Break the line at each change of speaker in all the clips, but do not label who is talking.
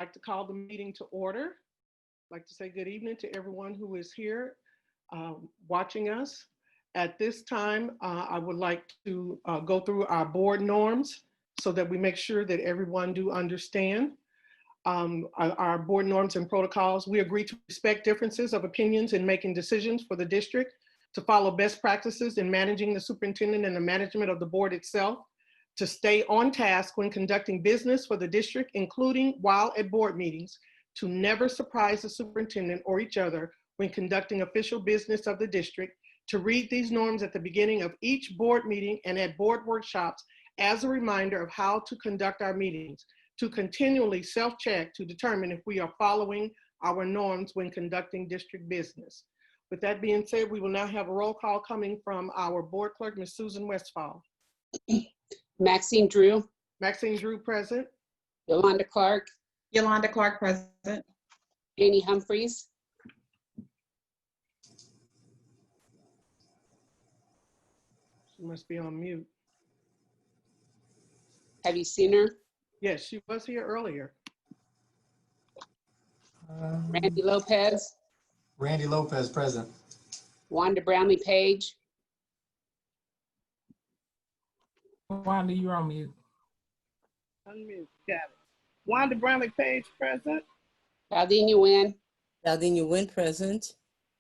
I'd like to call the meeting to order. I'd like to say good evening to everyone who is here watching us. At this time, I would like to go through our board norms so that we make sure that everyone do understand our board norms and protocols. We agree to respect differences of opinions in making decisions for the district, to follow best practices in managing the superintendent and the management of the board itself, to stay on task when conducting business for the district, including while at board meetings, to never surprise the superintendent or each other when conducting official business of the district, to read these norms at the beginning of each board meeting and at board workshops as a reminder of how to conduct our meetings, to continually self-check to determine if we are following our norms when conducting district business. With that being said, we will now have a roll call coming from our board clerk, Ms. Susan Westfall.
Maxine Drew.
Maxine Drew, present.
Yolanda Clark.
Yolanda Clark, present.
Janie Humphreys.
She must be on mute.
Have you seen her?
Yes, she was here earlier.
Randy Lopez.
Randy Lopez, present.
Wanda Brownlee Page.
Wanda, you're on mute.
Unmute, got it. Wanda Brownlee Page, present.
Valdenia Nguyen.
Valdenia Nguyen, present.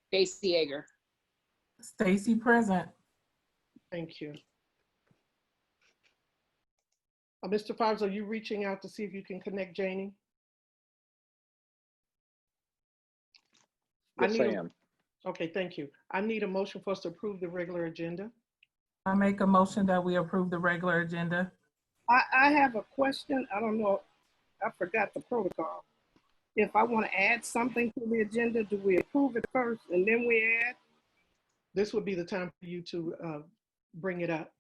Stacy Yeager.
Stacy, present.
Thank you. Mr. Fobbs, are you reaching out to see if you can connect Janie?
Yes, I am.
Okay, thank you. I need a motion for us to approve the regular agenda.
I make a motion that we approve the regular agenda.
I have a question. I don't know. I forgot the protocol. If I want to add something to the agenda, do we approve it first and then we add?
This would be the time for you to bring it up.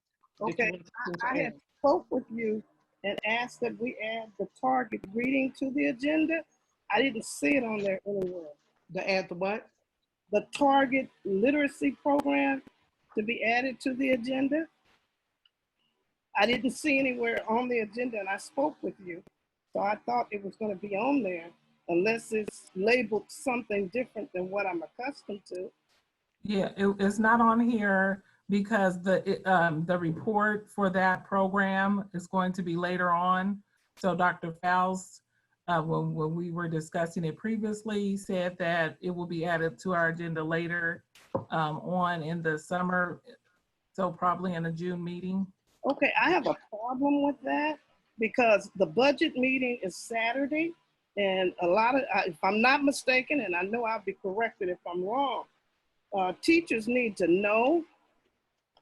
Okay, I had spoke with you and asked that we add the target reading to the agenda. I didn't see it on there anywhere.
To add the what?
The target literacy program to be added to the agenda. I didn't see anywhere on the agenda, and I spoke with you. So I thought it was going to be on there unless it's labeled something different than what I'm accustomed to.
Yeah, it's not on here because the report for that program is going to be later on. So Dr. Faust, when we were discussing it previously, said that it will be added to our agenda later on in the summer, so probably in a June meeting.
Okay, I have a problem with that because the budget meeting is Saturday, and a lot of, if I'm not mistaken, and I know I'll be corrected if I'm wrong, teachers need to know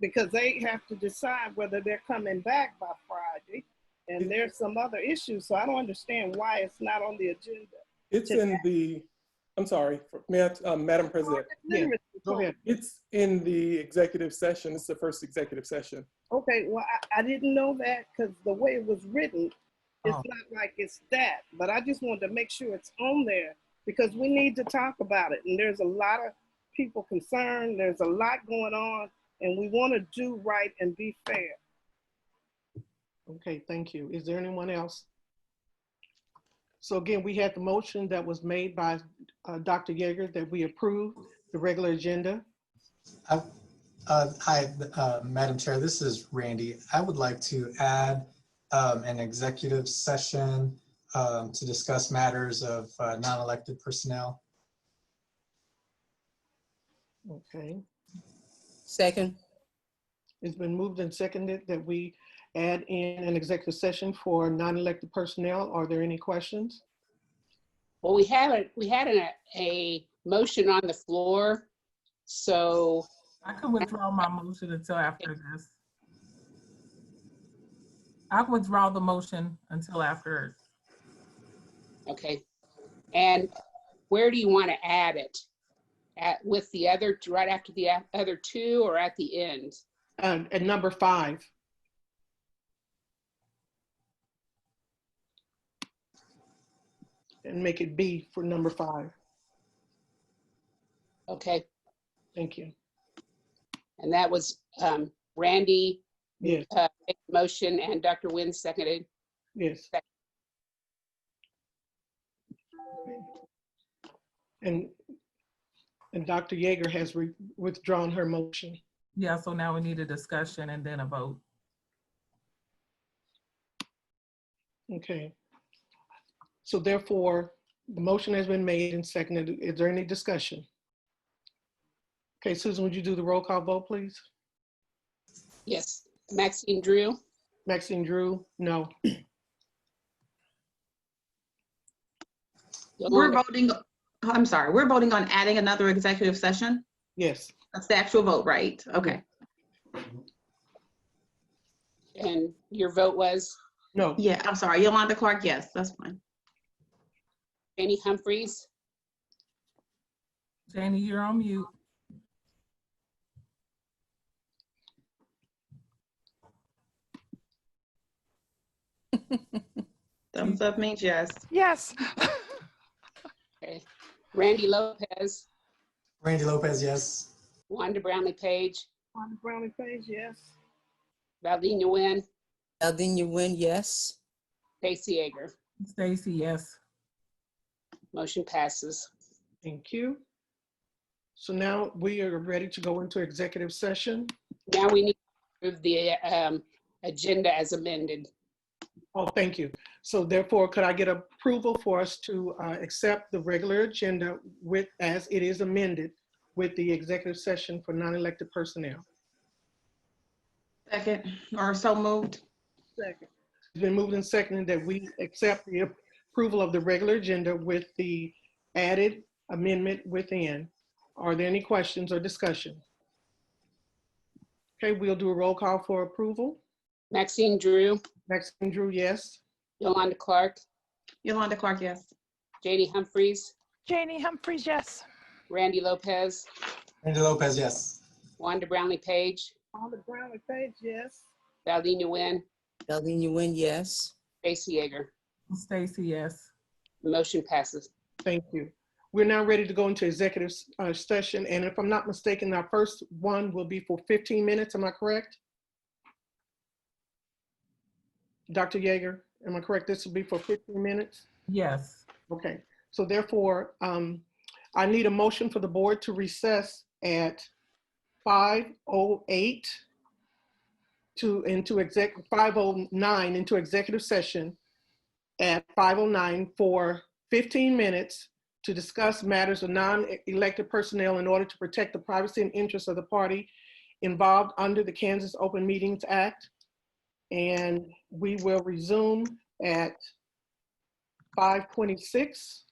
because they have to decide whether they're coming back by Friday, and there's some other issues, so I don't understand why it's not on the agenda.
It's in the, I'm sorry, Madam President.
Yeah, go ahead.
It's in the executive session. It's the first executive session.
Okay, well, I didn't know that because the way it was written, it's not like it's that, but I just wanted to make sure it's on there because we need to talk about it. And there's a lot of people concerned. There's a lot going on and we want to do right and be fair.
Okay, thank you. Is there anyone else? So again, we had the motion that was made by Dr. Yeager that we approve the regular agenda.
Hi, Madam Chair, this is Randy. I would like to add an executive session to discuss matters of non-elected personnel.
Okay.
Second.
It's been moved and seconded that we add in an executive session for non-elected personnel. Are there any questions?
Well, we had a motion on the floor, so
I can withdraw my motion until after this. I can withdraw the motion until after.
okay. And where do you want to add it? With the other, right after the other two, or at the end?
At number 5. And make it B for number 5.
Okay.
Thank you.
And that was Randy
Yes.
made the motion and Dr. Nguyen seconded.
Yes. And Dr. Yeager has withdrawn her motion.
Yeah, so now we need a discussion and then a vote.
Okay. So therefore, the motion has been made and seconded. Is there any discussion? Okay, Susan, would you do the roll call vote, please?
Yes. Maxine Drew,
Maxine Drew, no.
We're
Yolanda,
voting, I'm sorry, we're voting on adding another executive session?
Yes.
That's the actual vote, right? Okay.
and your vote was
No.
Yeah, I'm sorry, Yolanda Clark, yes, that's fine.
Janie Humphries,
Janie, you're on mute.
Thumbs up means yes.
Yes.
okay. Randy Lopez,
Randy Lopez, yes.
Wanda Brownlee Page,
On the Brownie page, yes.
Valdina Nguyen,
Alden Nguyen, yes.
Stacy Yeager.
Stacy, yes.
Motion passes.
Thank you. So now we are ready to go into executive session.
Now we need to approve the agenda as amended.
Oh, thank you. So therefore, could I get approval for us to accept the regular agenda with, as it is amended, with the executive session for non-elected personnel?
Second, or so moved.
Second.
It's been moved and seconded that we accept the approval of the regular agenda with the added amendment within. Are there any questions or discussion? Okay, we'll do a roll call for approval.
Maxine Drew,
Maxine Drew, yes.
Yolanda Clark,
Yolanda Clark, yes.
Janie Humphries,
Janie Humphries, yes.
Randy Lopez,
Randy Lopez, yes.
Wanda Brownlee Page,
On the Brownie page, yes.
Valdina Nguyen,
Alden Nguyen, yes.
Stacy Yeager.
Stacy, yes.
The motion passes.
Thank you. We're now ready to go into executive session. And if I'm not mistaken, our first one will be for 15 minutes. Am I correct? Dr. Yeager, am I correct? This will be for 15 minutes?
Yes.
Okay. So therefore, I need a motion for the board to recess at 5:08 into 5:09 into executive session at 5:09 for 15 minutes to discuss matters of non-elected personnel in order to protect the privacy and interests of the party involved under the Kansas Open Meetings Act. And we will resume at 5:26.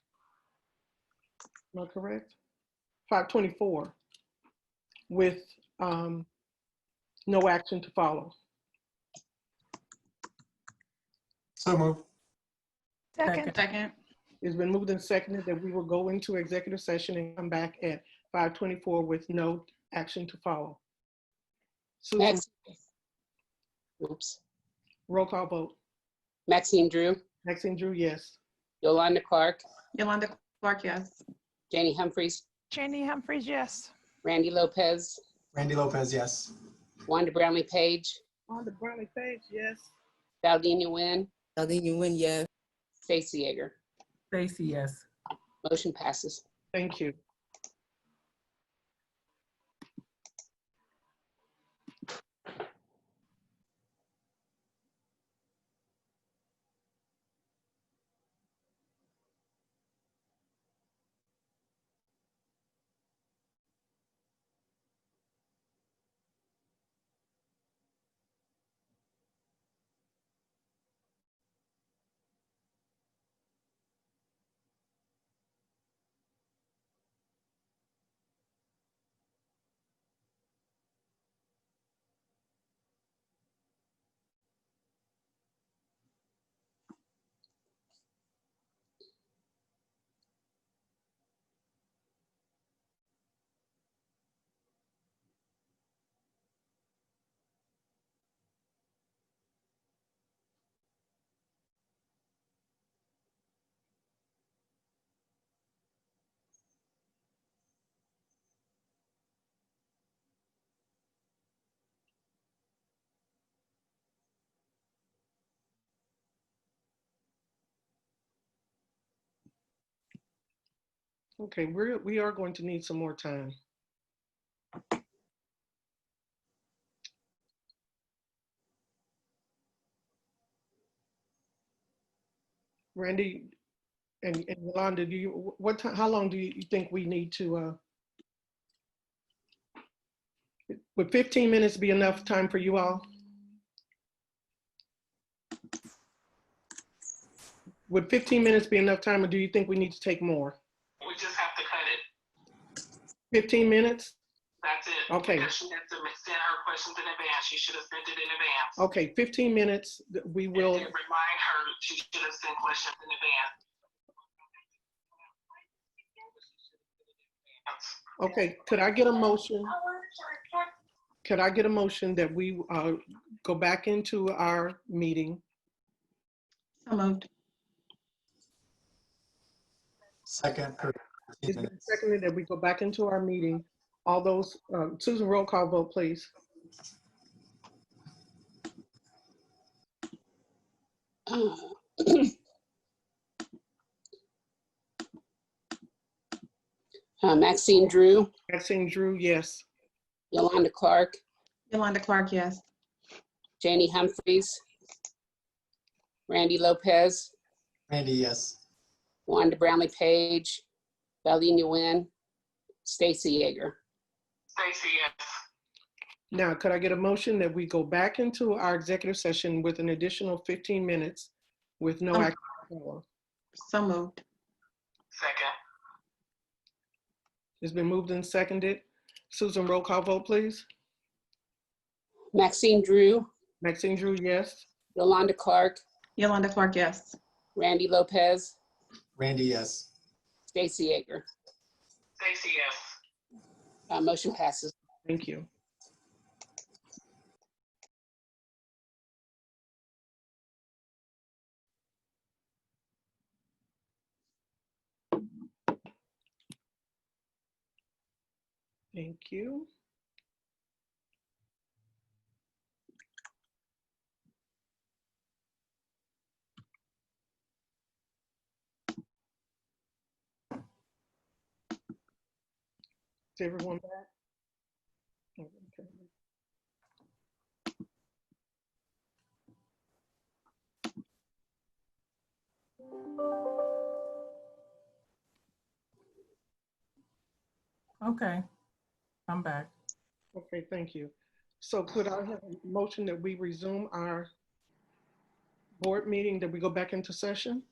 Am I correct? 5:24 with no action to follow.
So moved.
Second.
Second.
It's been moved and seconded that we will go into executive session and come back at 5:24 with no action to follow. Susan,
Max, oops.
roll call vote.
Maxine Drew,
Maxine Drew, yes.
Yolanda Clark,
Yolanda Clark, yes.
Janie Humphries,
Janie Humphries, yes.
Randy Lopez,
Randy Lopez, yes.
Wanda Brownlee Page,
On the Brownie page, yes.
Valdina Nguyen,
Alden Nguyen, yes.
Stacy Yeager.
Stacy, yes.
Motion passes.
Thank you. Okay, we are going to need some more time. Randy and Yolanda, what time, how long do you think we need to, would 15 minutes be enough time for you all? Would 15 minutes be enough time, or do you think we need to take more?
We just have to cut it.
15 minutes?
That's it.
Okay.
Because she had to send her questions in advance. She should have sent it in advance.
Okay, 15 minutes, we will.
And remind her she should have sent questions in advance.
Okay, could I get a motion? Could I get a motion that we go back into our meeting?
So moved.
Second. For 15
It's been
minutes.
seconded that we go back into our meeting. All those, Susan, roll call vote, please.
Maxine Drew,
Maxine Drew, yes.
Yolanda Clark,
Yolanda Clark, yes.
Janie Humphries, Randy Lopez,
Randy, yes.
Wanda Brownlee Page, Valdina Nguyen, Stacy Yeager.
Stacy, yes.
Now, could I get a motion that we go back into our executive session with an additional 15 minutes with no action?
So moved.
Second.
It's been moved and seconded. Susan, roll call vote, please.
Maxine Drew,
Maxine Drew, yes.
Yolanda Clark,
Yolanda Clark, yes.
Randy Lopez,
Randy, yes.
Stacy Yeager.
Stacy, yes.
Motion passes.
Thank you. Thank you. Is everyone back? Okay.
Okay, I'm back.
Okay, thank you. So could I have a motion that we resume our board meeting, that we go back into session?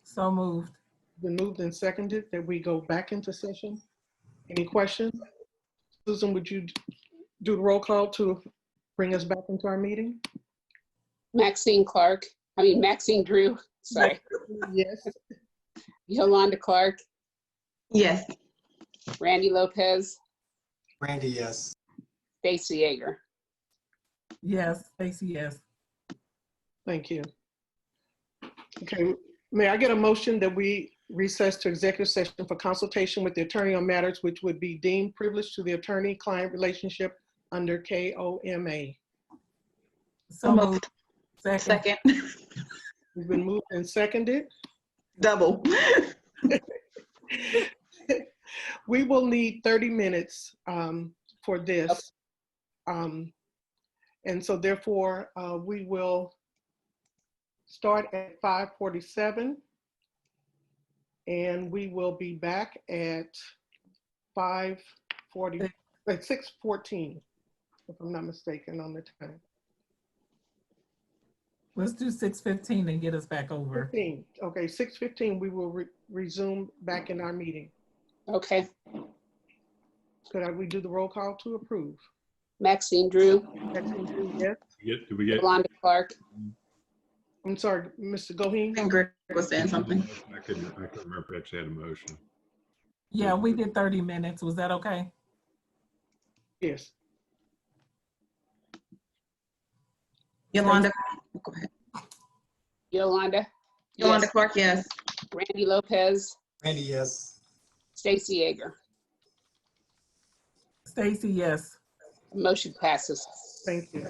So moved.
Been moved and seconded that we go back into session. Any questions? Susan, would you do the roll call to bring us back into our meeting?
Maxine Drew, sorry.
Yes.
Yolanda Clark,
Yes.
Randy Lopez,
Randy, yes.
Stacy Yeager.
Yes, Stacy, yes.
Thank you. Okay, may I get a motion that we recess to executive session for consultation with the attorney on matters which would be deemed privileged to the attorney-client relationship under KOMA?
So moved. Second.
It's been moved and seconded.
Double.
We will need 30 minutes for this. And so therefore, we will start at 5:47 and we will be back at 6:14, if I'm not mistaken on the time.
Let's do 6:15 and get us back over.
15. Okay, 6:15, we will resume back in our meeting.
Okay.
Could we do the roll call to approve?
Maxine Drew,
Maxine Drew, yes.
Do we get?
Yolanda Clark,
I'm sorry, Mr. Goheen?
I think Greg was saying something.
I couldn't remember if I actually had a motion.
Yeah, we did 30 minutes. Was that okay?
Yes.
Yolanda, go ahead.
Yolanda.
Yolanda
Yes.
Clark, yes.
Randy Lopez,
Randy, yes.
Stacy Yeager.
Stacy, yes.
Motion passes.
Thank you.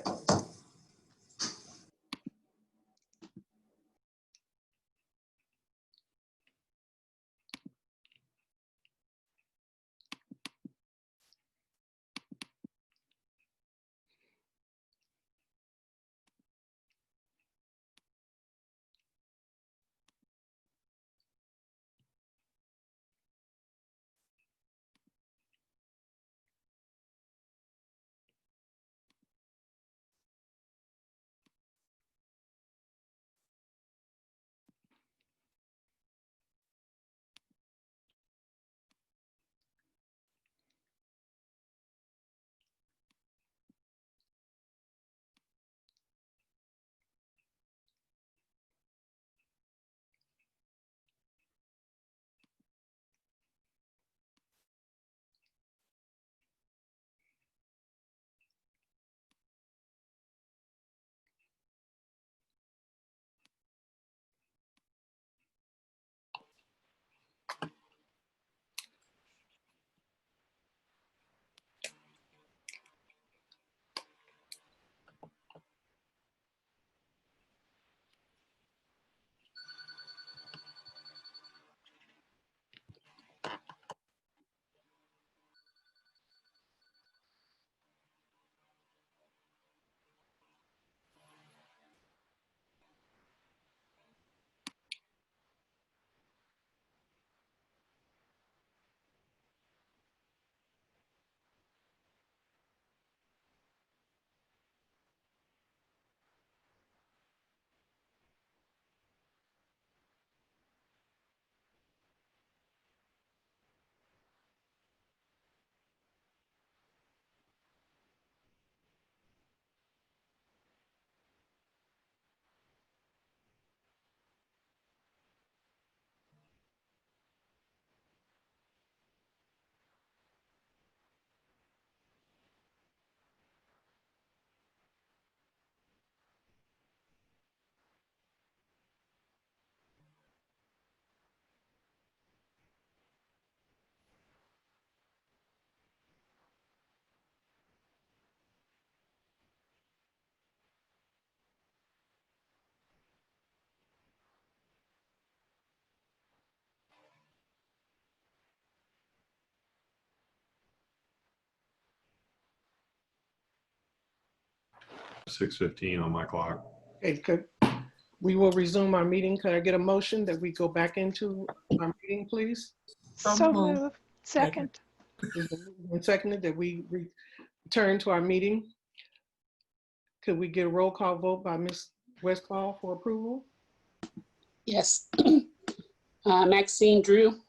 6:15 on my clock.
Okay, good. We will resume our meeting. Could I get a motion that we go back into our meeting, please?
So
moved.
moved. Second.
It's been moved and seconded that we return to our meeting. Could we get a roll call vote by Ms. Westfall for approval?
Yes. Maxine Drew,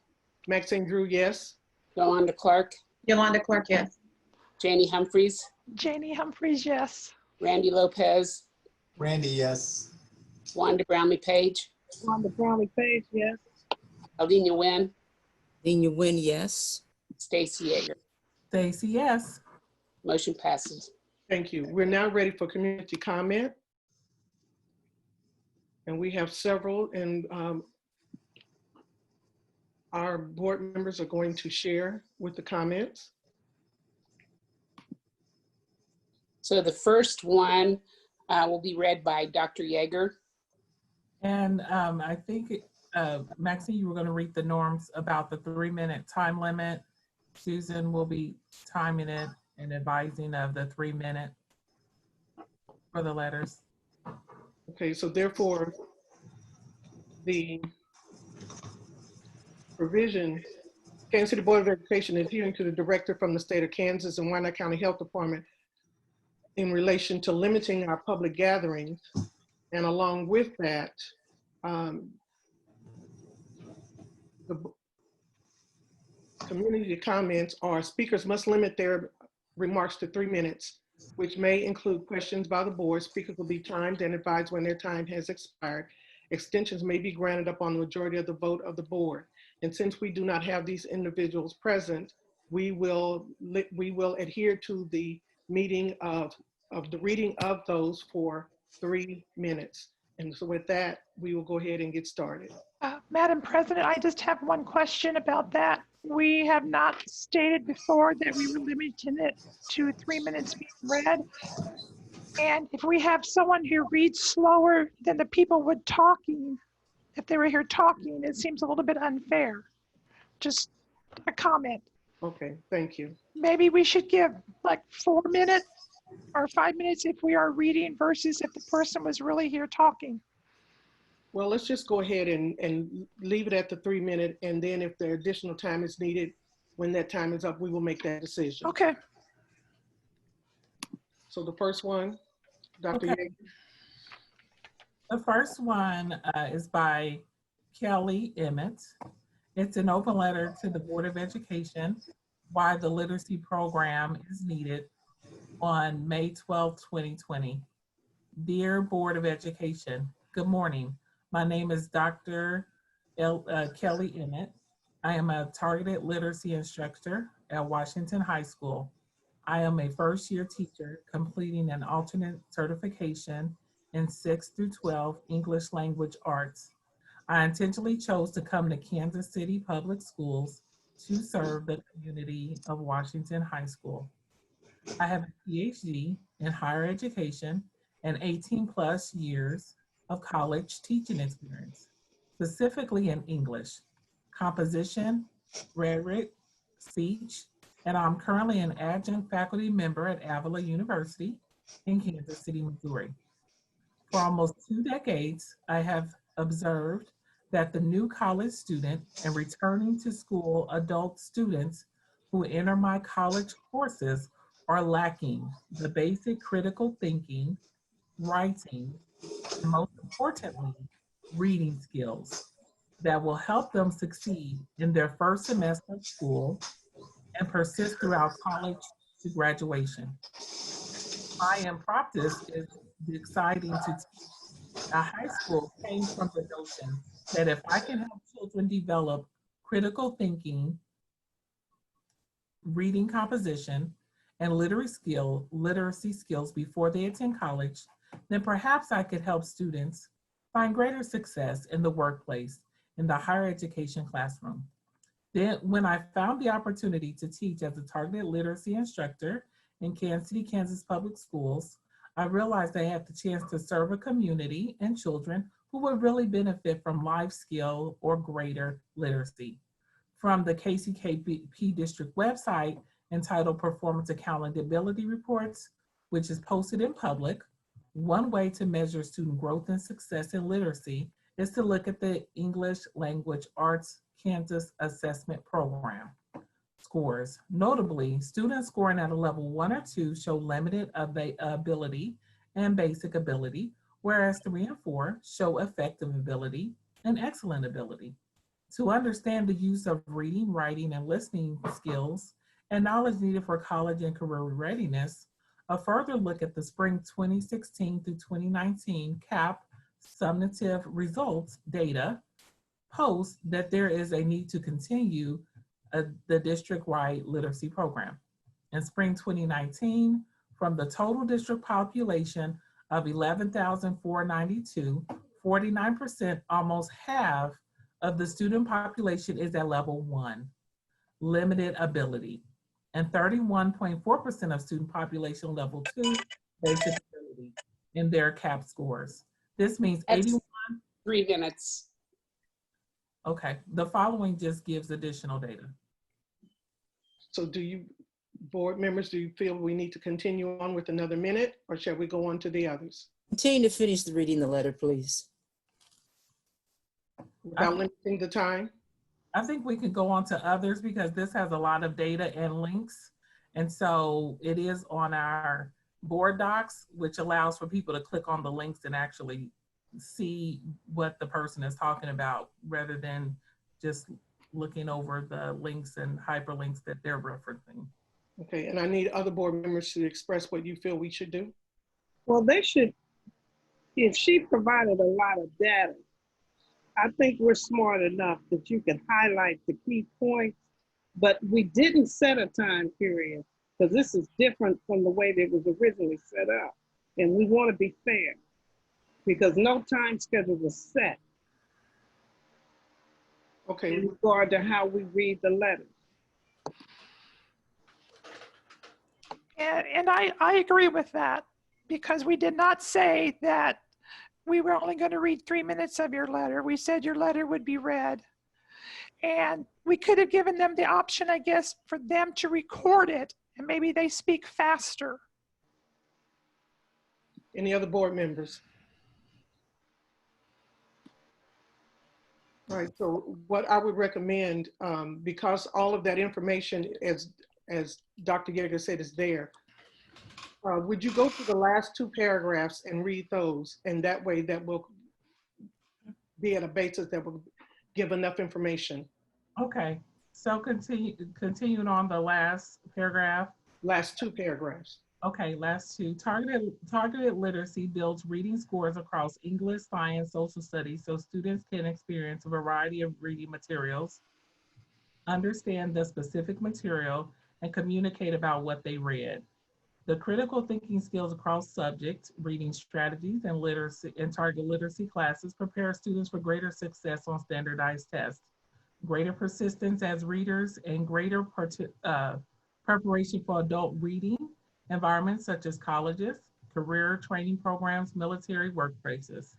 Maxine Drew, yes.
Yolanda Clark,
Yolanda Clark, yes.
Janie Humphries,
Janie Humphries, yes.
Randy Lopez,
Randy, yes.
Wanda Brownlee Page,
Wanda Brownlee Page, yes.
Aldina Nguyen,
Aldina Nguyen, yes.
Stacy Yeager.
Stacy, yes.
Motion passes.
Thank you. We're now ready for community comment. And we have several, and our board members are going to share with the comments.
So the first one will be read by Dr. Yeager.
And I think, Maxine, you were going to read the norms about the 3-minute time limit. Susan will be timing it and advising of the 3-minute for the letters.
Okay, so therefore, the provision, Kansas City Board of Education adhering to the directive from the state of Kansas and Wyandotte County Health Department in relation to limiting our public gatherings. And along with that, the community comments are speakers must limit their remarks to 3 minutes, which may include questions by the board. Speakers will be timed and advised when their time has expired. Extensions may be granted upon the majority of the vote of the board. And since we do not have these individuals present, we will adhere to the meeting of the reading of those for 3 minutes. And so with that, we will go ahead and get started.
Madam President, I just have one question about that. We have not stated before that we were limiting it to 3 minutes being read. And if we have someone who reads slower than the people would talking, if they were here talking, it seems a little bit unfair. Just a comment.
Okay, thank you.
Maybe we should give like 4 minutes or 5 minutes if we are reading versus if the person was really here talking.
Well, let's just go ahead and leave it at the 3 minute. And then if the additional time is needed, when that time is up, we will make that decision.
Okay.
So the first one, Dr.
Okay.
Yeager.
The first one is by Kelly Emmett. It's an open letter to the Board of Education why the literacy program is needed on May 12, 2020. Dear Board of Education, good morning. My name is Dr. Kelly Emmett. I am a targeted literacy instructor at Washington High School. I am a first-year teacher completing an alternate certification in 6 through 12 English language arts. I intentionally chose to come to Kansas City Public Schools to serve the community of Washington High School. I have a PhD in higher education and 18+ years of college teaching experience, specifically in English, composition, rhetoric, speech, and I'm currently an adjunct faculty member at Avila University in Kansas City, Missouri. For almost 2 decades, I have observed that the new college student and returning to school adult students who enter my college courses are lacking the basic critical thinking, writing, and most importantly, reading skills that will help them succeed in their first semester of school and persist throughout college to graduation. My practice is exciting to teach at high school came from the notion that if I can help children develop critical thinking, reading composition, and literacy skills before they attend college, then perhaps I could help students find greater success in the workplace, in the higher education classroom. Then when I found the opportunity to teach as a targeted literacy instructor in Kansas City, Kansas Public Schools, I realized I had the chance to serve a community and children who would really benefit from life skill or greater literacy. From the KCKP district website entitled Performance Accountability Reports, which is posted in public, One way to measure student growth and success in literacy is to look at the English Language Arts Kansas Assessment Program scores. Notably, students scoring at a level 1 or 2 show limited ability and basic ability, whereas 3 and 4 show effective ability and excellent ability. To understand the use of reading, writing, and listening skills and knowledge needed for college and career readiness, a further look at the spring 2016 through 2019 CAP summative results data posts that there is a need to continue the district-wide literacy program. In spring 2019, from the total district population of 11,492, 49%, almost half of the student population is at level 1, limited ability, and 31.4% of student population level 2, basic ability in their CAP scores. This means
That's
81.
3 minutes.
Okay, the following just gives additional data.
So do you, board members, do you feel we need to continue on with another minute, or shall we go on to the others?
Continue to finish reading the letter, please.
Without limiting the time?
I think we can go on to others because this has a lot of data and links. And so it is on our board docs, which allows for people to click on the links and actually see what the person is talking about rather than just looking over the links and hyperlinks that they're referencing.
Okay, and I need other board members to express what you feel we should do.
Well, they should, if she provided a lot of data, I think we're smart enough that you can highlight the key points, but we didn't set a time period because this is different from the way that it was originally set up. And we want to be fair because no time schedule was set.
Okay.
In regard to how we read the letters.
And I agree with that because we did not say that we were only going to read 3 minutes of your letter. We said your letter would be read. And we could have given them the option, I guess, for them to record it and maybe they speak faster.
Any other board members? All right, so what I would recommend, because all of that information, as Dr. Yeager said, is there, would you go through the last 2 paragraphs and read those? And that way that will be at a basis that will give enough information.
Okay, so continuing on the last paragraph.
Last 2 paragraphs.
Okay, last 2. Targeted literacy builds reading scores across English, science, social studies so students can experience a variety of reading materials, understand the specific material, and communicate about what they read. The critical thinking skills across subject, reading strategies, and literacy and target literacy classes prepare students for greater success on standardized tests, greater persistence as readers, and greater preparation for adult reading environments such as colleges, career training programs, military workplaces.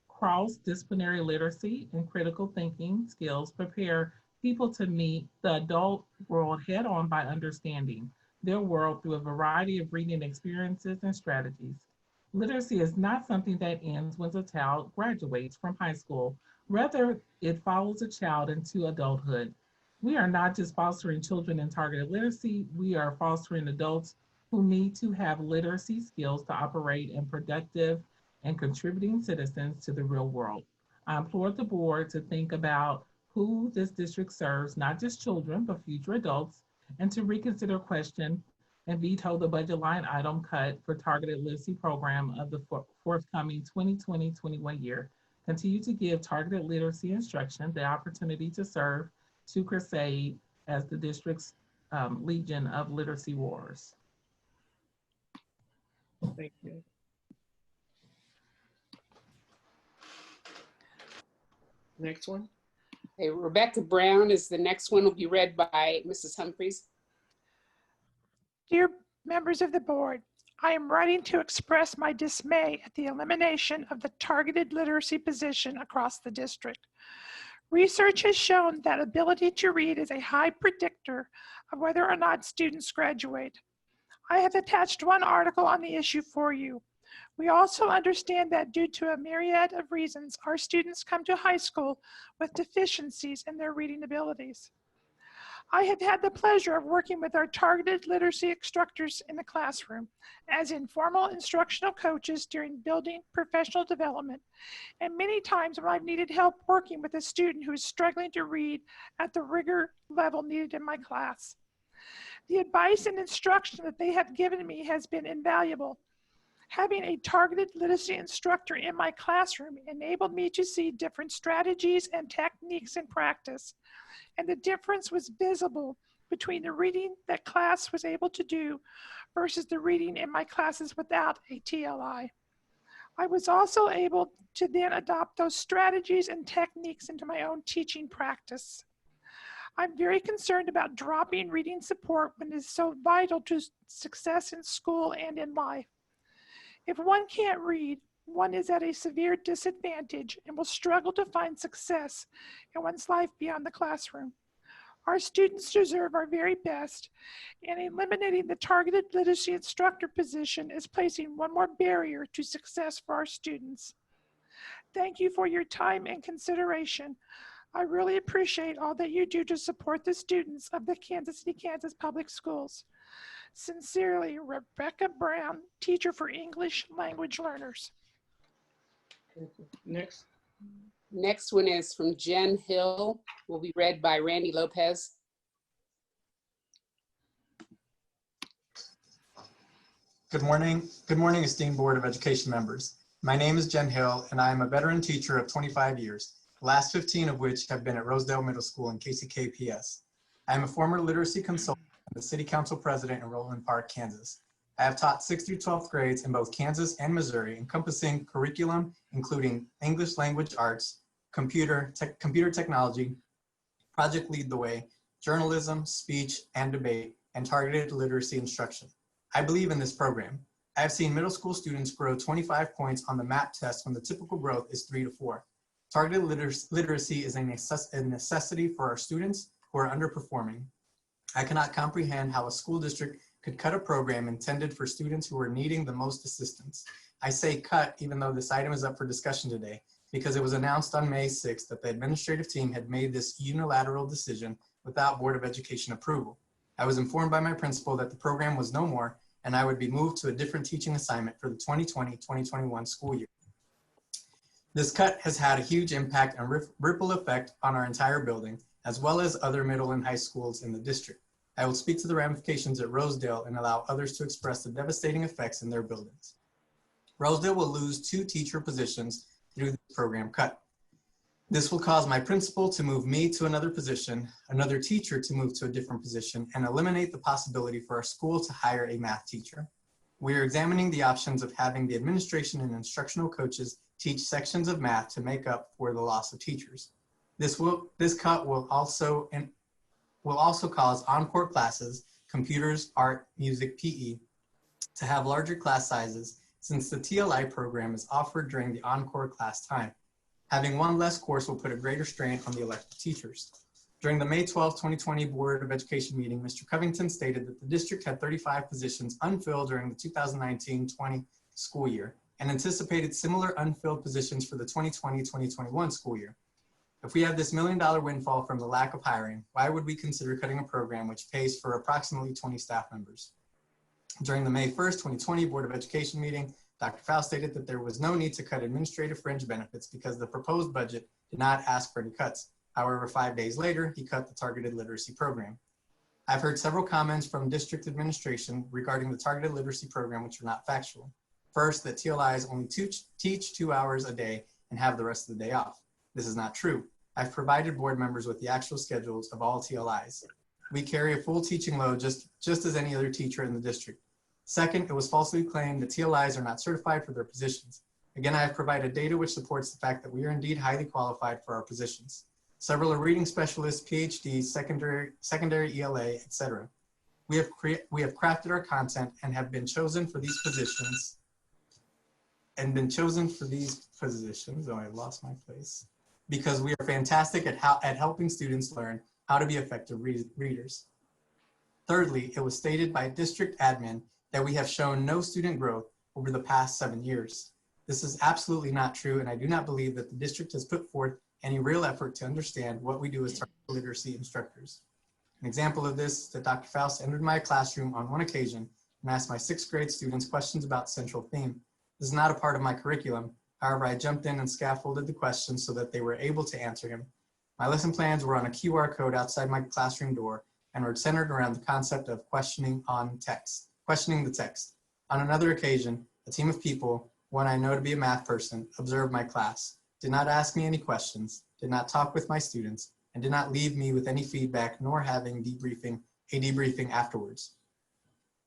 Cross-disciplinary literacy and critical thinking skills prepare people to meet the adult world head-on by understanding their world through a variety of reading experiences and strategies. Literacy is not something that ends when a child graduates from high school. Rather, it follows a child into adulthood. We are not just fostering children in targeted literacy, we are fostering adults who need to have literacy skills to operate in productive and contributing citizens to the real world. I implore the board to think about who this district serves, not just children, but future adults, and to reconsider, question, and veto the budget line item cut for targeted literacy program of the forthcoming 2020-21 year. Continue to give targeted literacy instruction the opportunity to serve to crusade as the district's legion of literacy warriors.
Thank you. Next one.
Okay, Rebecca Brown is the next one, will be read by Mrs. Humphries.
Dear members of the board, I am writing to express my dismay at the elimination of the targeted literacy position across the district. Research has shown that ability to read is a high predictor of whether or not students graduate. I have attached one article on the issue for you. We also understand that due to a myriad of reasons, our students come to high school with deficiencies in their reading abilities. I have had the pleasure of working with our targeted literacy instructors in the classroom as informal instructional coaches during building professional development, and many times when I've needed help working with a student who is struggling to read at the rigor level needed in my class. The advice and instruction that they have given me has been invaluable. Having a targeted literacy instructor in my classroom enabled me to see different strategies and techniques in practice, and the difference was visible between the reading that class was able to do versus the reading in my classes without a TLI. I was also able to then adopt those strategies and techniques into my own teaching practice. I'm very concerned about dropping reading support when it is so vital to success in school and in life. If one can't read, one is at a severe disadvantage and will struggle to find success in one's life beyond the classroom. Our students deserve our very best, and eliminating the targeted literacy instructor position is placing one more barrier to success for our students. Thank you for your time and consideration. I really appreciate all that you do to support the students of the Kansas City, Kansas Public Schools. Sincerely, Rebecca Brown, teacher for English language learners.
Next.
Next one is from Jen Hill, will be read by Randy Lopez.
Good morning, esteemed Board of Education members. My name is Jen Hill, and I am a veteran teacher of 25 years, the last 15 of which have been at Rosedale Middle School in KCKPS. I am a former literacy consultant and the City Council President in Roland Park, Kansas. I have taught 6th through 12th grades in both Kansas and Missouri, encompassing curriculum including English language arts, computer technology, Project Lead the Way, journalism, speech, and debate, and targeted literacy instruction. I believe in this program. I have seen middle school students grow 25 points on the MAP test when the typical growth is 3 to 4. Targeted literacy is a necessity for our students who are underperforming. I cannot comprehend how a school district could cut a program intended for students who are needing the most assistance. I say cut even though this item is up for discussion today, because it was announced on May 6th that the administrative team had made this unilateral decision without Board of Education approval. I was informed by my principal that the program was no more and I would be moved to a different teaching assignment for the 2020-2021 school year. This cut has had a huge impact and ripple effect on our entire building, as well as other middle and high schools in the district. I will speak to the ramifications at Rosedale and allow others to express the devastating effects in their buildings. Rosedale will lose 2 teacher positions through this program cut. This will cause my principal to move me to another position, another teacher to move to a different position, and eliminate the possibility for our school to hire a math teacher. We are examining the options of having the administration and instructional coaches teach sections of math to make up for the loss of teachers. This cut will also cause encore classes, computers, art, music, PE, to have larger class sizes since the TLI program is offered during the encore class time. Having one less course will put a greater strain on the elective teachers. During the May 12, 2020 Board of Education meeting, Mr. Covington stated that the district had 35 positions unfilled during the 2019-20 school year and anticipated similar unfilled positions for the 2020-2021 school year. If we have this $1 million windfall from the lack of hiring, why would we consider cutting a program which pays for approximately 20 staff members? During the May 1st, 2020 Board of Education meeting, Dr. Faust stated that there was no need to cut administrative fringe benefits because the proposed budget did not ask for any cuts. However, 5 days later, he cut the targeted literacy program. I've heard several comments from district administration regarding the targeted literacy program, which are not factual. First, that TLIs only teach 2 hours a day and have the rest of the day off. This is not true. I've provided board members with the actual schedules of all TLIs. We carry a full teaching load just as any other teacher in the district. Second, it was falsely claimed that TLIs are not certified for their positions. Again, I have provided data which supports the fact that we are indeed highly qualified for our positions. Several are reading specialists, PhDs, secondary ELA, etc. We have crafted our content and have been chosen for these positions. Oh, I lost my place. Because we are fantastic at helping students learn how to be effective readers. Thirdly, it was stated by district admin that we have shown no student growth over the past 7 years. This is absolutely not true, and I do not believe that the district has put forth any real effort to understand what we do as targeted literacy instructors. An example of this is that Dr. Faust entered my classroom on one occasion and asked my 6th grade students questions about central theme. This is not a part of my curriculum. However, I jumped in and scaffolded the questions so that they were able to answer him. My lesson plans were on a QR code outside my classroom door and were centered around the concept of questioning the text. On another occasion, a team of people, one I know to be a math person, observed my class, did not ask me any questions, did not talk with my students, and did not leave me with any feedback nor having a debriefing afterwards.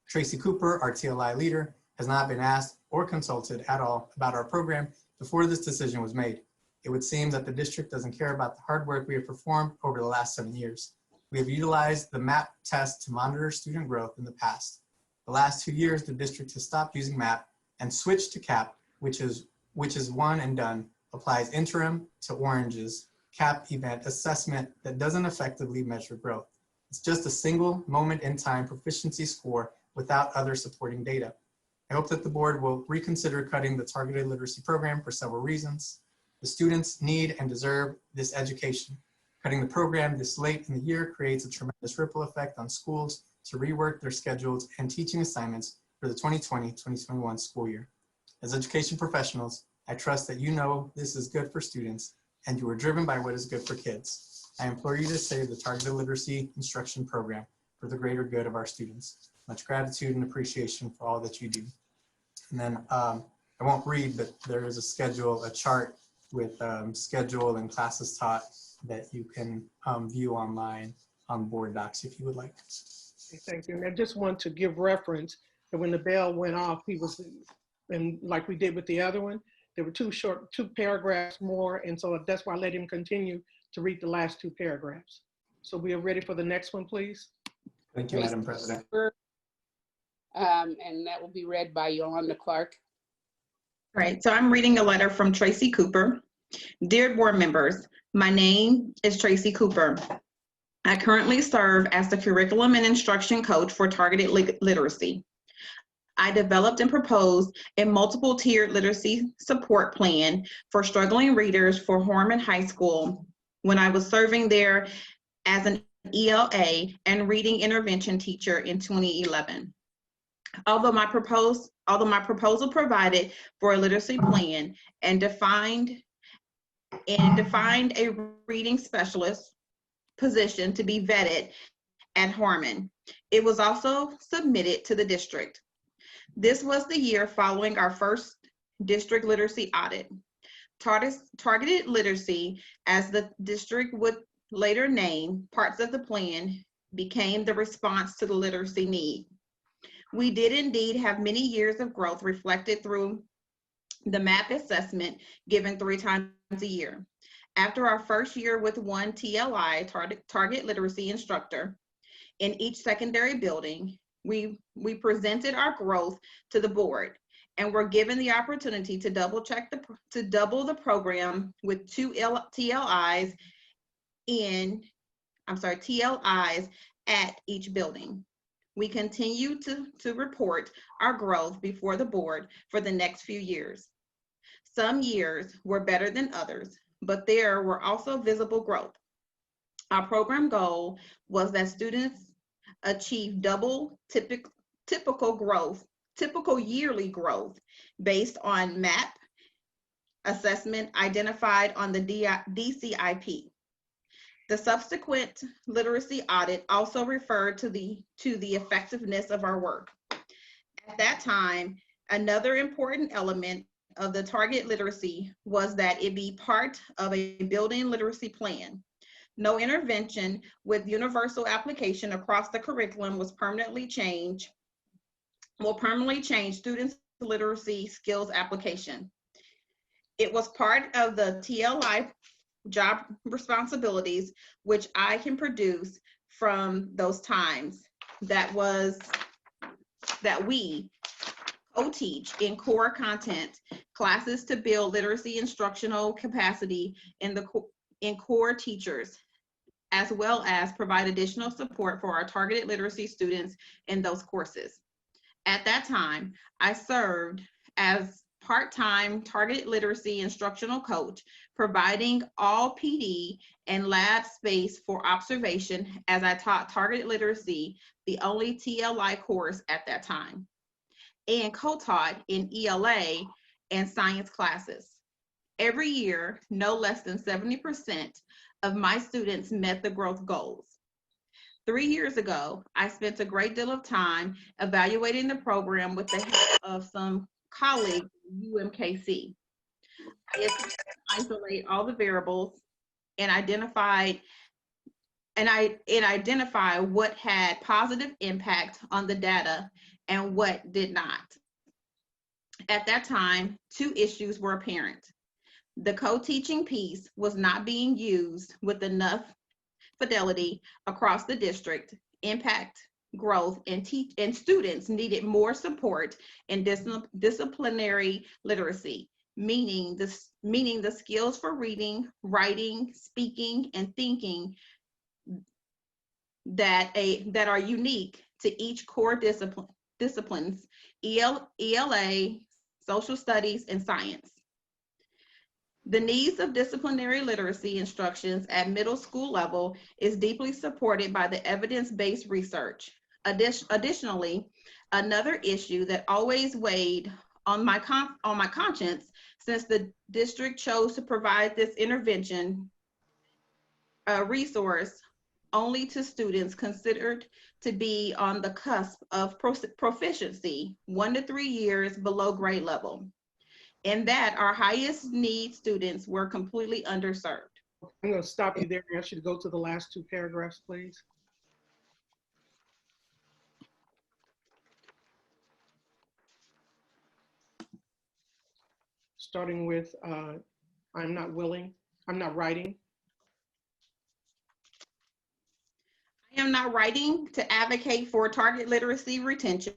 Tracy Cooper, our TLI leader, has not been asked or consulted at all about our program before this decision was made. It would seem that the district doesn't care about the hard work we have performed over the last 7 years. We have utilized the MAP test to monitor student growth in the past. The last 2 years, the district has stopped using MAP and switched to CAP, which is one and done, applies interim to oranges, CAP event assessment that doesn't effectively measure growth. It's just a single moment in time proficiency score without other supporting data. I hope that the board will reconsider cutting the targeted literacy program for several reasons. The students need and deserve this education. Cutting the program this late in the year creates a tremendous ripple effect on schools to rework their schedules and teaching assignments for the 2020-2021 school year. As education professionals, I trust that you know this is good for students and you are driven by what is good for kids. I implore you to save the targeted literacy instruction program for the greater good of our students. Much gratitude and appreciation for all that you do. And then I won't read, but there is a chart with schedule and classes taught that you can view online on board docs if you would like.
Thank you. And I just want to give reference that when the bell went off, he was, and like we did with the other one, there were two paragraphs more. And so that's why I let him continue to read the last 2 paragraphs. So we are ready for the next one, please.
Thank you, Madam President.
And that will be read by Yolanda Clark.
All right, so I'm reading a letter from Tracy Cooper. Dear board members, my name is Tracy Cooper. I currently serve as the curriculum and instruction coach for targeted literacy. I developed and proposed a multiple tiered literacy support plan for struggling readers for Horman High School when I was serving there as an ELA and reading intervention teacher in 2011. Although my proposal provided for a literacy plan and defined a reading specialist position to be vetted at Harmon, it was also submitted to the district. This was the year following our first district literacy audit. Targeted literacy, as the district would later name parts of the plan, became the response to the literacy need. We did indeed have many years of growth reflected through the MAP assessment given 3 times a year. After our first year with one TLI, target literacy instructor, in each secondary building, we presented our growth to the board and were given the opportunity to double the program with 2 TLIs at each building. We continue to report our growth before the board for the next few years. Some years were better than others, but there were also visible growth. Our program goal was that students achieve double typical yearly growth based on MAP assessment identified on the DCIP. The subsequent literacy audit also referred to the effectiveness of our work. At that time, another important element of the target literacy was that it be part of a building literacy plan. No intervention with universal application across the curriculum will permanently change students' literacy skills application. It was part of the TLI job responsibilities, which I can produce from those times that we co-teach in core content classes to build literacy instructional capacity in core teachers, as well as provide additional support for our targeted literacy students in those courses. At that time, I served as part-time targeted literacy instructional coach, providing all PD and lab space for observation as I taught targeted literacy, the only TLI course at that time, and co-taught in ELA and science classes. Every year, no less than 70% of my students met the growth goals. 3 years ago, I spent a great deal of time evaluating the program with the help of some colleagues at UMKC. I attempted to isolate all the variables and identify what had positive impact on the data and what did not. At that time, 2 issues were apparent. The co-teaching piece was not being used with enough fidelity across the district. Impact, growth, and students needed more support in disciplinary literacy, meaning the skills for reading, writing, speaking, and thinking that are unique to each core disciplines, ELA, social studies, and science. The needs of disciplinary literacy instructions at middle school level is deeply supported by the evidence-based research. Additionally, another issue that always weighed on my conscience since the district chose to provide this intervention resource only to students considered to be on the cusp of proficiency, 1 to 3 years below grade level, and that our highest need students were completely underserved.
I'm going to stop you there and ask you to go to the last 2 paragraphs, please. Starting with, I'm not writing.
I am not writing to advocate for target literacy retention.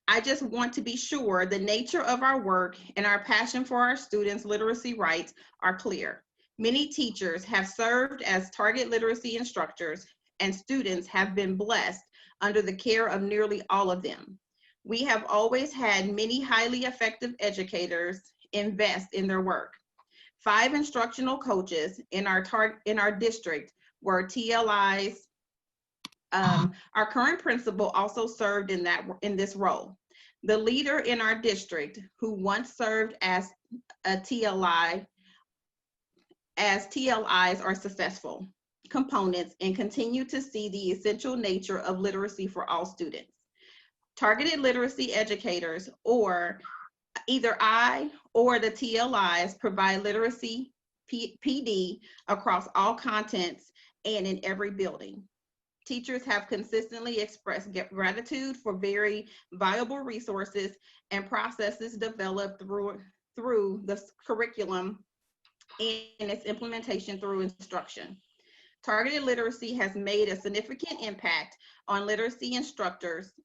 I just want to be sure the nature of our work and our passion for our students' literacy rights are clear. Many teachers have served as target literacy instructors, and students have been blessed under the care of nearly all of them. We have always had many highly effective educators invest in their work. 5 instructional coaches in our district were TLIs. Our current principal also served in this role. The leader in our district, who once served as a TLI, as TLIs are successful components and continue to see the essential nature of literacy for all students. Targeted literacy educators, or either I or the TLIs, provide literacy PD across all contents and in every building. Teachers have consistently expressed gratitude for very valuable resources and processes developed through the curriculum and its implementation through instruction. Targeted literacy has made a significant impact on literacy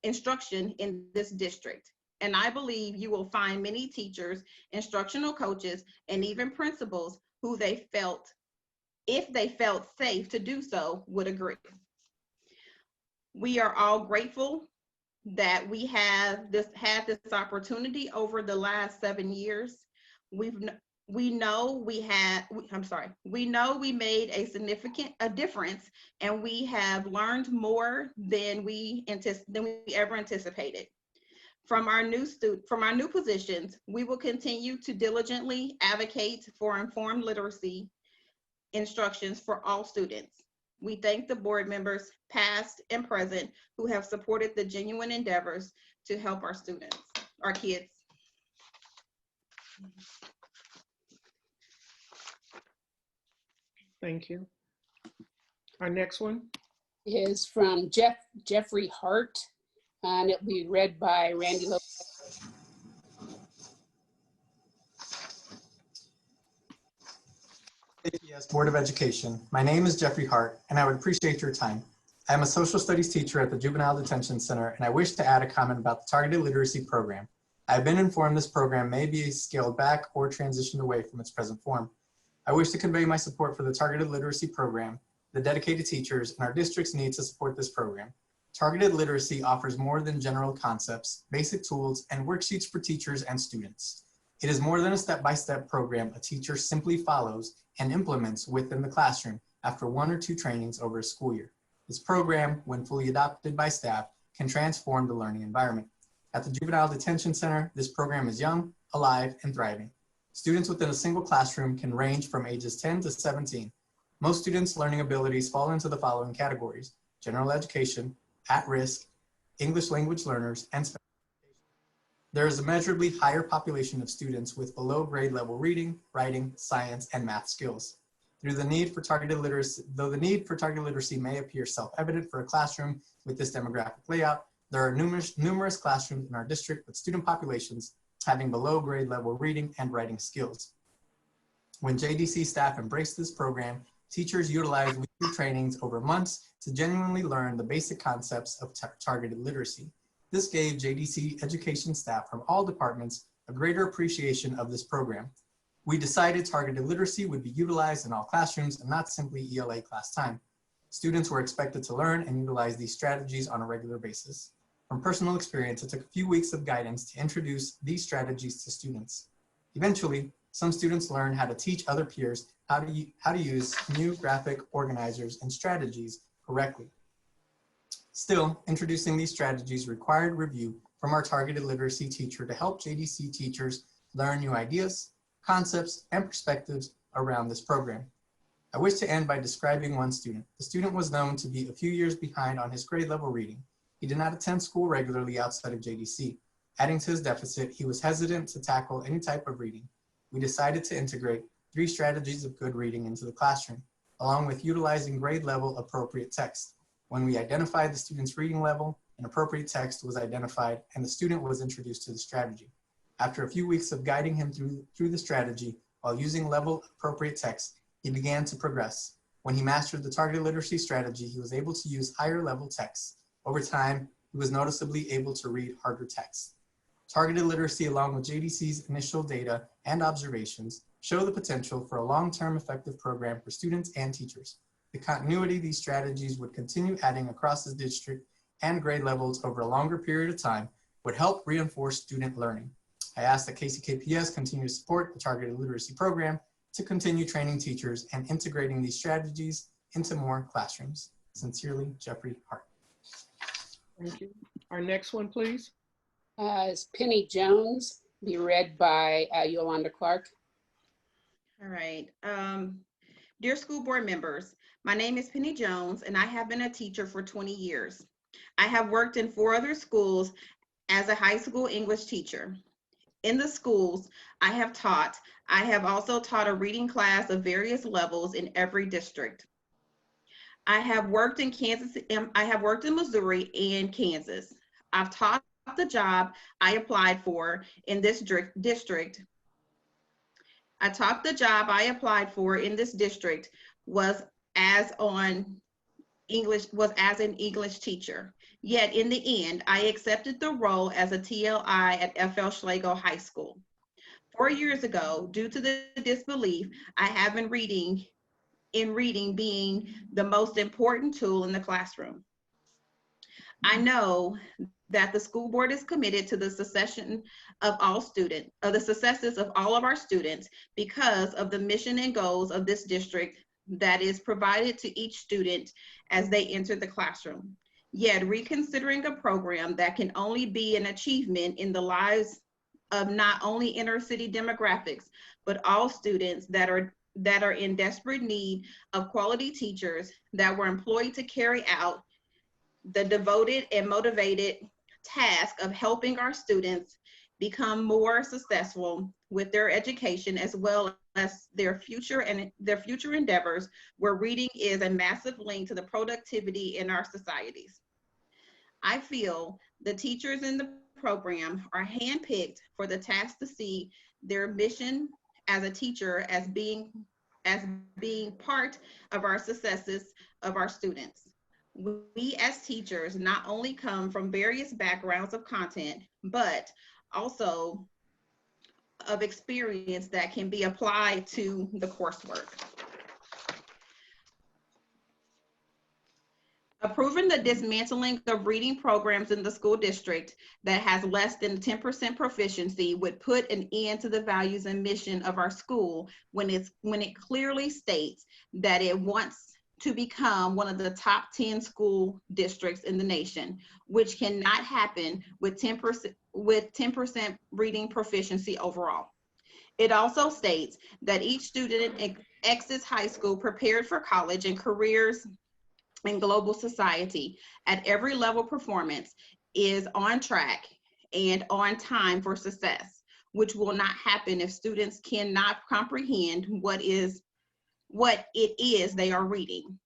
instruction in this district. And I believe you will find many teachers, instructional coaches, and even principals who if they felt safe to do so, would agree. We are all grateful that we had this opportunity over the last 7 years. We know we made a significant difference, and we have learned more than we ever anticipated. From our new positions, we will continue to diligently advocate for informed literacy instructions for all students. We thank the board members, past and present, who have supported the genuine endeavors to help our students, our kids.
Thank you. Our next one
is from Jeffrey Hart, and it'll be read by Randy Lopez.
KCKPS Board of Education. My name is Jeffrey Hart, and I would appreciate your time. I am a social studies teacher at the Juvenile Detention Center, and I wish to add a comment about the Targeted Literacy Program. I have been informed this program may be scaled back or transitioned away from its present form. I wish to convey my support for the Targeted Literacy Program, the dedicated teachers, and our district's need to support this program. Targeted literacy offers more than general concepts, basic tools, and worksheets for teachers and students. It is more than a step-by-step program a teacher simply follows and implements within the classroom after 1 or 2 trainings over a school year. This program, when fully adopted by staff, can transform the learning environment. At the Juvenile Detention Center, this program is young, alive, and thriving. Students within a single classroom can range from ages 10 to 17. Most students' learning abilities fall into the following categories: general education, at-risk, English language learners, and special education. There is a measurably higher population of students with below grade level reading, writing, science, and math skills. Though the need for targeted literacy may appear self-evident for a classroom with this demographic layout, there are numerous classrooms in our district with student populations having below grade level reading and writing skills. When JDC staff embraced this program, teachers utilized weekly trainings over months to genuinely learn the basic concepts of targeted literacy. This gave JDC education staff from all departments a greater appreciation of this program. We decided targeted literacy would be utilized in all classrooms and not simply ELA class time. Students were expected to learn and utilize these strategies on a regular basis. From personal experience, it took a few weeks of guidance to introduce these strategies to students. Eventually, some students learned how to teach other peers how to use new graphic organizers and strategies correctly. Still, introducing these strategies required review from our targeted literacy teacher to help JDC teachers learn new ideas, concepts, and perspectives around this program. I wish to end by describing one student. The student was known to be a few years behind on his grade level reading. He did not attend school regularly outside of JDC. Adding to his deficit, he was hesitant to tackle any type of reading. We decided to integrate 3 strategies of good reading into the classroom, along with utilizing grade level appropriate text. When we identified the student's reading level, an appropriate text was identified and the student was introduced to the strategy. After a few weeks of guiding him through the strategy while using level appropriate text, he began to progress. When he mastered the targeted literacy strategy, he was able to use higher level text. Over time, he was noticeably able to read harder text. Targeted literacy, along with JDC's initial data and observations, show the potential for a long-term effective program for students and teachers. The continuity of these strategies would continue adding across the district and grade levels over a longer period of time would help reinforce student learning. I ask that KCKPS continue to support the targeted literacy program to continue training teachers and integrating these strategies into more classrooms. Sincerely, Jeffrey Hart.
Thank you. Our next one, please.
Is Penny Jones, be read by Yolanda Clark.
All right. Dear school board members, my name is Penny Jones and I have been a teacher for 20 years. I have worked in 4 other schools as a high school English teacher. In the schools I have also taught a reading class of various levels in every district. I have worked in Missouri and Kansas. I've taught the job I applied for in this district. I taught the job I applied for in this district was as an English teacher. Yet in the end, I accepted the role as a TLI at FL Schlegel High School. 4 years ago, due to the disbelief I have in reading being the most important tool in the classroom. I know that the school board is committed to the successes of all of our students because of the mission and goals of this district that is provided to each student as they enter the classroom. Yet reconsidering a program that can only be an achievement in the lives of not only inner city demographics, but all students that are in desperate need of quality teachers that were employed to carry out the devoted and motivated task of helping our students become more successful with their education as well as their future endeavors, where reading is a massive link to the productivity in our societies. I feel the teachers in the program are handpicked for the task to see their mission as a teacher as being part of our successes of our students. We as teachers not only come from various backgrounds of content, but also of experience that can be applied to the coursework. Approving the dismantling of reading programs in the school district that has less than 10% proficiency would put an end to the values and mission of our school when it clearly states that it wants to become one of the top 10 school districts in the nation, which cannot happen with 10% reading proficiency overall. It also states that each student exits high school prepared for college and careers in global society at every level. Performance is on track and on time for success, which will not happen if students cannot comprehend what it is they are reading.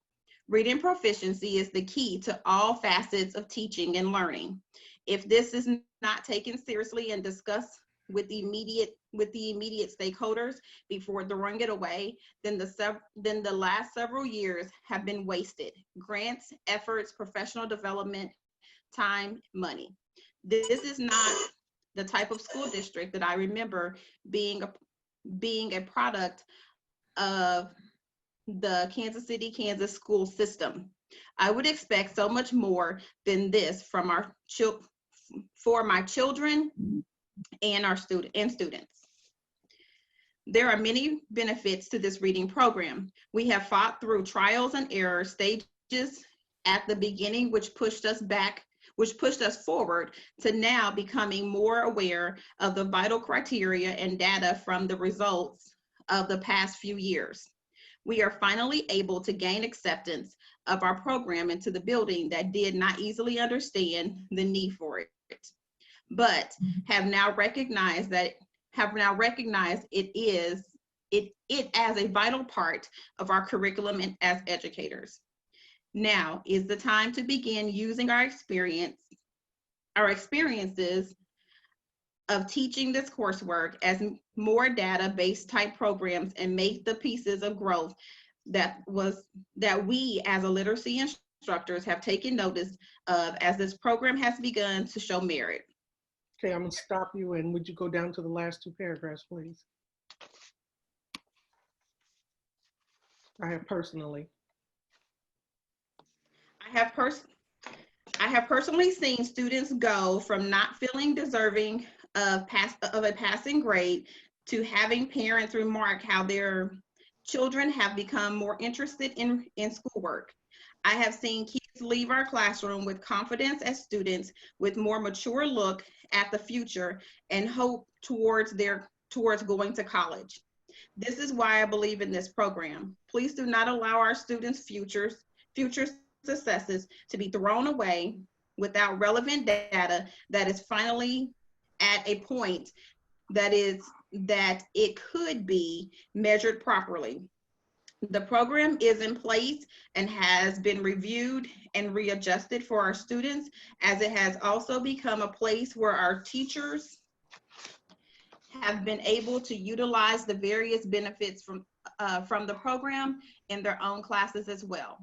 Reading proficiency is the key to all facets of teaching and learning. If this is not taken seriously and discussed with the immediate stakeholders before throwing it away, then the last several years have been wasted. Grants, efforts, professional development, time, money. This is not the type of school district that I remember being a product of the Kansas City, Kansas school system. I would expect so much more than this from for my children and our students. There are many benefits to this reading program. We have fought through trials and error stages at the beginning, which pushed us forward to now becoming more aware of the vital criteria and data from the results of the past few years. We are finally able to gain acceptance of our program into the building that did not easily understand the need for it, but have now recognized it as a vital part of our curriculum and as educators. Now is the time to begin using our experiences of teaching this coursework as more data-based type programs and make the pieces of growth that we as a literacy instructors have taken notice of as this program has begun to show merit.
Okay, I'm gonna stop you, and would you go down to the last two paragraphs, please? I have personally
seen students go from not feeling deserving of a passing grade to having parents remark how their children have become more interested in schoolwork. I have seen kids leave our classroom with confidence as students, with more mature look at the future and hope towards going to college. This is why I believe in this program. Please do not allow our students' future successes to be thrown away without relevant data that is finally at a point that it could be measured properly. The program is in place and has been reviewed and readjusted for our students, as it has also become a place where our teachers have been able to utilize the various benefits from the program in their own classes as well.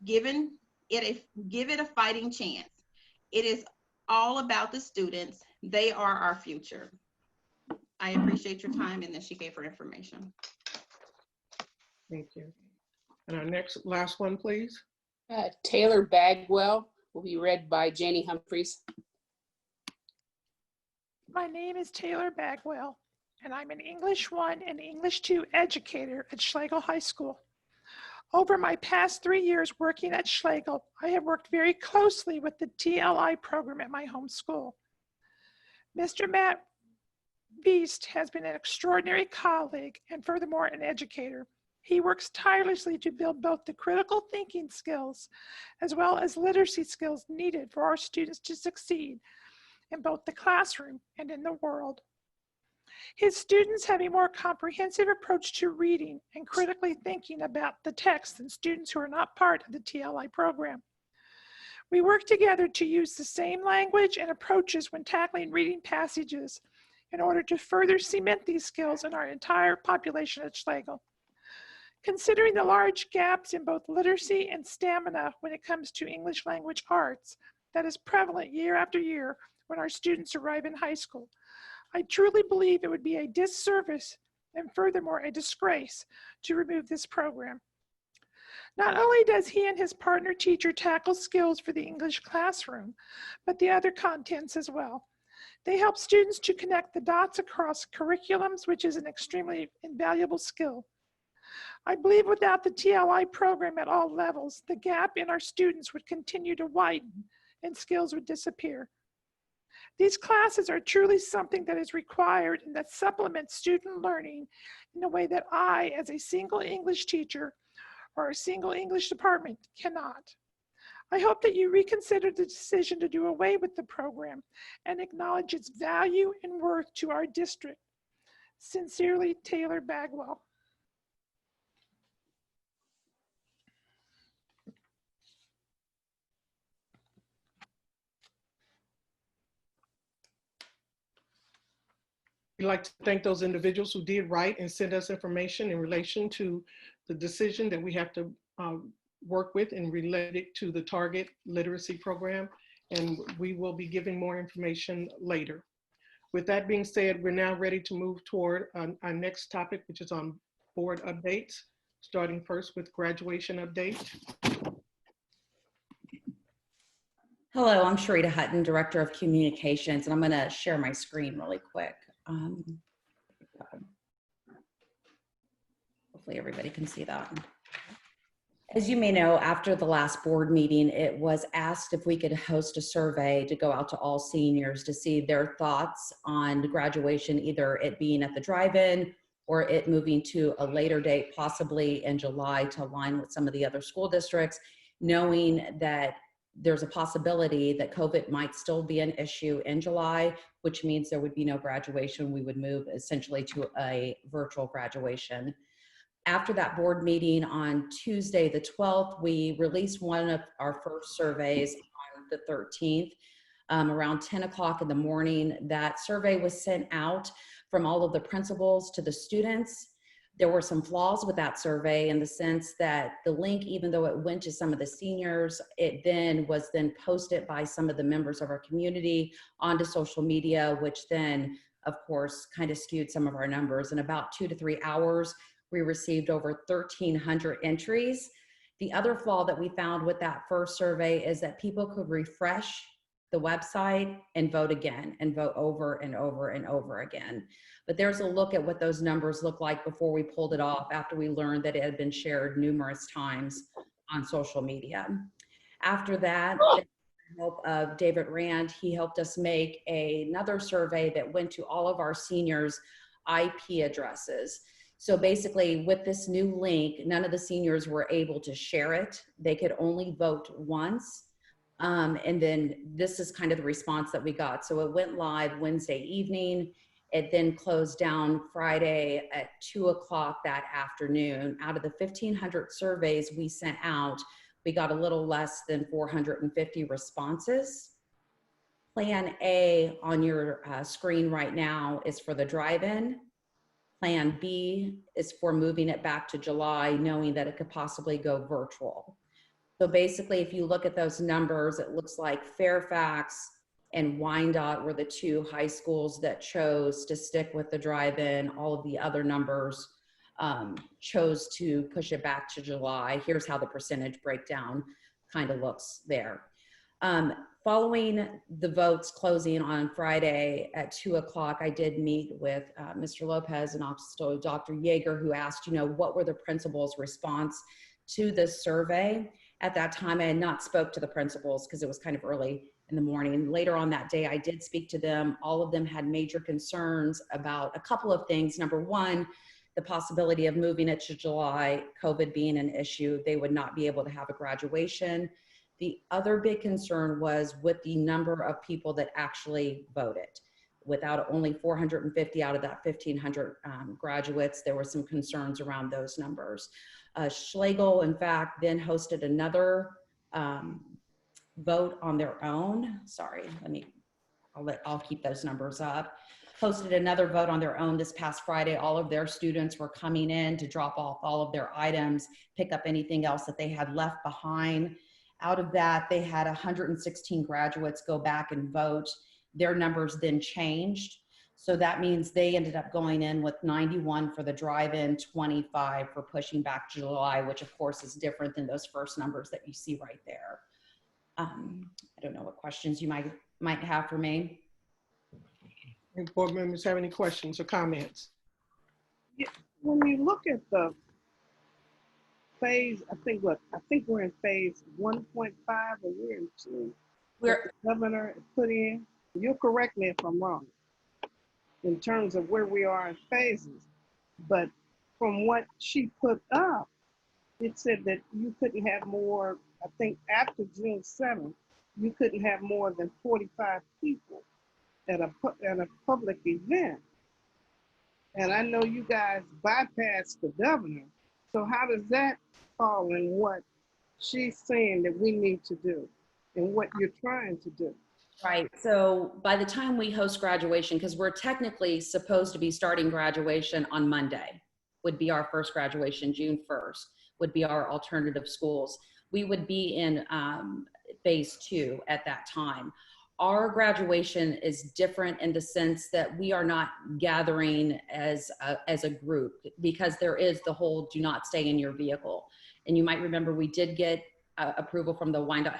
Give it a fighting chance. It is all about the students. They are our future. I appreciate your time, and then she gave her information.
thank you. And our last one, please.
Taylor Bagwell will be read by Janie Humphreys.
My name is Taylor Bagwell, and I'm an English 1 and English 2 educator at Schlegel High School. Over my past 3 years working at Schlegel, I have worked very closely with the TLI program at my home school. Mr. Matt Beast has been an extraordinary colleague and furthermore an educator. He works tirelessly to build both the critical thinking skills as well as literacy skills needed for our students to succeed in both the classroom and in the world. His students have a more comprehensive approach to reading and critically thinking about the text than students who are not part of the TLI program. We work together to use the same language and approaches when tackling reading passages in order to further cement these skills in our entire population at Schlegel. Considering the large gaps in both literacy and stamina when it comes to English language arts that is prevalent year after year when our students arrive in high school, I truly believe it would be a disservice and furthermore a disgrace to remove this program. Not only does he and his partner teacher tackle skills for the English classroom, but the other contents as well. They help students to connect the dots across curriculums, which is an extremely invaluable skill. I believe without the TLI program at all levels, the gap in our students would continue to widen and skills would disappear. These classes are truly something that is required and that supplements student learning in a way that I, as a single English teacher or a single English department, cannot. I hope that you reconsider the decision to do away with the program and acknowledge its value and worth to our district. Sincerely, Taylor Bagwell.
We'd like to thank those individuals who did write and send us information in relation to the decision that we have to work with and related to the Target Literacy Program. And we will be giving more information later. With that being said, we're now ready to move toward our next topic, which is on board updates, starting first with graduation update.
Hello, I'm Sharita Hutton, Director of Communications, and I'm going to share my screen really quick. Hopefully everybody can see that. As you may know, after the last board meeting, it was asked if we could host a survey to go out to all seniors to see their thoughts on graduation, either it being at the drive-in or it moving to a later date, possibly in July, to align with some of the other school districts, knowing that there's a possibility that COVID might still be an issue in July, which means there would be no graduation. We would move essentially to a virtual graduation. After that board meeting on Tuesday, the 12th, we released one of our first surveys on the 13th, around 10 o'clock in the morning. That survey was sent out from all of the principals to the students. There were some flaws with that survey in the sense that the link, even though it went to some of the seniors, it then was posted by some of the members of our community onto social media, which then, of course, kind of skewed some of our numbers. In about 2 to 3 hours, we received over 1,300 entries. The other flaw that we found with that first survey is that people could refresh the website and vote again and vote over and over and over again. But there's a look at what those numbers look like before we pulled it off after we learned that it had been shared numerous times on social media. After that, with the help of David Rand, he helped us make another survey that went to all of our seniors' IP addresses. So basically with this new link, none of the seniors were able to share it. They could only vote once. And then this is kind of the response that we got. So it went live Wednesday evening. It then closed down Friday at 2 o'clock that afternoon. Out of the 1,500 surveys we sent out, we got a little less than 450 responses. Plan A on your screen right now is for the drive-in. Plan B is for moving it back to July, knowing that it could possibly go virtual. So basically, if you look at those numbers, it looks like Fairfax and Wyandotte were the two high schools that chose to stick with the drive-in. All of the other numbers chose to push it back to July. Here's how the percentage breakdown kind of looks there. Following the votes closing on Friday at 2 o'clock, I did meet with Mr. Lopez and also Dr. Yeager, who asked, what were the principals' response to this survey? At that time, I had not spoke to the principals because it was kind of early in the morning. Later on that day, I did speak to them. All of them had major concerns about a couple of things. Number one, the possibility of moving it to July, COVID being an issue, they would not be able to have a graduation. The other big concern was with the number of people that actually voted. Without only 450 out of that 1,500 graduates, there were some concerns around those numbers. Schlegel, in fact, then hosted another vote on their own. Sorry, I'll keep those numbers up. Hosted another vote on their own this past Friday. All of their students were coming in to drop off all of their items, pick up anything else that they had left behind. Out of that, they had 116 graduates go back and vote. Their numbers then changed. So that means they ended up going in with 91 for the drive-in, 25 for pushing back July, which of course is different than those first numbers that you see right there. I don't know what questions you might have for me.
Any board members have any questions or comments?
When you look at the phase, I think we're in phase 1.5 or we're in 2. What the governor put in. You'll correct me if I'm wrong in terms of where we are in phases. But from what she put up, it said that you couldn't have more, I think after June 7th, you couldn't have more than 45 people at a public event. And I know you guys bypassed the governor. So how does that fall in what she's saying that we need to do and what you're trying to do?
Right. So by the time we host graduation, because we're technically supposed to be starting graduation on Monday, would be our first graduation, June 1st, would be our alternative schools. We would be in phase 2 at that time. Our graduation is different in the sense that we are not gathering as a group, because there is the whole do not stay in your vehicle. And you might remember we did get approval from the Wyandotte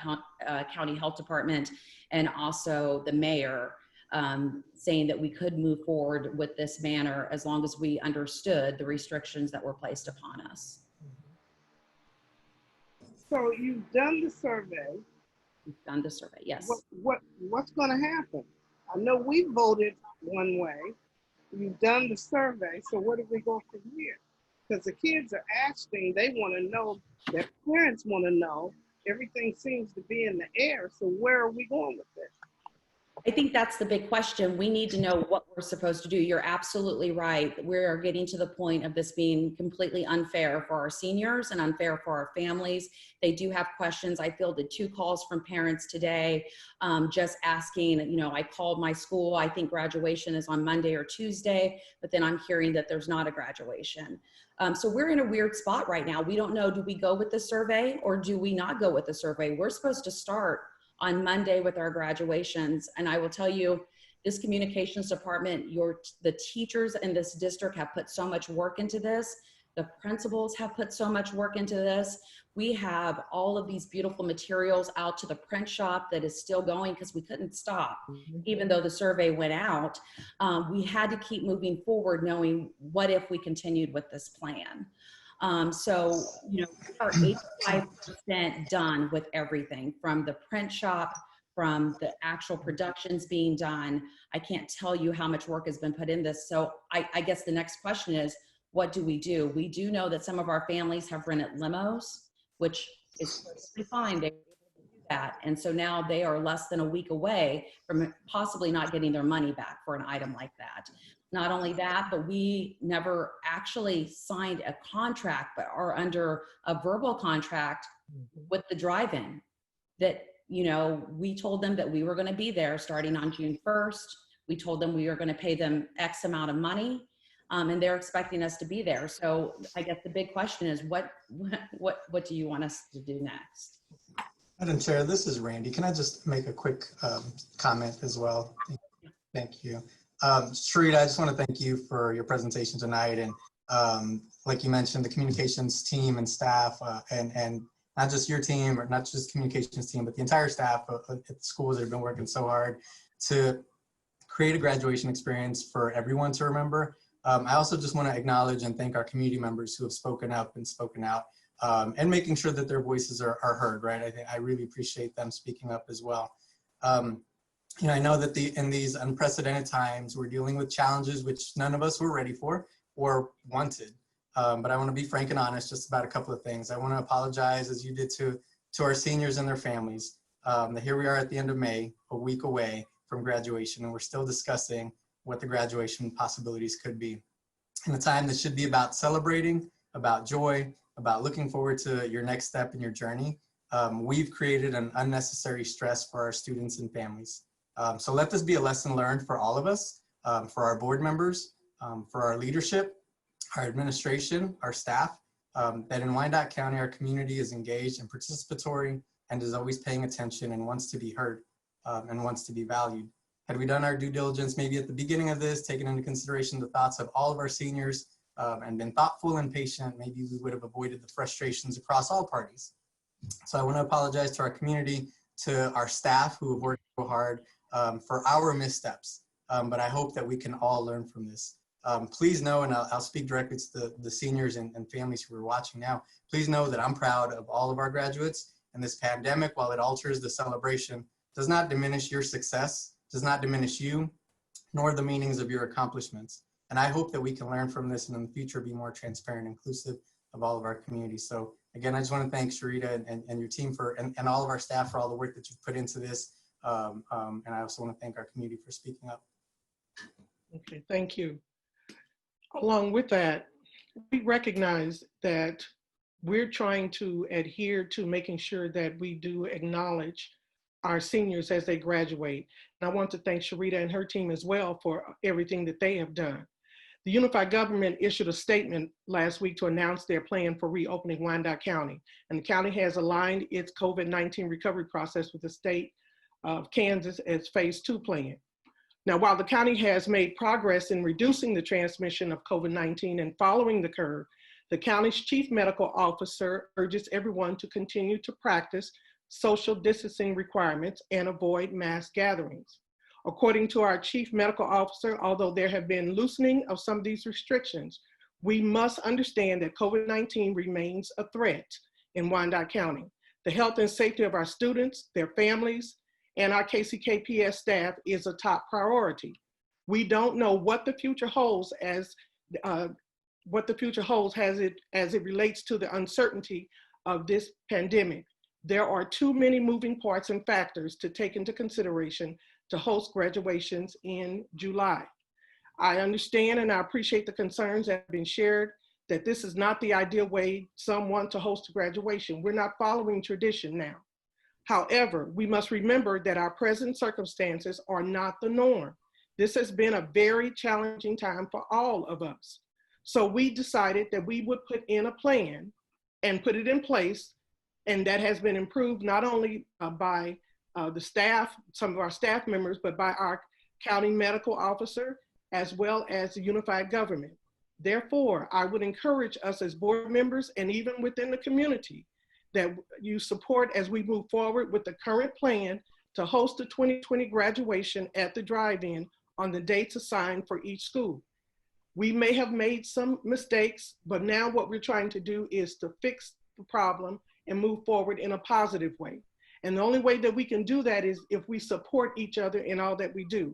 County Health Department and also the mayor saying that we could move forward with this manner as long as we understood the restrictions that were placed upon us.
So you've done the survey.
We've done the survey, yes.
What's going to happen? I know we voted one way. You've done the survey, so where do we go from here? Because the kids are asking, they want to know, their parents want to know. Everything seems to be in the air, so where are we going with this?
I think that's the big question. We need to know what we're supposed to do. You're absolutely right. We're getting to the point of this being completely unfair for our seniors and unfair for our families. They do have questions. I fielded 2 calls from parents today, just asking, you know, I called my school. I think graduation is on Monday or Tuesday, but then I'm hearing that there's not a graduation. So we're in a weird spot right now. We don't know, do we go with the survey or do we not go with the survey? We're supposed to start on Monday with our graduations. And I will tell you, this communications department, the teachers in this district have put so much work into this. The principals have put so much work into this. We have all of these beautiful materials out to the print shop that is still going because we couldn't stop. Even though the survey went out, we had to keep moving forward knowing what if we continued with this plan. So, you know, we are 85% done with everything from the print shop, from the actual productions being done. I can't tell you how much work has been put in this. So I guess the next question is, what do? We do know that some of our families have rented limos, which is perfectly fine. They do that. And so now they are less than a week away from possibly not getting their money back for an item like that. Not only that, but we never actually signed a contract, but are under a verbal contract with the drive-in that, you know, we told them that we were going to be there starting on June 1st. We told them we were going to pay them X amount of money, and they're expecting us to be there. So I guess the big question is, what do you want us to do next?
Madam Chair, this is Randy. Can I just make a quick comment as well? Thank you. Sharita, I just want to thank you for your presentation tonight. And like you mentioned, the communications team and staff and not just your team or not just communications team, but the entire staff at the schools that have been working so hard to create a graduation experience for everyone to remember. I also just want to acknowledge and thank our community members who have spoken up and spoken out and making sure that their voices are heard, right? I really appreciate them speaking up as well. You know, I know that in these unprecedented times, we're dealing with challenges which none of us were ready for or wanted. But I want to be frank and honest just about a couple of things. I want to apologize, as you did to our seniors and their families. That here we are at the end of May, a week away from graduation, and we're still discussing what the graduation possibilities could be. In a time that should be about celebrating, about joy, about looking forward to your next step in your journey, we've created an unnecessary stress for our students and families. So let this be a lesson learned for all of us, for our board members, for our leadership, our administration, our staff, that in Wyandotte County, our community is engaged and participatory and is always paying attention and wants to be heard and wants to be valued. Had we done our due diligence maybe at the beginning of this, taken into consideration the thoughts of all of our seniors and been thoughtful and patient, maybe we would have avoided the frustrations across all parties. So I want to apologize to our community, to our staff who have worked so hard for our missteps. But I hope that we can all learn from this. Please know, and I'll speak directly to the seniors and families who are watching now, please know that I'm proud of all of our graduates. And this pandemic, while it alters the celebration, does not diminish your success, does not diminish you, nor the meanings of your accomplishments. And I hope that we can learn from this and in the future be more transparent and inclusive of all of our communities. So again, I just want to thank Sharita and your team and all of our staff for all the work that you've put into this. And I also want to thank our community for speaking up.
Okay, thank you. Along with that, we recognize that we're trying to adhere to making sure that we do acknowledge our seniors as they graduate. And I want to thank Sharita and her team as well for everything that they have done. The Unified Government issued a statement last week to announce their plan for reopening Wyandotte County. And the county has aligned its COVID-19 recovery process with the state of Kansas as phase 2 plan. Now, while the county has made progress in reducing the transmission of COVID-19 and following the curve, the county's chief medical officer urges everyone to continue to practice social distancing requirements and avoid mass gatherings. According to our chief medical officer, although there have been loosening of some of these restrictions, we must understand that COVID-19 remains a threat in Wyandotte County. The health and safety of our students, their families, and our KCKPS staff is a top priority. We don't know what the future holds as it relates to the uncertainty of this pandemic. There are too many moving parts and factors to take into consideration to host graduations in July. I understand and I appreciate the concerns that have been shared that this is not the ideal way some want to host a graduation. We're not following tradition now. However, we must remember that our present circumstances are not the norm. This has been a very challenging time for all of us. So we decided that we would put in a plan and put it in place, and that has been improved not only by the staff, some of our staff members, but by our county medical officer, as well as the unified government. Therefore, I would encourage us as board members and even within the community that you support as we move forward with the current plan to host the 2020 graduation at the drive-in on the dates assigned for each school. We may have made some mistakes, but now what we're trying to do is to fix the problem and move forward in a positive way. And the only way that we can do that is if we support each other in all that we do.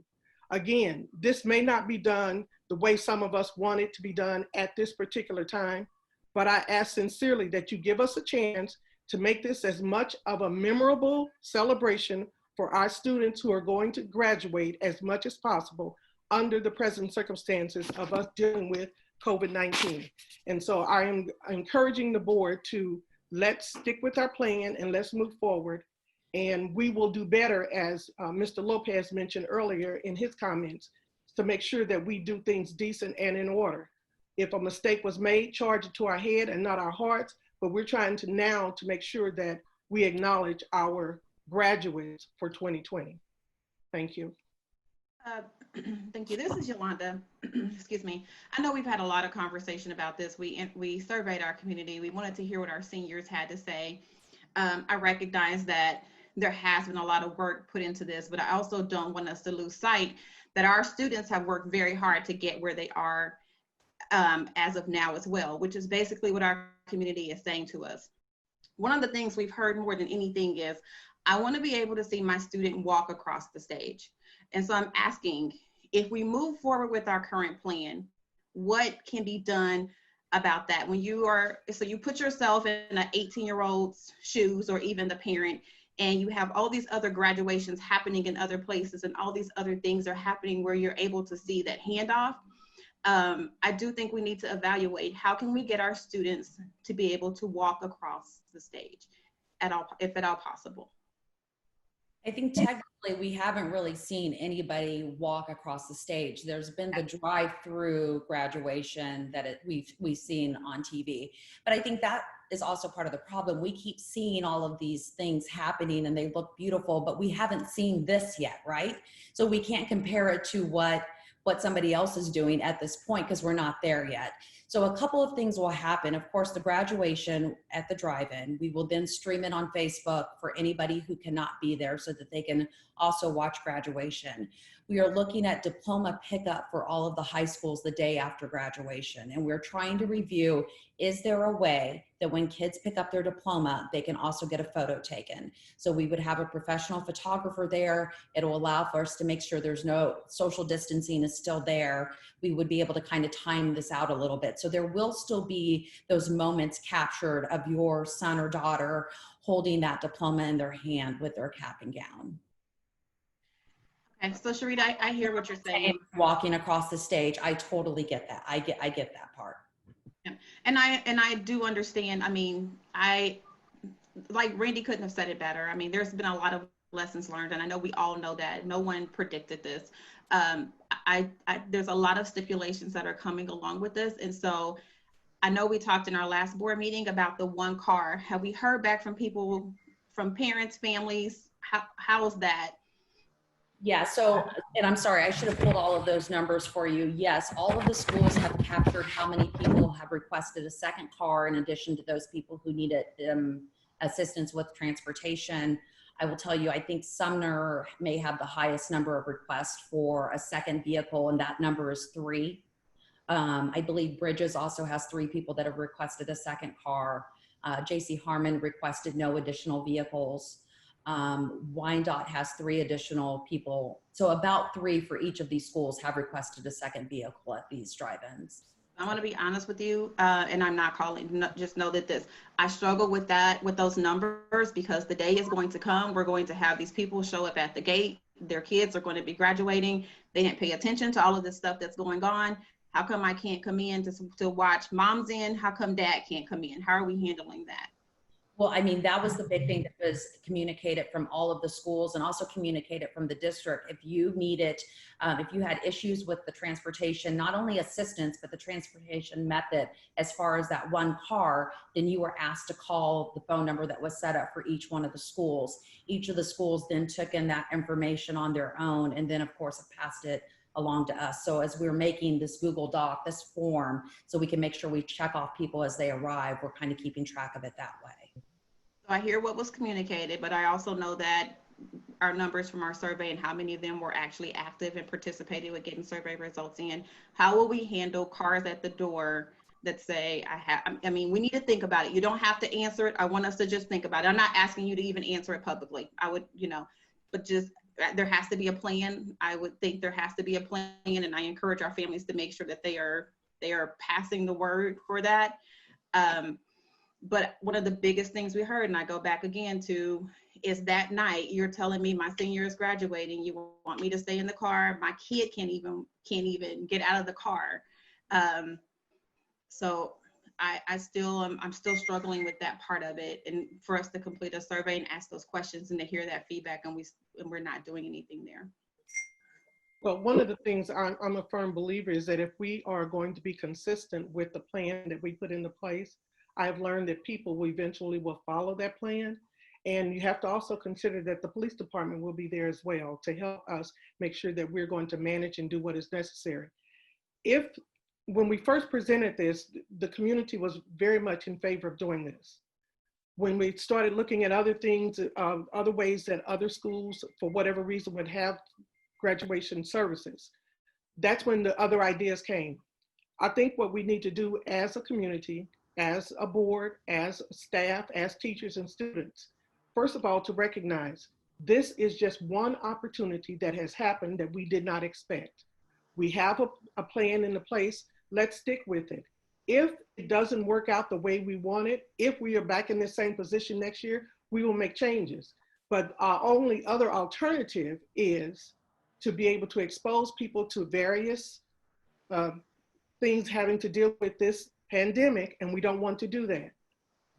Again, this may not be done the way some of us want it to be done at this particular time, but I ask sincerely that you give us a chance to make this as much of a memorable celebration for our students who are going to graduate as much as possible under the present circumstances of us dealing with COVID-19. And so I am encouraging the board to let's stick with our plan and let's move forward. And we will do better, as Mr. Lopez mentioned earlier in his comments, to make sure that we do things decent and in order. If a mistake was made, charge it to our head and not our hearts, but we're trying to now to make sure that we acknowledge our graduates for 2020. Thank you.
Thank you. This is Yolanda. Excuse me. I know we've had a lot of conversation about this. We surveyed our community. We wanted to hear what our seniors had to say. I recognize that there has been a lot of work put into this, but I also don't want us to lose sight that our students have worked very hard to get where they are as of now as well, which is basically what our community is saying to us. One of the things we've heard more than anything is, I want to be able to see my student walk across the stage. And so I'm asking, if we move forward with our current plan, what can be done about that? When you are, so you put yourself in an 18-year-old's shoes, or even the parent, and you have all these other graduations happening in other places, and all these other things are happening where you're able to see that handoff. I do think we need to evaluate how can we get our students to be able to walk across the stage at all, if at all possible.
I think technically we haven't really seen anybody walk across the stage. There's been the drive-through graduation that we've seen on TV, but I think that is also part of the problem. We keep seeing all of these things happening and they look beautiful, but we haven't seen this yet, right? So we can't compare it to what somebody else is doing at this point because we're not there yet. So a couple of things will happen. Of course, the graduation at the drive-in, we will then stream it on Facebook for anybody who cannot be there so that they can also watch graduation. We are looking at diploma pickup for all of the high schools the day after graduation. And we're trying to review, is there a way that when kids pick up their diploma, they can also get a photo taken? So we would have a professional photographer there. It'll allow for us to make sure there's no social distancing is still there. We would be able to kind of time this out a little bit. So there will still be those moments captured of your son or daughter holding that diploma in their hand with their cap and gown.
Okay, so Sharita, I hear what you're saying.
Walking across the stage, I totally get that. I get that part.
Yeah. And I do understand. I mean, like Randy couldn't have said it better. I mean, there's been a lot of lessons learned, and I know we all know that. No one predicted this. There's a lot of stipulations that are coming along with this, and so I know we talked in our last board meeting about the one car. Have we heard back from people, from parents, families? How's that?
Yeah, so, and I'm sorry, I should have pulled all of those numbers for you. Yes, all of the schools have captured how many people have requested a second car in addition to those people who needed assistance with transportation. I will tell you, I think Sumner may have the highest number of requests for a second vehicle, and that number is 3. I believe Bridges also has 3 people that have requested a second car. J.C. Harmon requested no additional vehicles. Wyandotte has 3 additional people. So about 3 for each of these schools have requested a second vehicle at these drive-ins.
I want to be honest with you, and I'm not calling, just know that I struggle with those numbers, because the day is going to come, we're going to have these people show up at the gate, their kids are going to be graduating, they didn't pay attention to all of this stuff that's going on. How come I can't come in to watch mom's in? How come dad can't come in? How are we handling that?
Well, I mean, that was the big thing that was communicated from all of the schools and also communicated from the district. If you needed, if you had issues with the transportation, not only assistance, but the transportation method, as far as that one car, then you were asked to call the phone number that was set up for each one of the schools. Each of the schools then took in that information on their own, and then of course passed it along to us. So as we're making this Google Doc, this form, so we can make sure we check off people as they arrive, we're kind of keeping track of it that way.
So I hear what was communicated, but I also know that our numbers from our survey and how many of them were actually active and participated with getting survey results in. How will we handle cars at the door that say, I mean, we need to think about it. You don't have to answer it. I want us to just think about it. I'm not asking you to even answer it publicly. I would, but just, there has to be a plan. I would think there has to be a plan, and I encourage our families to make sure that they are passing the word for that. But one of the biggest things we heard, and I go back again to, is that night you're telling me my senior is graduating, you want me to stay in the car, my kid can't even get out of the car. So I'm still struggling with that part of it, and for us to complete a survey and ask those questions and to hear that feedback, and we're not doing anything there.
Well, one of the things I'm a firm believer is that if we are going to be consistent with the plan that we put into place, I've learned that people will eventually follow that plan. And you have to also consider that the police department will be there as well to help us make sure that we're going to manage and do what is necessary. When we first presented this, the community was very much in favor of doing this. When we started looking at other things, other ways that other schools, for whatever reason, would have graduation services, that's when the other ideas came. I think what we need to do as a community, as a board, as staff, as teachers and students, first of all, to recognize this is just one opportunity that has happened that we did not expect. We have a plan in place. Let's stick with it. If it doesn't work out the way we want it, if we are back in the same position next year, we will make changes. But our only other alternative is to be able to expose people to various things having to deal with this pandemic, and we don't want to do that.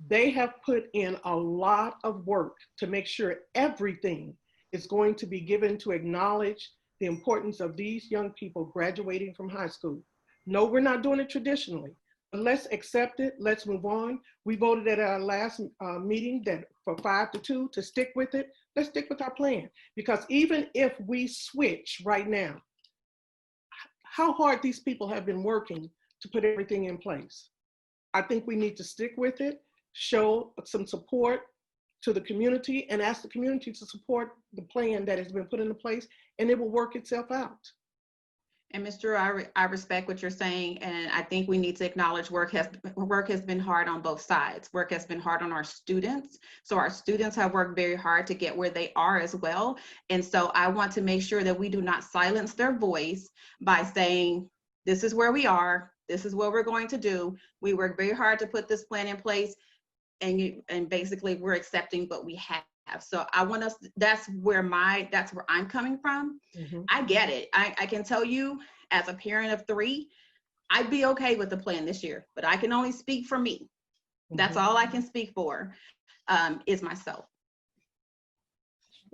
They have put in a lot of work to make sure everything is going to be given to acknowledge the importance of these young people graduating from high school. No, we're not doing it traditionally. But let's accept it. Let's move on. We voted at our last meeting that for 5-2 to stick with it. Let's stick with our plan, because even if we switch right now, how hard these people have been working to put everything in place. I think we need to stick with it, show some support to the community, and ask the community to support the plan that has been put into place, and it will work itself out.
And Mr. I respect what you're saying, and I think we need to acknowledge work has been hard on both sides. Work has been hard on our students. So our students have worked very hard to get where they are as well. And so I want to make sure that we do not silence their voice by saying, this is where we are, this is what we're going to do. We worked very hard to put this plan in place, and basically we're accepting what we have. So I want us, that's where I'm coming from.
Mm-hmm.
I get it. I can tell you as a parent of 3, I'd be okay with the plan this year, but I can only speak for me. Mm-hmm. That's all I can speak for, is myself.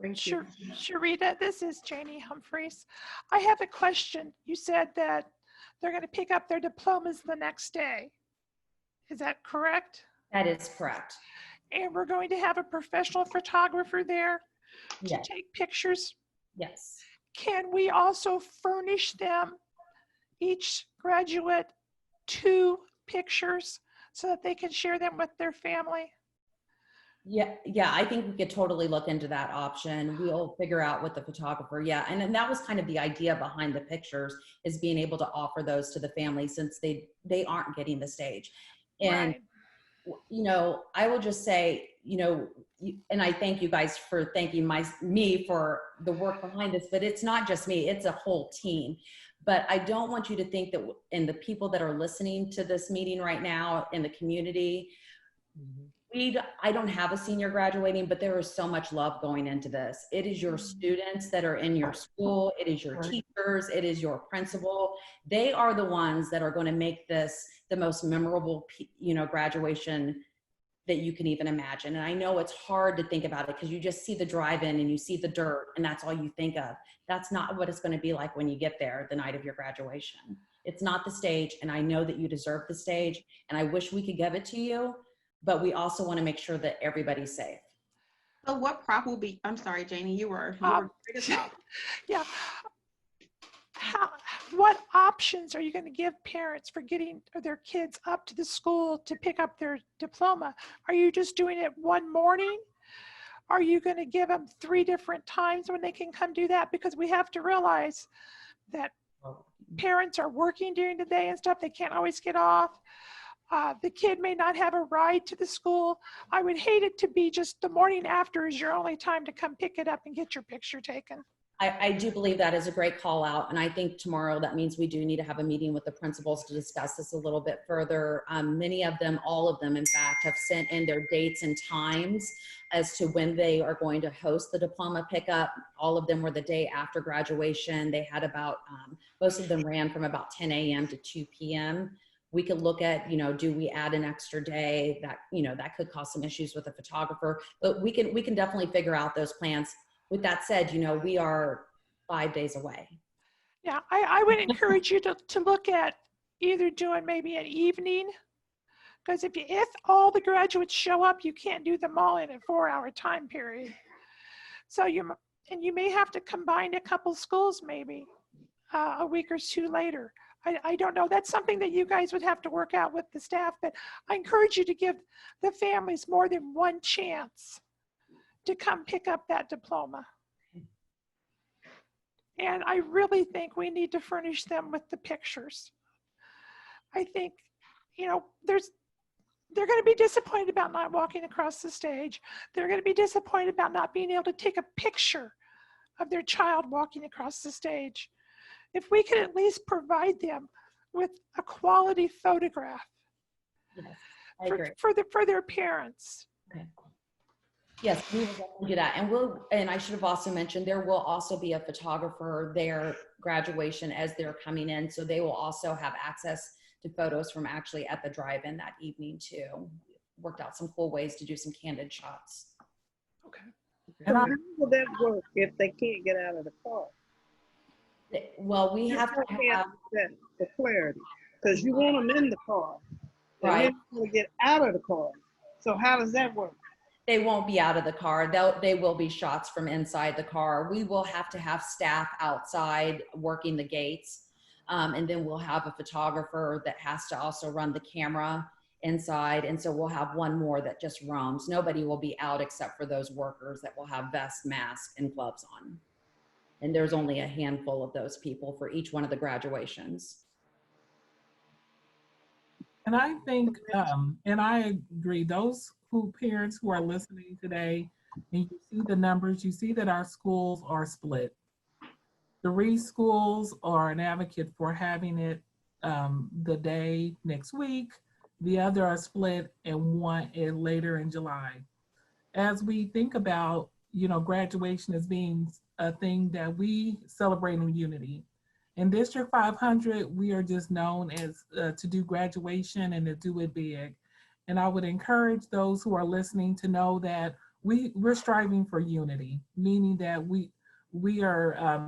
Thank you.
Sharita, this is Janie Humphreys. I have a question. You said that they're going to pick up their diplomas the next day. Is that correct?
That is correct.
And we're going to have a professional photographer there to
Yes.
take pictures.
Yes.
Can we also furnish them, each graduate, 2 pictures so that they can share them with their family?
Yeah, I think we could totally look into that option. We'll figure out with the photographer. Yeah, and then that was kind of the idea behind the pictures, is being able to offer those to the family since they aren't getting the stage. And
Right.
you know, I will just say, you know, and I thank you guys for thanking me for the work behind this, but it's not just me, it's a whole team. But I don't want you to think that, and the people that are listening to this meeting right now in the community, I don't have a senior graduating, but there is so much love going into this. It is your students that are in your school. It is your teachers. It is your principal. They are the ones that are going to make this the most memorable, you know, graduation that you can even imagine. And I know it's hard to think about it because you just see the drive-in and you see the dirt and that's all you think of. That's not what it's going to be like when you get there the night of your graduation. It's not the stage, and I know that you deserve the stage, and I wish we could give it to you, but we also want to make sure that everybody's safe.
So what prop will be, I'm sorry, Janie, you were great to talk.
Yeah. What options are you going to give parents for getting their kids up to the school to pick up their diploma? Are you just doing it one morning? Are you going to give them 3 different times when they can come do that? Because we have to realize that parents are working during the day and stuff. They can't always get off. The kid may not have a ride to the school. I would hate it to be just the morning after is your only time to come pick it up and get your picture taken.
I do believe that is a great call out. And I think tomorrow that means we do need to have a meeting with the principals to discuss this a little bit further. Many of them, all of them, in fact, have sent in their dates and times as to when they are going to host the diploma pickup. All of them were the day after graduation. They had about, most of them ran from about 10 a.m. to 2 p.m. We could look at, you know, do we add an extra day? That, you know, that could cause some issues with the photographer, but we can definitely figure out those plans. With that said, you know, we are 5 days away.
Yeah, I would encourage you to look at either doing maybe an evening, because if all the graduates show up, you can't do them all in a 4-hour time period. So you may have to combine a couple schools maybe a week or 2 later. I don't know. That's something that you guys would have to work out with the staff, but I encourage you to give the families more than one chance to come pick up that diploma. And I really think we need to furnish them with the pictures. I think, you know, they're going to be disappointed about not walking across the stage. They're going to be disappointed about not being able to take a picture of their child walking across the stage. If we could at least provide them with a quality photograph,
yes, I agree.
for their parents.
Okay. Yes, we will definitely do that. And I should have also mentioned, there will also be a photographer there graduation as they're coming in. So they will also have access to photos from actually at the drive-in that evening too. Worked out some cool ways to do some candid shots.
Okay. So how will that work if they can't get out of the car?
Well, we have to have
that for clarity, because you want them in the car. And
Right.
then they want to get out of the car. So how does that work?
They won't be out of the car. They will be shots from inside the car. We will have to have staff outside working the gates. And then we'll have a photographer that has to also run the camera inside. And so we'll have one more that just roams. Nobody will be out except for those workers that will have vests, masks, and gloves on. And there's only a handful of those people for each one of the graduations.
And I think, and I agree, those parents who are listening today, and you see the numbers, you see that our schools are split. 3 schools are an advocate for having it the day next week. The other are split and one later in July. As we think about, graduation as being a thing that we celebrate in unity. In District 500, we are just known as to do graduation and to do it big. And I would encourage those who are listening to know that we're striving for unity, meaning that we are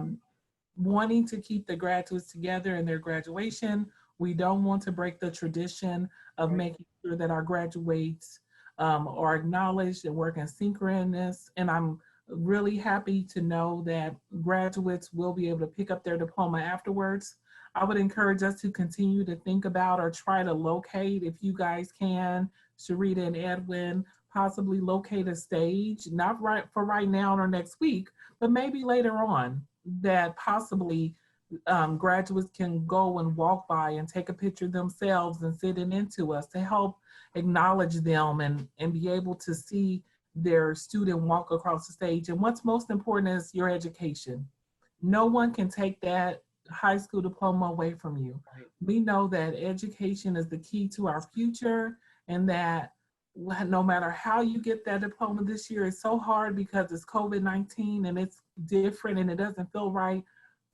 wanting to keep the graduates together in their graduation. We don't want to break the tradition of making sure that our graduates are acknowledged and work in synchronous. And I'm really happy to know that graduates will be able to pick up their diploma afterwards. I would encourage us to continue to think about or try to locate, if you guys can, Sharita and Edwin, possibly locate a stage, not for right now or next week, but maybe later on, that possibly graduates can go and walk by and take a picture themselves and sit it into us to help acknowledge them and be able to see their student walk across the stage. And what's most important is your education. No one can take that high school diploma away from you. Right. We know that education is the key to our future, and that no matter how you get that diploma this year, it's so hard because it's COVID-19 and it's different and it doesn't feel right.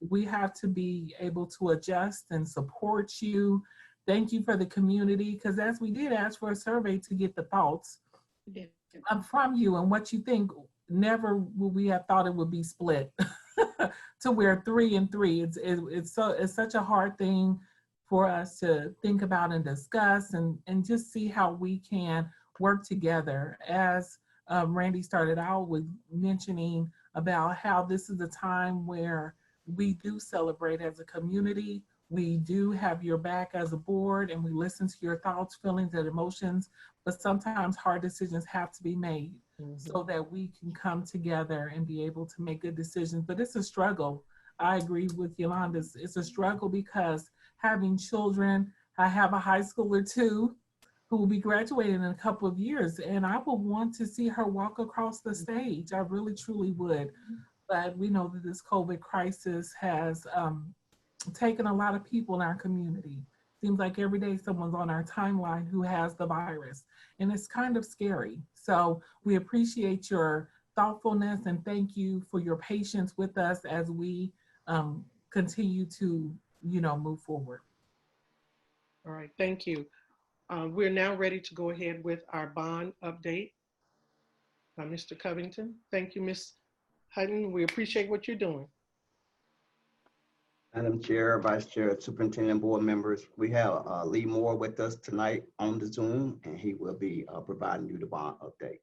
We have to be able to adjust and support you. Thank you for the community, because as we did ask for a survey to get the thoughts from you and what you think, never would we have thought it would be split to where 3 and 3. It's such a hard thing for us to think about and discuss and just see how we can work together. As Randy started out with mentioning about how this is a time where we do celebrate as a community. We do have your back as a board, and we listen to your thoughts, feelings, and emotions, but sometimes hard decisions have to be made so that we can come together and be able to make good decisions. But it's a struggle. I agree with Yolanda. It's a struggle because having children, I have a high schooler too, who will be graduating in a couple of years, and I would want to see her walk across the stage. I really, truly would. But we know that this COVID crisis has taken a lot of people in our community. Seems like every day someone's on our timeline who has the virus, and it's kind of scary. So we appreciate your thoughtfulness and thank you for your patience with us as we continue to, move forward.
All right, thank you. We're now ready to go ahead with our bond update by Mr. Covington. Thank you, Ms. Hutton. We appreciate what you're doing.
Madam Chair, Vice Chair, Superintendent, Board members, we have Lee Moore with us tonight on the Zoom, and he will be providing you the bond update.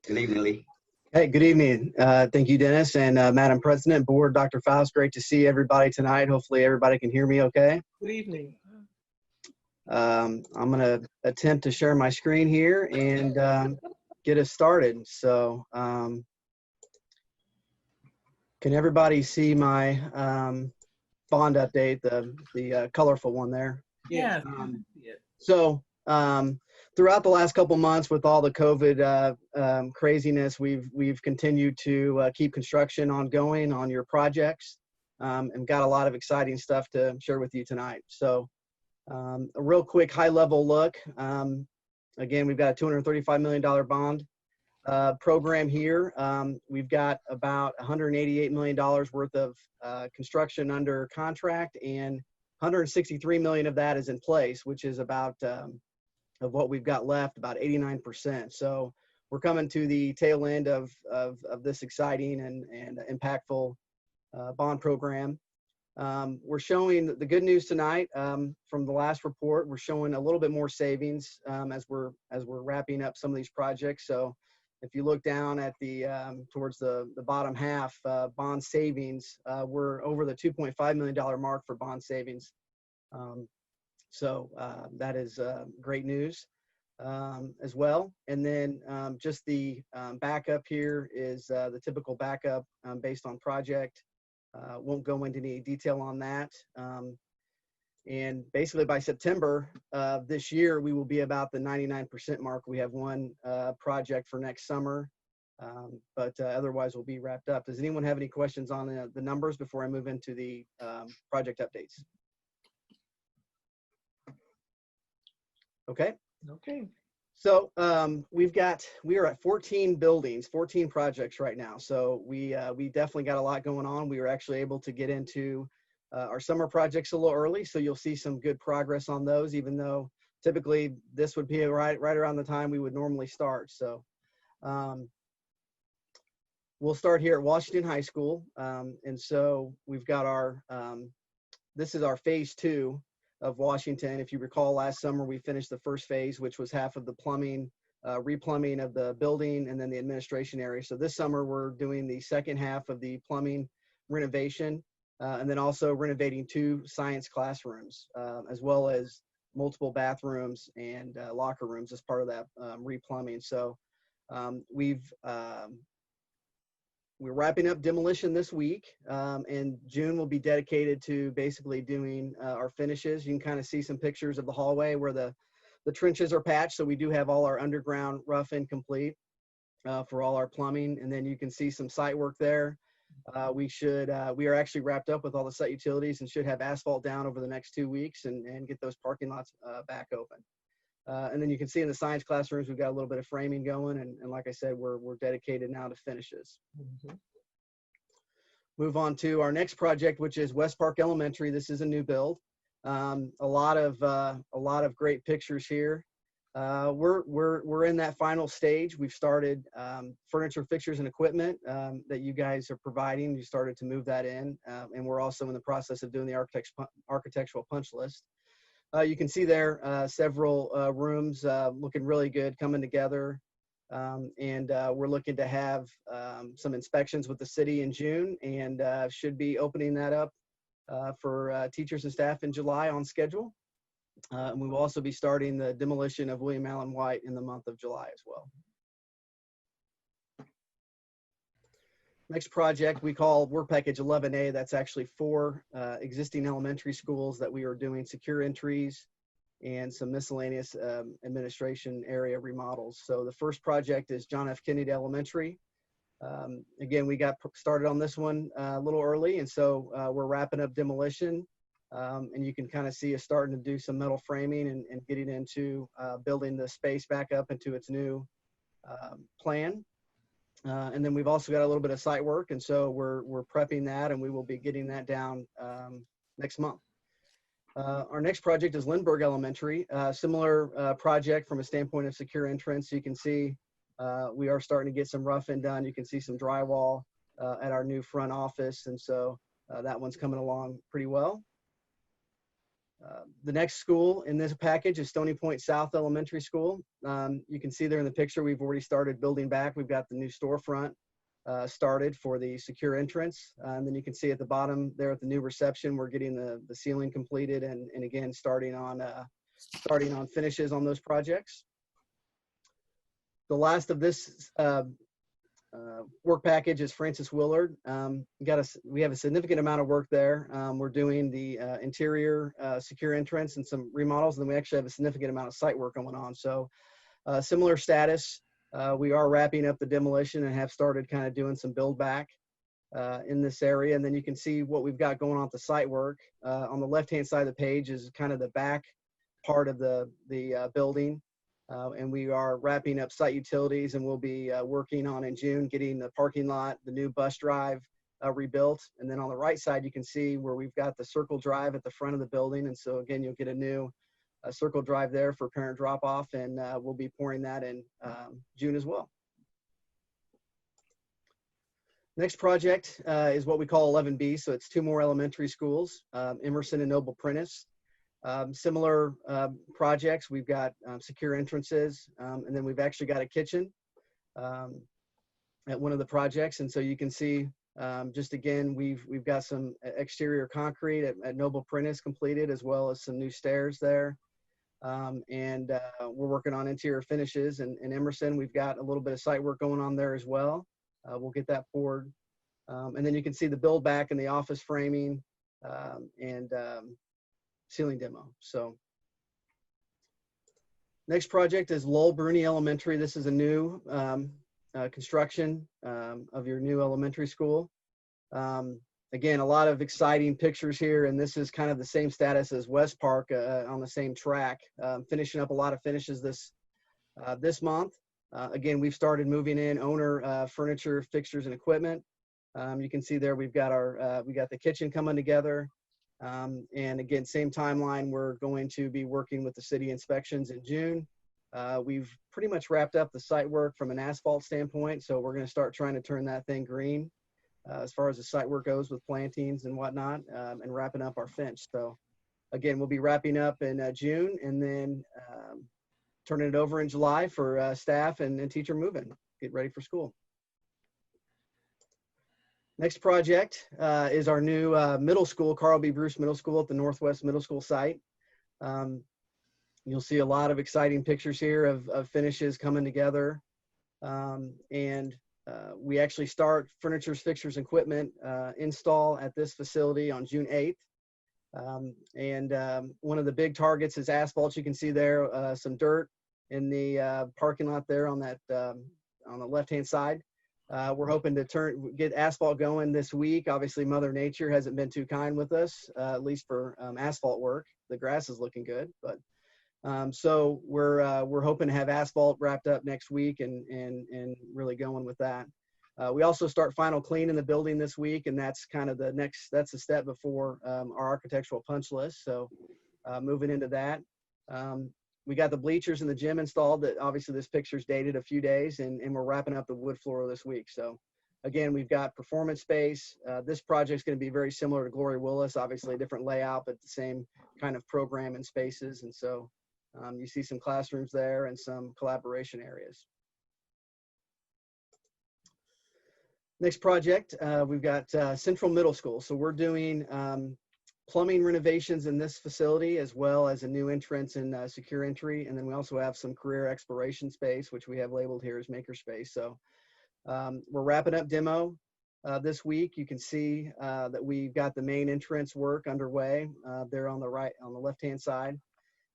Good evening, Lee.
Hey, good evening. Thank you, Dennis, and Madam President, Board, Dr. Faust. Great to see everybody tonight. Hopefully everybody can hear me okay.
Good evening.
I'm going to attempt to share my screen here and get us started. So can everybody see my bond update, the colorful one there?
Yeah.
So throughout the last couple months with all the COVID craziness, we've continued to keep construction ongoing on your projects and got a lot of exciting stuff to share with you tonight. So a real quick high level look. Again, we've got a $235 million bond program here. We've got about $188 million worth of construction under contract, and $163 million of that is in place, which is about of what we've got left, about 89%. So we're coming to the tail end of this exciting and impactful bond program. We're showing the good news tonight from the last report. We're showing a little bit more savings as we're wrapping up some of these projects. So if you look down at the towards the bottom half, bond savings, we're over the $2.5 million mark for bond savings. So that is great news as well. And then just the backup here is the typical backup based on project. Won't go into any detail on that. And basically by September this year, we will be about the 99% mark. We have one project for next summer, but otherwise we'll be wrapped up. Does anyone have any questions on the numbers before I move into the project updates? Okay.
Okay.
So we are at 14 buildings, 14 projects right now. So we definitely got a lot going on. We were actually able to get into our summer projects a little early. So you'll see some good progress on those, even though typically this would be right around the time we would normally start. So we'll start here at Washington High School. And so we've got our, this is our phase 2 of Washington. If you recall, last summer we finished the first phase, which was half of the plumbing, replumbing of the building, and then the administration area. So this summer we're doing the second half of the plumbing renovation, and then also renovating 2 science classrooms, as well as multiple bathrooms and locker rooms as part of that replumbing. So we're wrapping up demolition this week, and June will be dedicated to basically doing our finishes. You can kind of see some pictures of the hallway where the trenches are patched. So we do have all our underground rough-in complete for all our plumbing. And then you can see some site work there. We are actually wrapped up with all the site utilities and should have asphalt down over the next 2 weeks and get those parking lots back open. And then you can see in the science classrooms, we've got a little bit of framing going. And like I said, we're dedicated now to finishes.
Mm-hmm.
Move on to our next project, which is West Park Elementary. This is a new build. A lot of great pictures here. We're in that final stage. We've started furniture, fixtures, and equipment that you guys are providing. You started to move that in, and we're also in the process of doing the architectural punch list. You can see there several rooms looking really good, coming together. And we're looking to have some inspections with the city in June, and should be opening that up for teachers and staff in July on schedule. And we will also be starting the demolition of William Allen White in the month of July as well. Next project we call Work Package 11A. That's actually 4 existing elementary schools that we are doing secure entries and some miscellaneous administration area remodels. So the first project is John F. Kennedy Elementary. Again, we got started on this one a little early, and so we're wrapping up demolition. And you can kind of see us starting to do some metal framing and getting into building the space back up into its new plan. And then we've also got a little bit of site work, and so we're prepping that, and we will be getting that down next month. Our next project is Lindbergh Elementary, similar project from a standpoint of secure entrance. You can see we are starting to get some rough-in done. You can see some drywall at our new front office, and so that one's coming along pretty well. The next school in this package is Stony Point South Elementary School. You can see there in the picture, we've already started building back. We've got the new storefront started for the secure entrance. And then you can see at the bottom there at the new reception, we're getting the ceiling completed and again, starting on finishes on those projects. The last of this work package is Francis Willard. We have a significant amount of work there. We're doing the interior secure entrance and some remodels, and then we actually have a significant amount of site work going on. So similar status, we are wrapping up the demolition and have started kind of doing some build back in this area. And then you can see what we've got going on at the site work. On the left-hand side of the page is kind of the back part of the building. And we are wrapping up site utilities, and we'll be working on in June, getting the parking lot, the new bus drive rebuilt. And then on the right side, you can see where we've got the circle drive at the front of the building. And so again, you'll get a new circle drive there for parent drop off, and we'll be pouring that in June as well. Next project is what we call 11B. So it's 2 more elementary schools, Emerson and Noble Prentice. Similar projects. We've got secure entrances, and then we've actually got a kitchen at one of the projects. And so you can see, just again, we've got some exterior concrete at Noble Prentice completed, as well as some new stairs there. And we're working on interior finishes. And in Emerson, we've got a little bit of site work going on there as well. We'll get that poured. And then you can see the build back and the office framing and ceiling demo. So next project is Lowell Bruni Elementary. This is a new construction of your new elementary school. Again, a lot of exciting pictures here, and this is kind of the same status as West Park on the same track. Finishing up a lot of finishes this month. Again, we've started moving in owner furniture, fixtures, and equipment. You can see there we got the kitchen coming together. And again, same timeline. We're going to be working with the city inspections in June. We've pretty much wrapped up the site work from an asphalt standpoint, so we're going to start trying to turn that thing green as far as the site work goes with plantings and whatnot, and wrapping up our fence. So again, we'll be wrapping up in June, and then turning it over in July for staff and teacher move-in, get ready for school. Next project is our new middle school, Carl B. Bruce Middle School at the Northwest Middle School site. You'll see a lot of exciting pictures here of finishes coming together. And we actually start furnitures, fixtures, and equipment install at this facility on June 8th. One of the big targets is asphalt. You can see there some dirt in the parking lot there on that on the left-hand side. We're hoping to get asphalt going this week. Obviously, Mother Nature hasn't been too kind with us, at least for asphalt work. The grass is looking good, but so we're hoping to have asphalt wrapped up next week and really going with that. We also start final clean in the building this week, and that's kind of that's the step before our architectural punch list. So moving into that. We got the bleachers in the gym installed. That obviously this picture's dated a few days, and we're wrapping up the wood floor this week. So again, we've got performance space. This project's going to be very similar to Glory Willis, obviously a different layout, but the same kind of program and spaces. And so you see some classrooms there and some collaboration areas. Next project, we've got Central Middle School. So we're doing plumbing renovations in this facility, as well as a new entrance and secure entry. And then we also have some career exploration space, which we have labeled here as makerspace. So we're wrapping up demo this week. You can see that we've got the main entrance work underway there on the left-hand side.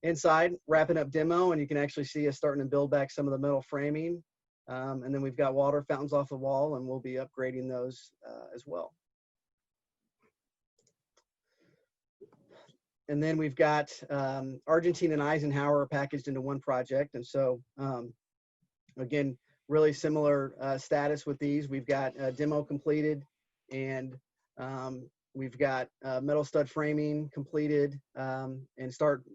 Inside, wrapping up demo, and you can actually see us starting to build back some of the metal framing. And then we've got water fountains off the wall, and we'll be upgrading those as well. And then we've got Argentine and Eisenhower packaged into one project. And so, again, really similar status with these. We've got demo completed, and we've got metal stud framing completed, and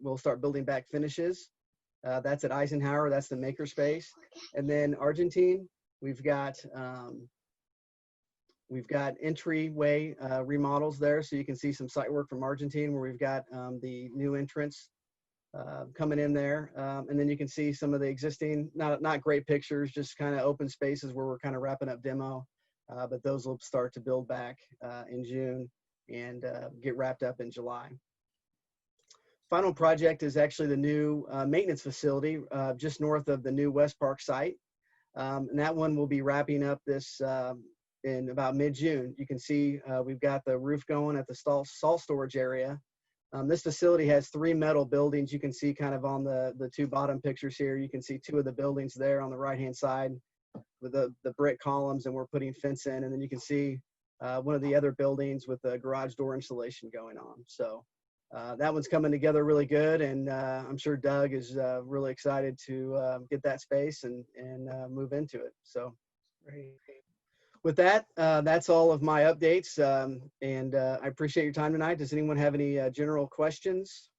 we'll start building back finishes. That's at Eisenhower. That's the makerspace. And then Argentine, we've got entryway remodels there, so you can see some site work from Argentine, where we've got the new entrance coming in there. And then you can see some of the existing, not great pictures, just kind of open spaces where we're kind of wrapping up demo. But those will start to build back in June and get wrapped up in July. Final project is actually the new maintenance facility just north of the new West Park site. And that one will be wrapping up this in about mid-June. You can see we've got the roof going at the salt storage area. This facility has 3 metal buildings. You can see kind of on the 2 bottom pictures here. You can see 2 of the buildings there on the right-hand side with the brick columns, and we're putting fence in. And then you can see one of the other buildings with the garage door installation going on. So that one's coming together really good, and I'm sure Doug is really excited to get that space and move into it. So with that, that's all of my updates, and I appreciate your time tonight. Does anyone have any general questions?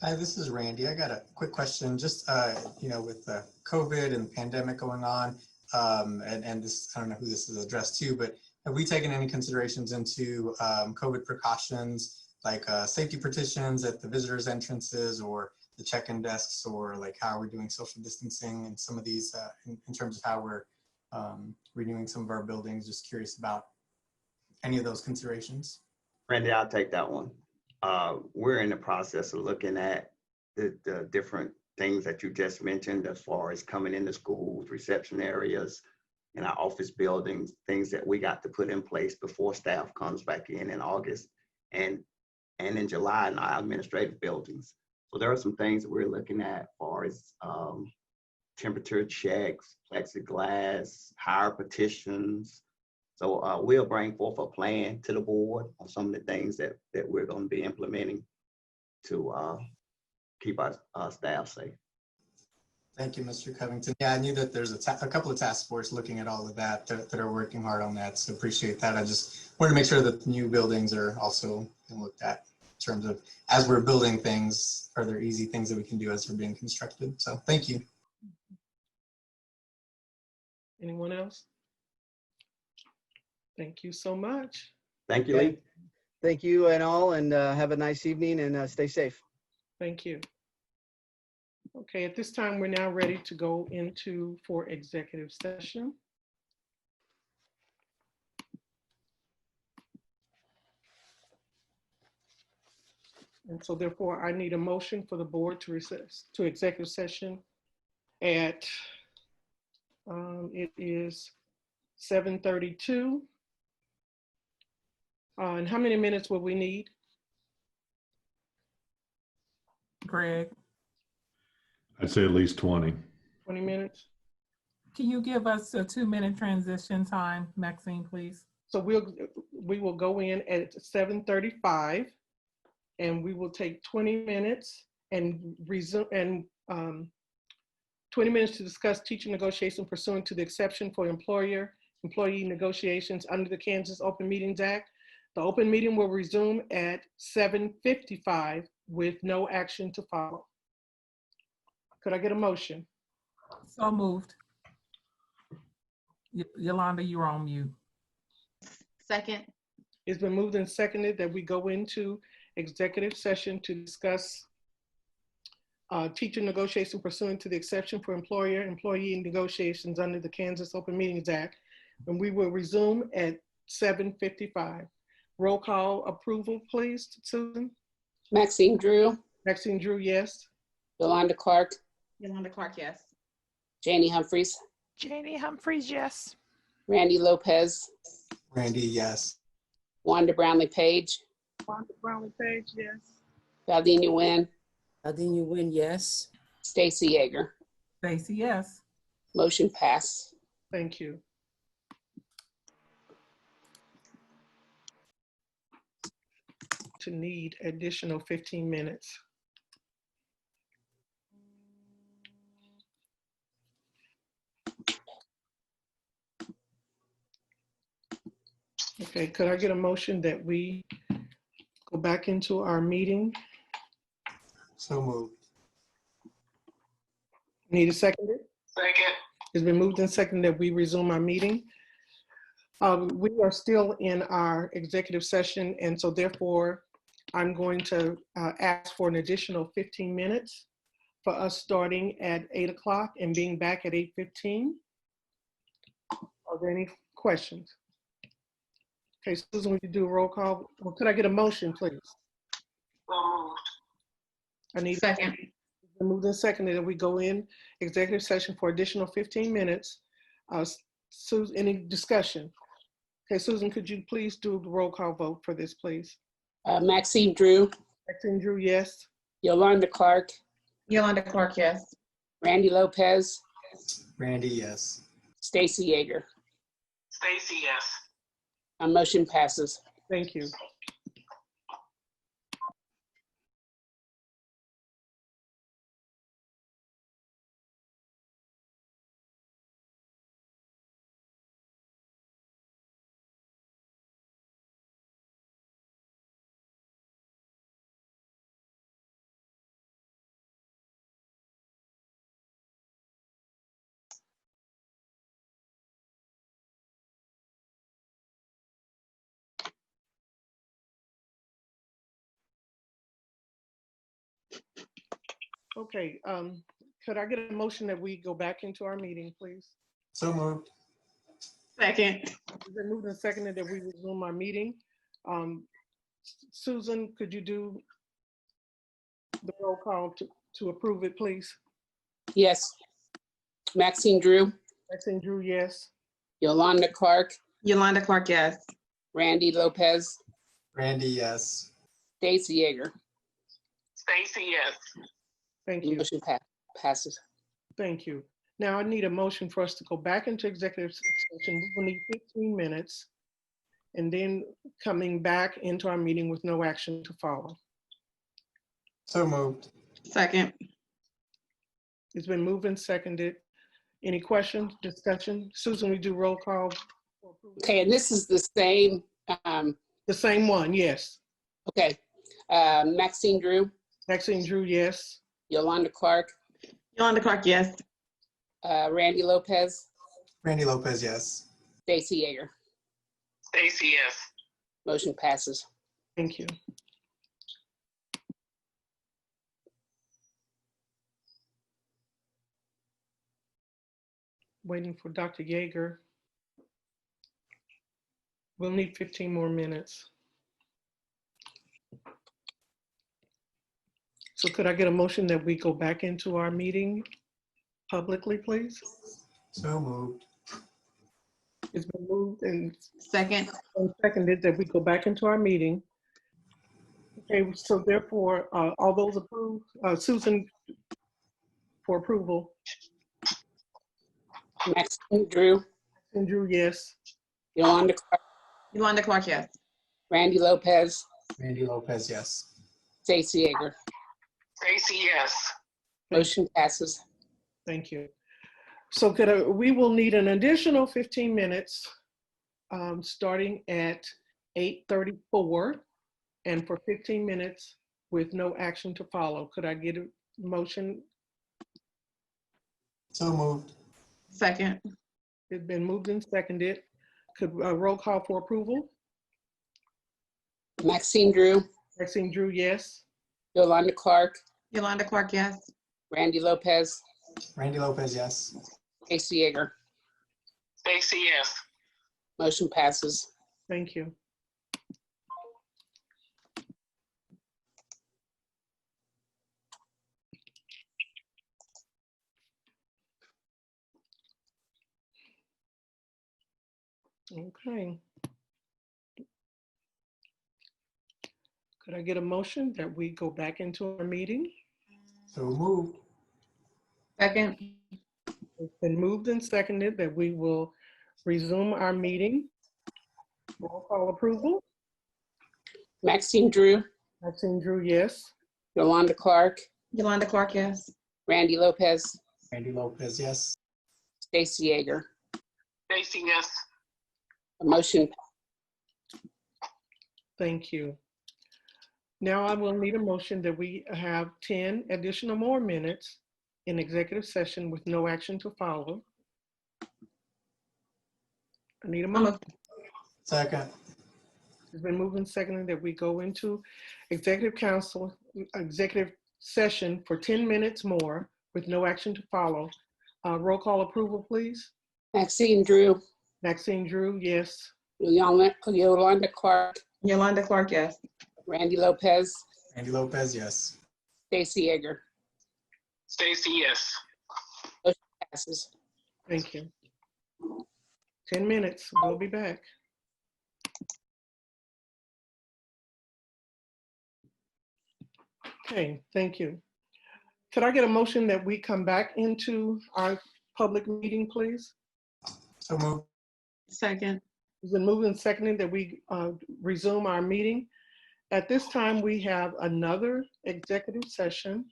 Hi, this is Randy. I got a quick question. Just with the COVID and the pandemic going on, and this, I don't know who this is addressed to, but have we taken any considerations into COVID precautions, like safety partitions at the visitors' entrances or the check-in desks, or like how we're doing social distancing and some of these in terms of how we're renewing some of our buildings? Just curious about any of those considerations.
Randy, I'll take that one. We're in the process of looking at the different things that you just mentioned as far as coming into schools, reception areas, in our office buildings, things that we got to put in place before staff comes back in August and in July in our administrative buildings. So there are some things that we're looking at as far as temperature checks, plexiglass, higher petitions. So we'll bring forth a plan to the board on some of the things that we're going to be implementing to keep our staff safe.
Thank you, Mr. Covington. Yeah, I knew that there's a couple of task force looking at all of that are working hard on that. So appreciate that. I just wanted to make sure that the new buildings are also being looked at in terms of, as we're building things, are there easy things that we can do as they're being constructed? So thank you.
Anyone else? Thank you so much.
Thank you, Lee.
Thank you and all, and have a nice evening and stay safe.
Thank you. Okay, at this time, we're now ready to go for executive session. And so therefore, I need a motion for the board to recess to executive session at, it is 7:32. And how many minutes will we need?
Greg,
I'd say at least 20.
20 minutes?
can you give us a 2-minute transition time, Maxine, please?
So we will go in at 7:35 and we will take 20 minutes and resume, and 20 minutes to discuss teacher negotiation pursuant to the exception for employee negotiations under the Kansas Open Meetings Act. The open meeting will resume at 7:55 with no action to follow. Could I get a motion?
So moved. Yolanda, you're on mute.
Second.
It's been moved and seconded that we go into executive session to discuss teacher negotiation pursuant to the exception for employee negotiations under the Kansas Open Meetings Act. And we will resume at 7:55. Roll call approval, please, Susan.
Maxine Drew,
Maxine Drew, yes.
Yolanda Clark,
Yolanda Clark, yes.
Janie Humphries,
Janie Humphries, yes.
Randy Lopez,
Randy, yes.
Wanda Brownlee Page,
Wanda Brownlee Page, yes.
Valdina Nguyen,
Aldina Nguyen, yes.
Stacy Yeager.
Stacy, yes.
Motion pass.
Thank you. To need additional 15 minutes. Okay, could I get a motion that we go back into our meeting?
So moved.
Need a second?
Second.
It's been moved and seconded that we resume our meeting. We are still in our executive session, and so therefore I'm going to ask for an additional 15 minutes for us starting at 8 o'clock and being back at 8:15. Are there any questions? Okay, Susan, would you do a roll call? Well, could I get a motion, please?
So moved.
I need
Second.
moved and seconded that we go in executive session for additional 15 minutes. Susan, any discussion? Okay, Susan, could you please do the roll call vote for this, please?
Maxine Drew,
Maxine Drew, yes.
Yolanda Clark,
Yolanda Clark, yes.
Randy Lopez,
Randy, yes.
Stacy Yeager.
Stacy, yes.
Motion passes.
Thank you. Okay, could I get a motion that we go back into our meeting, please?
So moved.
Second.
It's been moved and seconded that we resume our meeting. Susan, could you do the roll call to approve it, please?
Yes. Maxine Drew,
Maxine Drew, yes.
Yolanda Clark,
Yolanda Clark, yes.
Randy Lopez,
Randy, yes.
Stacy Yeager.
Stacy, yes.
Thank you.
Motion passes.
Thank you. Now I need a motion for us to go back into executive session. We will need 15 minutes and then coming back into our meeting with no action to follow.
So moved.
Second.
It's been moved and seconded. Any questions, discussion? Susan, we do roll call.
Okay, and this is the same.
The same one, yes.
Okay. Maxine Drew,
Maxine Drew, yes.
Yolanda Clark,
Yolanda Clark, yes.
Randy Lopez,
Randy Lopez, yes.
Stacy Yeager.
Stacy, yes.
Motion passes.
Thank you. Waiting for Dr. Yeager. We'll need 15 more minutes. So could I get a motion that we go back into our meeting publicly, please?
So moved.
It's been moved and
Second.
seconded that we go back into our meeting. Okay, so therefore, all those approved, Susan, for approval.
Maxine Drew,
And Drew, yes.
Yolanda Clark,
Yolanda Clark, yes.
Randy Lopez,
Randy Lopez, yes.
Stacy Yeager.
Stacy, yes.
Motion passes.
Thank you. So we will need an additional 15 minutes starting at 8:34 and for 15 minutes with no action to follow. Could I get a motion?
So moved.
Second.
It's been moved and seconded. Could roll call for approval?
Maxine Drew,
Maxine Drew, yes.
Yolanda Clark,
Yolanda Clark, yes.
Randy Lopez,
Randy Lopez, yes.
Stacy Yeager.
Stacy, yes.
Motion passes.
Thank you. Okay. Could I get a motion that we go back into our meeting?
So moved.
Second.
It's been moved and seconded that we will resume our meeting. Roll call approval.
Maxine Drew,
Maxine Drew, yes.
Yolanda Clark,
Yolanda Clark, yes.
Randy Lopez,
Randy Lopez, yes.
Stacy Yeager.
Stacy, yes.
Motion.
Thank you. Now I will need a motion that we have 10 additional more minutes in executive session with no action to follow. I need a motion.
Second.
It's been moved and seconded that we go into executive session for 10 minutes more with no action to follow. Roll call approval, please.
Maxine Drew,
Maxine Drew, yes.
Yolanda Clark,
Yolanda Clark, yes.
Randy Lopez,
Randy Lopez, yes.
Stacy Yeager.
Stacy, yes.
Motion passes.
Thank you. 10 minutes, we'll be back. Okay, thank you. Could I get a motion that we come back into our public meeting, please?
So moved.
Second.
It's been moved and seconded that we resume our meeting. At this time, we have another executive session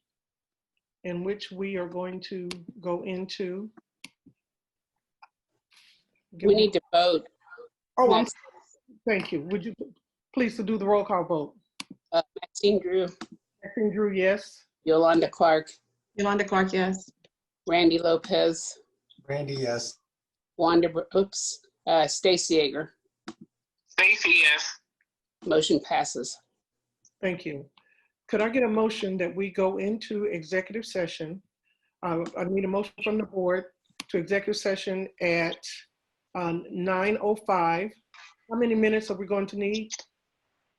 in which we are going to go into.
We need to vote.
Oh, thank you. Would you please do the roll call vote?
Maxine Drew.
Maxine Drew, yes.
Yolanda Clark.
Yolanda Clark, yes.
Randy Lopez.
Randy, yes.
Stacy Yeager.
Stacy, yes.
Motion passes.
Thank you. Could I get a motion that we go into executive session? I need a motion from the board to executive session at 9:05. How many minutes are we going to need?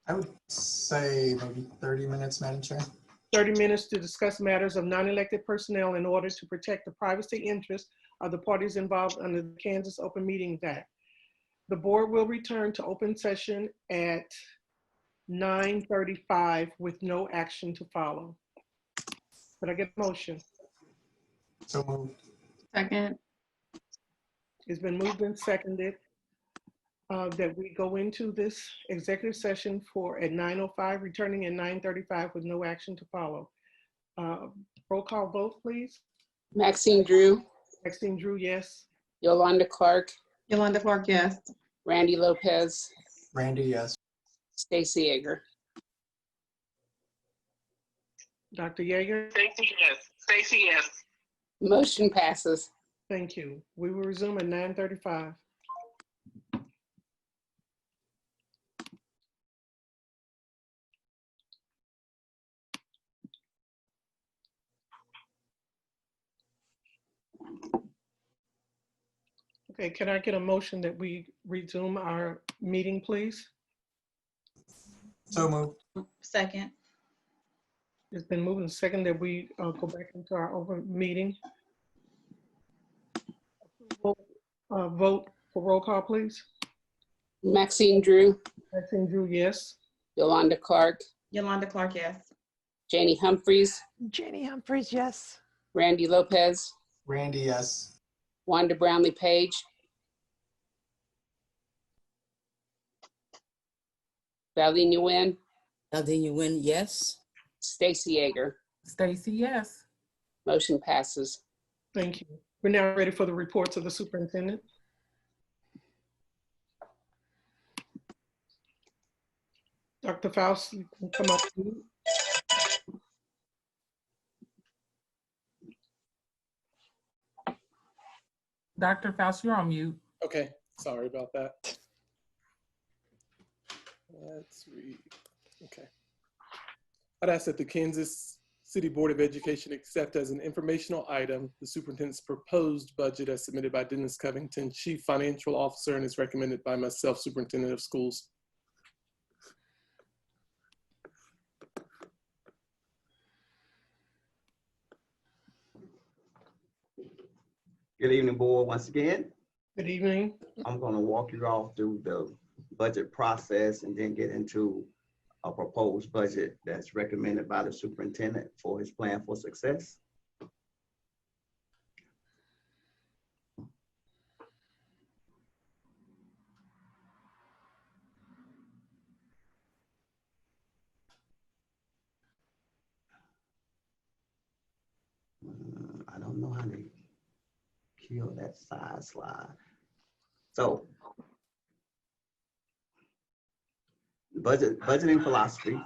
I would say maybe 30 minutes, Madam Chair.
30 minutes to discuss matters of non-elected personnel in order to protect the privacy interests of the parties involved under the Kansas Open Meetings Act. The board will return to open session at 9:35 with no action to follow. Could I get a motion?
So moved.
Second.
It's been moved and seconded that we go into this executive session at 9:05, returning at 9:35 with no action to follow. Roll call vote, please.
Maxine Drew,
Maxine Drew, yes.
Yolanda Clark,
Yolanda Clark, yes.
Randy Lopez,
Randy, yes.
Stacy Yeager.
Dr. Yeager?
Stacy, yes. Stacy, yes.
Motion passes.
Thank you. We will resume at 9:35. Okay, can I get a motion that we resume our meeting, please?
So moved.
Second.
It's been moved and seconded that we go back into our open meeting. Vote for roll call, please.
Maxine Drew,
Maxine Drew, yes.
Yolanda Clark,
Yolanda Clark, yes.
Janie Humphries,
Janie Humphries, yes.
Randy Lopez,
Randy, yes.
Wanda Brownlee Page, Valdine Nguyen,
Valdine Nguyen, yes.
Stacy Yeager.
Stacy, yes.
Motion passes.
Thank you. We're now ready for the reports of the superintendent. Dr. Faust, you can come up.
Dr. Faust, you're on mute.
Okay, sorry about that. Let's read. Okay. I'd ask that the Kansas City Board of Education accept as an informational item the superintendent's proposed budget as submitted by Dennis Covington, Chief Financial Officer, and is recommended by myself, Superintendent of Schools.
Good evening, board, once again.
Good evening.
I'm going to walk you all through the budget process and then get into a proposed budget that's recommended by the superintendent for his plan for success. I don't know how to kill that side slide. So, budgeting philosophy,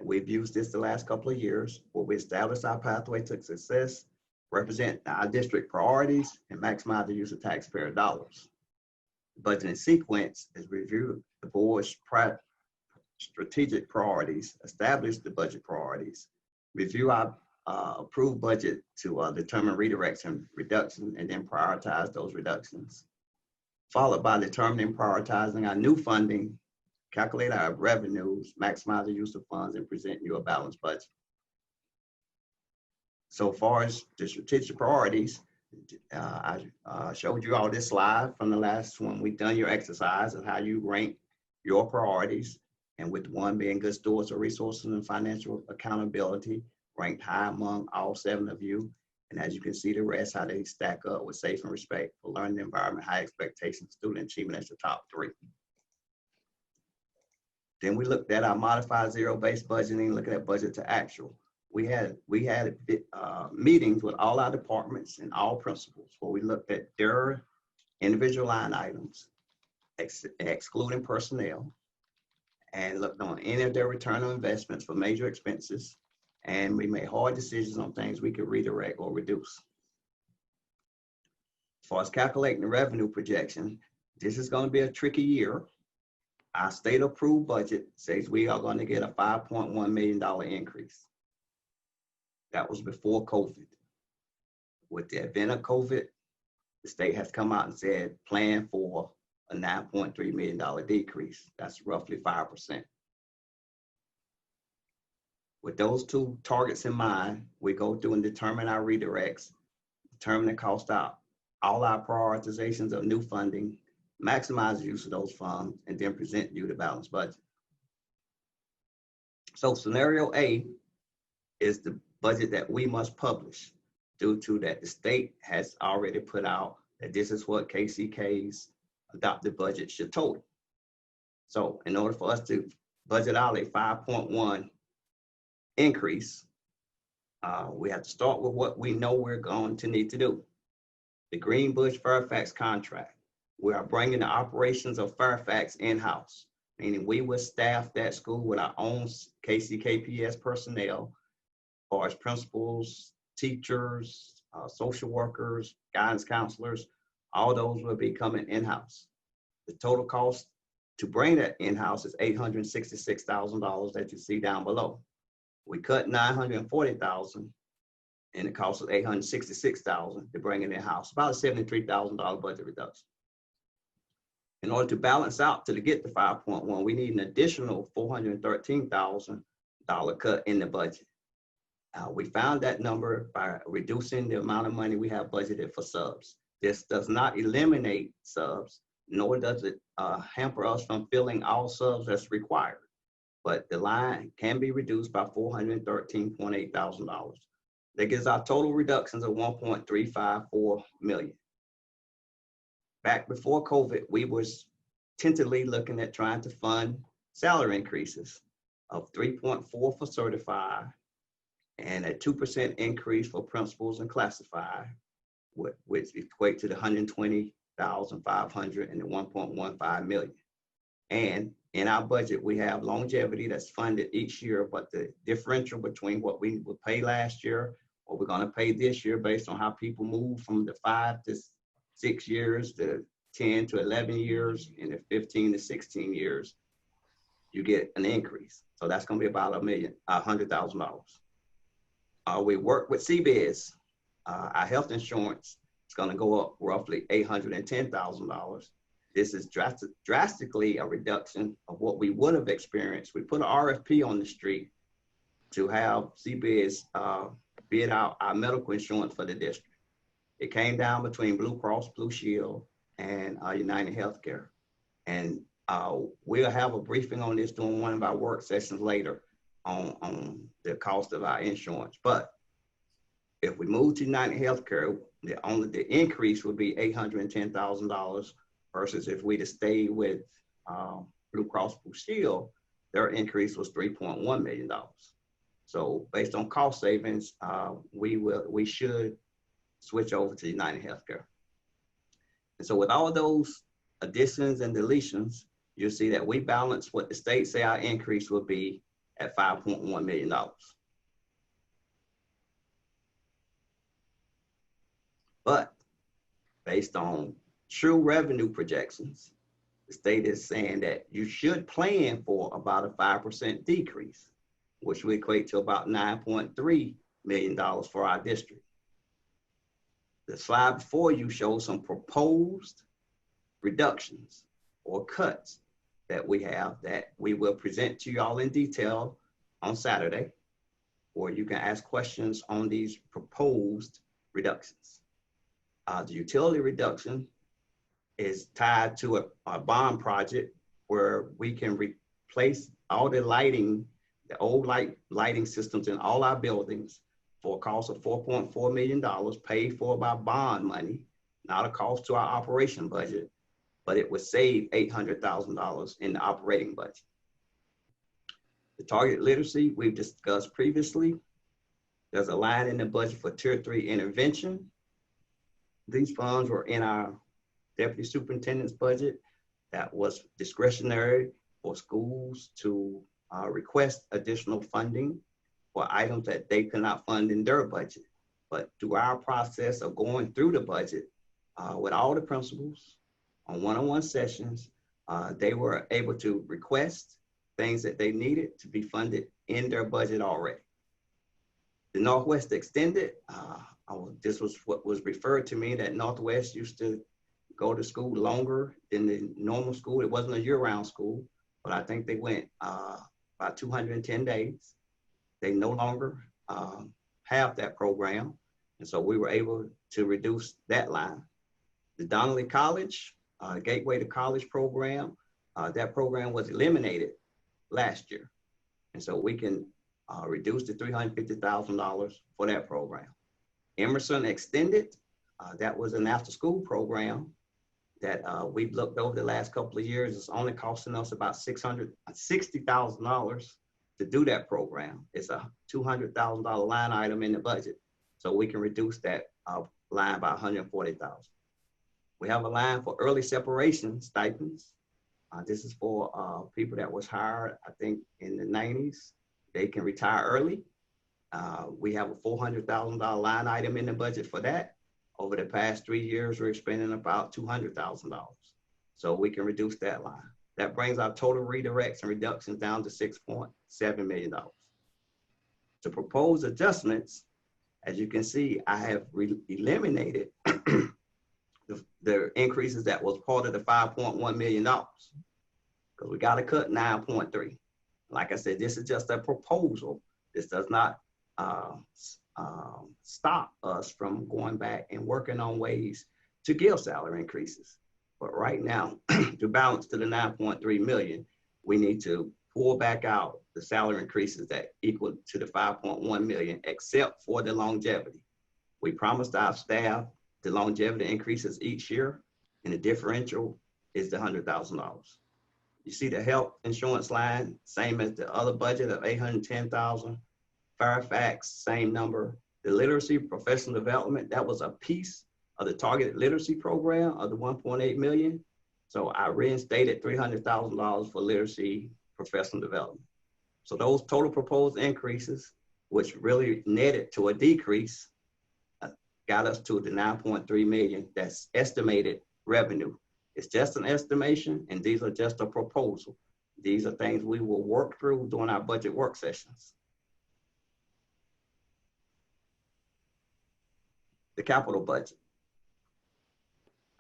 we've used this the last couple of years where we establish our pathway to success, represent our district priorities, and maximize the use of taxpayer dollars. The budgeting sequence is review the board's strategic priorities, establish the budget priorities, review our approved budget to determine redirection, reduction, and then prioritize those reductions. Followed by determining prioritizing our new funding, calculate our revenues, maximize the use of funds, and present you a balanced budget. So far as the strategic priorities, I showed you all this slide from the last one. We've done your exercise of how you rank your priorities, and with one being good stewards of resources and financial accountability, ranked high among all 7 of you. And as you can see, the rest, how they stack up with safe and respect for learning environment, high expectations, student achievement as the top 3. Then we looked at our modified zero-based budgeting, looking at budget to actual. We had meetings with all our departments and all principals where we looked at their individual line items, excluding personnel, and looked on any of their return on investments for major expenses. And we made hard decisions on things we could redirect or reduce. As far as calculating the revenue projection, this is going to be a tricky year. our state approved budget says we are going to get a $5.1 million increase. That was before COVID. With the advent of COVID, the state has come out and said plan for a $9.3 million decrease. That's roughly 5%. With those two targets in mind, we go through and determine our redirects, determine the cost out, all our prioritizations of new funding, maximize the use of those funds, and then present you the balanced budget. So scenario A is the budget that we must publish due to that the state has already put out that this is what KCK's adopted budget should total. So in order for us to budget out a 5.1 increase, we have to start with what we know we're going to need to do. The Greenbush Fairfax contract. We are bringing the operations of Fairfax in-house, meaning we will staff that school with our own KCKPS personnel, as far as principals, teachers, social workers, guidance counselors, all those will be coming in-house. The total cost to bring that in-house is $866,000 that you see down below. We cut $940,000 and it costs us $866,000 to bring it in-house, about a $73,000 budget reduction. In order to balance out to get the 5.1, we need an additional $413,000 cut in the budget. We found that number by reducing the amount of money we have budgeted for subs. This does not eliminate subs, nor does it hamper us from filling all subs that's required. But the line can be reduced by $413.8 thousand. That gives our total reductions of $1.354 million. Back before COVID, we was tentatively looking at trying to fund salary increases of 3.4 for certified and a 2% increase for principals and classified, which equate to the $120,500 and the $1.15 million. And in our budget, we have longevity that's funded each year, but the differential between what we would pay last year, what we're gonna pay this year based on how people move from the 5 to 6 years to 10 to 11 years and the 15 to 16 years, you get an increase. So that's gonna be about $100,000. We work with CBIZ. Our health insurance is gonna go up roughly $810,000. This is drastically a reduction of what we would have experienced. We put an RFP on the street to have CBIZ bid out our medical insurance for the district. It came down between Blue Cross Blue Shield and United Healthcare. And we'll have a briefing on this during one of our work sessions later on the cost of our insurance. But if we move to United Healthcare, the increase would be $810,000 versus if we'd have stayed with Blue Cross Blue Shield, their increase was $3.1 million. So based on cost savings, we should switch over to United Healthcare. And so with all those additions and deletions, you'll see that we balance what the state say our increase will be at $5.1 million. But based on true revenue projections, the state is saying that you should plan for about a 5% decrease, which would equate to about $9.3 million for our district. The slide before you shows some proposed reductions or cuts that we have that we will present to y'all in detail on Saturday, or you can ask questions on these proposed reductions. The utility reduction is tied to a bond project where we can replace all the lighting, the old lighting systems in all our buildings for a cost of $4.4 million paid for by bond money, not a cost to our operation budget, but it would save $800,000 in the operating budget. The target literacy we've discussed previously. There's a line in the budget for Tier 3 intervention. These funds were in our deputy superintendent's budget that was discretionary for schools to request additional funding for items that they could not fund in their budget. But through our process of going through the budget with all the principals on one-on-one sessions, They were able to request things that they needed to be funded in their budget already. The Northwest Extended, this was what was referred to me, that Northwest used to go to school longer than the normal school. It wasn't a year-round school, but I think they went about 210 days. They no longer have that program. And so we were able to reduce that line. The Donnelly College, Gateway to College program, that program was eliminated last year. And so we can reduce the $350,000 for that program. Emerson Extended, that was an after-school program that we've looked over the last couple of years. It's only costing us about $660,000 to do that program. It's a $200,000 line item in the budget. So we can reduce that line by $140,000. We have a line for early separation stipends. This is for people that was hired, I think, in the 90s. They can retire early. We have a $400,000 line item in the budget for that. Over the past 3 years, we're spending about $200,000. So we can reduce that line. That brings our total redirects and reductions down to $6.7 million. To propose adjustments, as you can see, I have eliminated the increases that was part of the $5.1 million, because we got to cut 9.3. Like I said, this is just a proposal. This does not stop us from going back and working on ways to give salary increases. But right now, to balance to the 9.3 million, we need to pull back out the salary increases that equal to the 5.1 million, except for the longevity. We promised our staff the longevity increases each year, and the differential is the $100,000. You see the health insurance line, same as the other budget of $810,000. Fairfax, same number. The literacy professional development, that was a piece of the targeted literacy program of the 1.8 million. So I reinstated $300,000 for literacy professional development. So those total proposed increases, which really netted to a decrease, got us to the 9.3 million. That's estimated revenue. It's just an estimation, and these are just a proposal. These are things we will work through during our budget work sessions. The capital budget.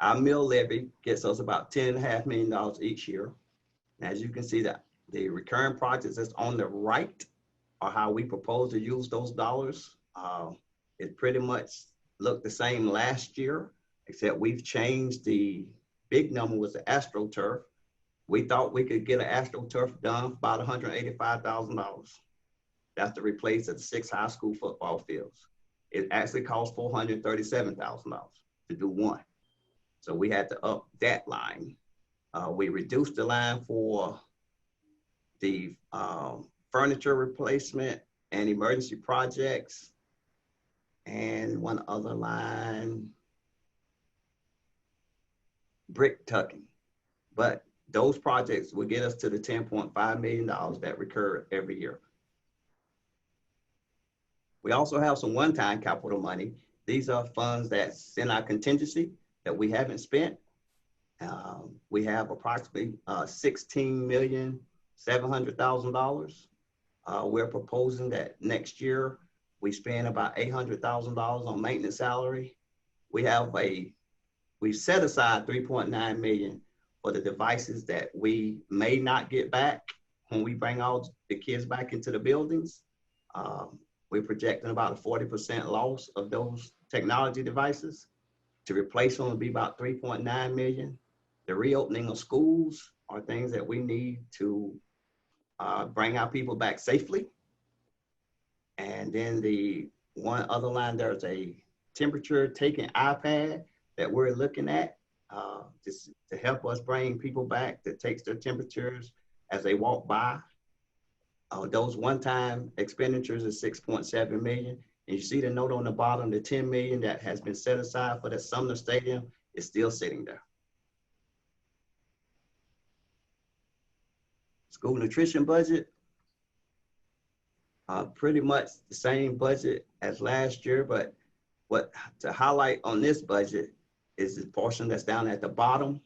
Our mill levy gets us about $10.5 million each year. And as you can see, that the recurring projects that's on the right are how we propose to use those dollars. It pretty much looked the same last year, except we've changed. The big number was the AstroTurf. We thought we could get an AstroTurf done for about $185,000. That's to replace the 6 high school football fields. It actually cost $437,000 to do one. So we had to up that line. We reduced the line for the furniture replacement and emergency projects, and one other line, brick tucking. But those projects will get us to the $10.5 million that recur every year. We also have some one-time capital money. These are funds that's in our contingency that we haven't spent. We have approximately $16,700,000. We're proposing that next year we spend about $800,000 on maintenance salary. We set aside $3.9 million for the devices that we may not get back when we bring all the kids back into the buildings. We're projecting about a 40% loss of those technology devices. To replace them would be about $3.9 million. The reopening of schools are things that we need to bring our people back safely. And then the one other line, there's a temperature taking iPad that we're looking at just to help us bring people back that takes their temperatures as they walk by. Those one-time expenditures is $6.7 million. And you see the note on the bottom, the $10 million that has been set aside for the Sumner Stadium is still sitting there. School nutrition budget, pretty much the same budget as last year, but what to highlight on this budget is the portion that's down at the bottom,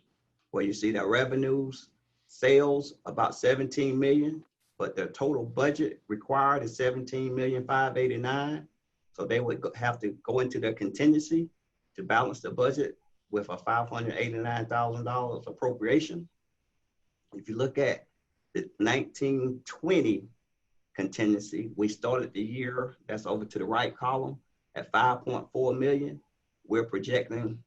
where you see their revenues, sales about 17 million, but their total budget required is 17,589,000. So they would have to go into their contingency to balance the budget with a $589,000 appropriation. If you look at the 1920 contingency, we started the year, that's over to the right column, at 5.4 million. We're projecting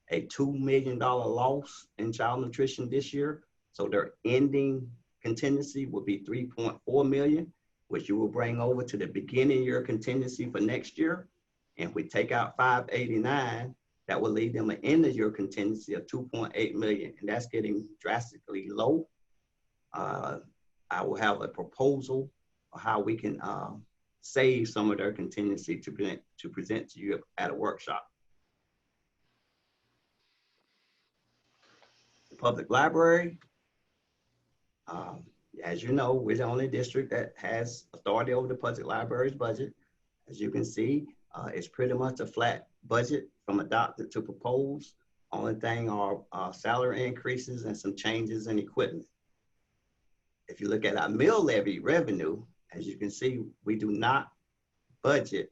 a $2 million loss in child nutrition this year. So their ending contingency will be 3.4 million, which you will bring over to the beginning year contingency for next year. And if we take out 589, that will leave them an end of year contingency of 2.8 million. And that's getting drastically low. I will have a proposal of how we can save some of their contingency to present to you at a workshop. The public library, as you know, we're the only district that has authority over the public library's budget. As you can see, it's pretty much a flat budget from adopted to proposed. Only thing are salary increases and some changes in equipment. If you look at our mill levy revenue, as you can see, we do not budget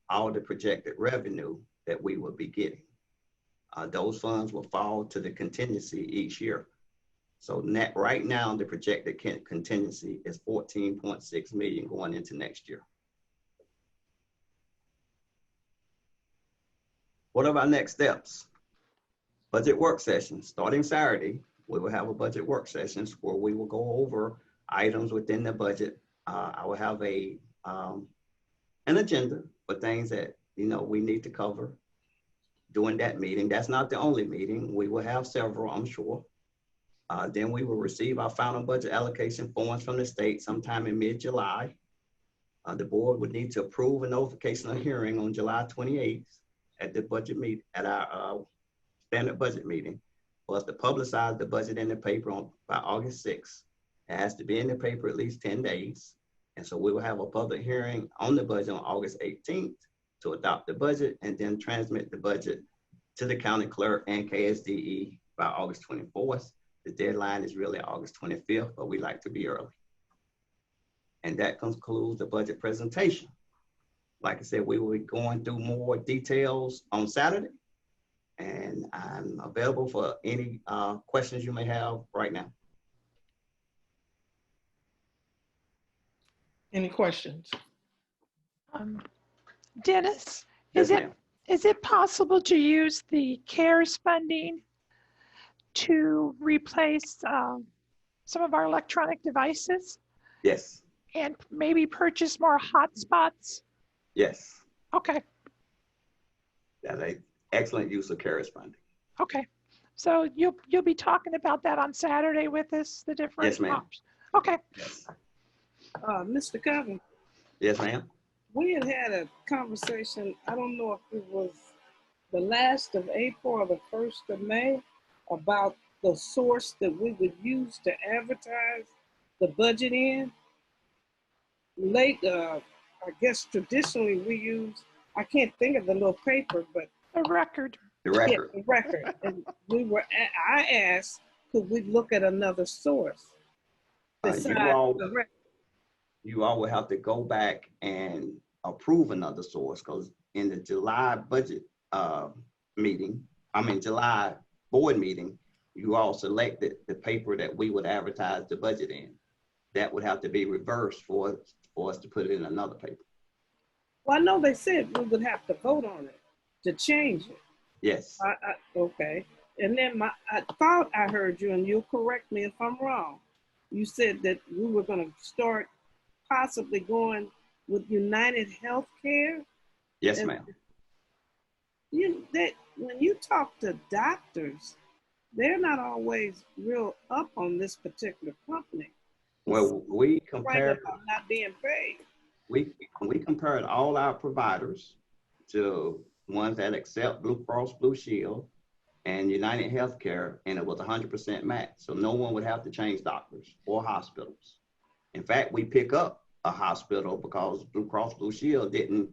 all the projected revenue that we will be getting. Those funds will fall to the contingency each year. So net right now, the projected contingency is 14.6 million going into next year. What are our next steps? Budget work sessions. Starting Saturday, we will have a budget work sessions where we will go over items within the budget. I will have an agenda for things that we need to cover during that meeting. That's not the only meeting. We will have several, I'm sure. Then we will receive our final budget allocation forms from the state sometime in mid-July. The board would need to approve a notification of hearing on July 28th at the budget meet at our standard budget meeting for us to publicize the budget in the paper by August 6th. It has to be in the paper at least 10 days. And so we will have a public hearing on the budget on August 18th to adopt the budget and then transmit the budget to the county clerk and KSDE by August 24th. The deadline is really August 25th, but we like to be early. And that concludes the budget presentation. Like I said, we will be going through more details on Saturday, and I'm available for any questions you may have right now.
Any questions?
Dennis,
Yes,
is it possible to use the CARES funding to replace some of our electronic devices?
Yes.
And maybe purchase more hotspots?
Yes.
Okay.
That's an excellent use of CARES funding.
Okay. So you'll be talking about that on Saturday with us, the different
Yes, ma'am.
options. Okay.
Yes.
Mr. Covey,
Yes, ma'am.
we had a conversation, I don't know if it was the last of April or the 1st of May, about the source that we would use to advertise the budget in. I guess traditionally we use, I can't think of the little paper, but
a record.
The record.
Yeah, the record. And I asked, could we look at another source besides the record?
You all will have to go back and approve another source, because in the July budget July board meeting, you all selected the paper that we would advertise the budget in. That would have to be reversed for us to put it in another paper.
Well, I know they said we would have to vote on it to change it.
Yes.
Okay. And then I thought I heard you, and you'll correct me if I'm wrong. You said that we were going to start possibly going with United Healthcare.
Yes, ma'am.
When you talk to doctors, they're not always real up on this particular company.
Well, we compared,
right about not being paid.
We compared all our providers to ones that accept Blue Cross Blue Shield and United Healthcare, and it was 100% match. So no one would have to change doctors or hospitals. In fact, we pick up a hospital because Blue Cross Blue Shield didn't,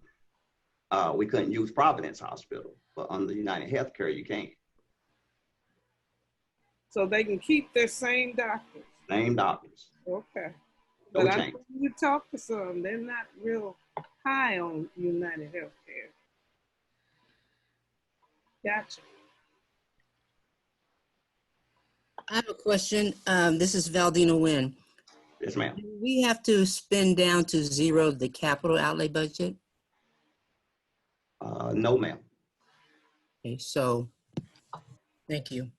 we couldn't use Providence Hospital, but under United Healthcare, you can.
So they can keep their same doctors.
Same doctors.
Okay.
No
But I
change.
know you talk to some, they're not real high on United Healthcare. Gotcha.
I have a question. This is Valdina Nguyen.
Yes, ma'am.
Do we have to spend down to zero the capital outlay budget?
No, ma'am.
Okay, so thank you.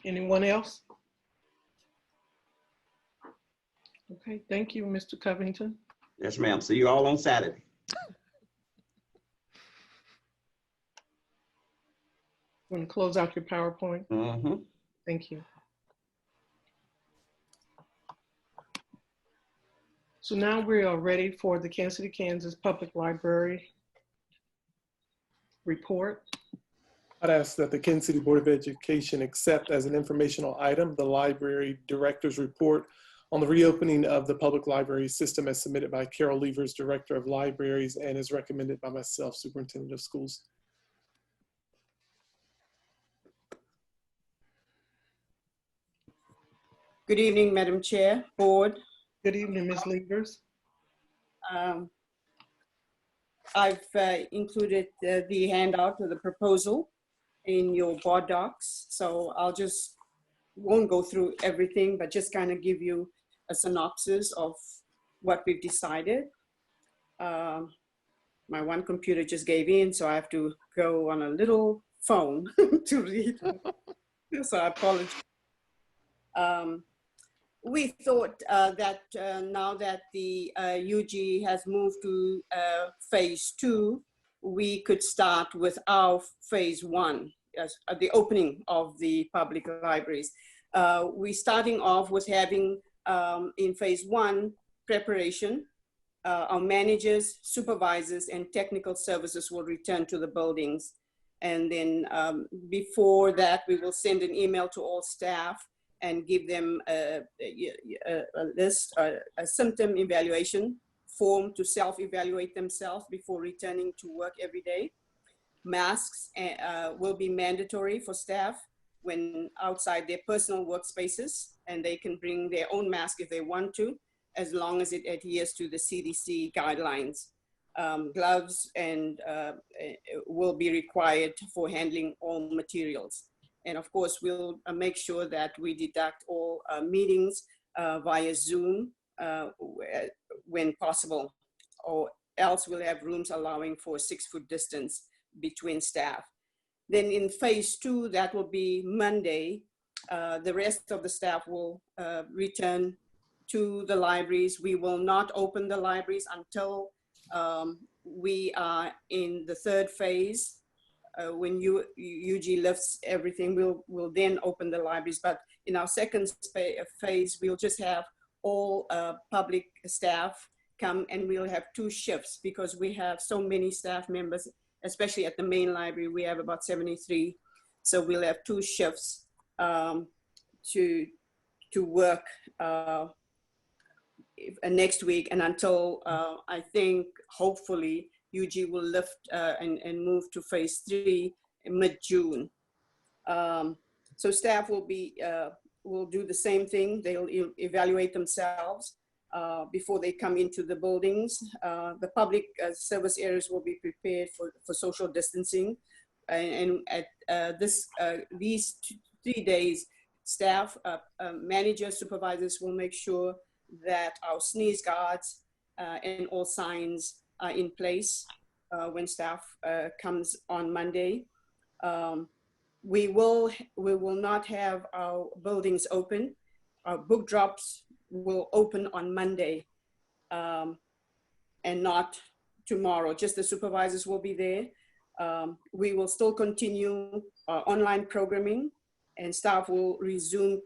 Anyone else? Okay, thank you, Mr. Covington.
Yes, ma'am. See you all on Saturday.
Want to close out your PowerPoint?
Mm-hmm.
Thank you. So now we are ready for the Kansas City, Kansas Public Library report.
I'd ask that the Kansas City Board of Education accept as an informational item the library director's report on the reopening of the public library system as submitted by Carol Levers, Director of Libraries, and is recommended by myself, Superintendent of Schools.
Good evening, Madam Chair, Board.
Good evening, Ms. Levers.
I've included the handout of the proposal in your board docs, so won't go through everything, but just kind of give you a synopsis of what we've decided. My one computer just gave in, so I have to go on a little phone to read. So I apologize. We thought that now that the UG has moved to phase 2, we could start with our phase 1, the opening of the public libraries. We're starting off with having in phase 1 preparation. Our managers, supervisors, and technical services will return to the buildings. And then before that, we will send an email to all staff and give them a list, a symptom evaluation form to self-evaluate themselves before returning to work every day. Masks will be mandatory for staff when outside their personal workspaces, and they can bring their own mask if they want to, as long as it adheres to the CDC guidelines. Gloves and will be required for handling all materials. And of course, we'll make sure that we deduct all meetings via Zoom when possible, or else we'll have rooms allowing for a 6-foot distance between staff. Then in phase 2, that will be Monday. The rest of the staff will return to the libraries. We will not open the libraries until we are in the 3rd phase. When UG lifts everything, we'll then open the libraries. But in our 2nd phase, we'll just have all public staff come, and we'll have 2 shifts because we have so many staff members, especially at the main library. We have about 73. So we'll have 2 shifts to work next week, and until I think hopefully UG will lift and move to phase 3 in mid-June. So staff will do the same thing. They'll evaluate themselves before they come into the buildings. The public service areas will be prepared for social distancing. And at these 3 days, staff, managers, supervisors will make sure that our sneeze guards and all signs are in place when staff comes on Monday. We will not have our buildings open. Our book drops will open on Monday and not tomorrow. Just the supervisors will be there. We will still continue online programming, and staff will resume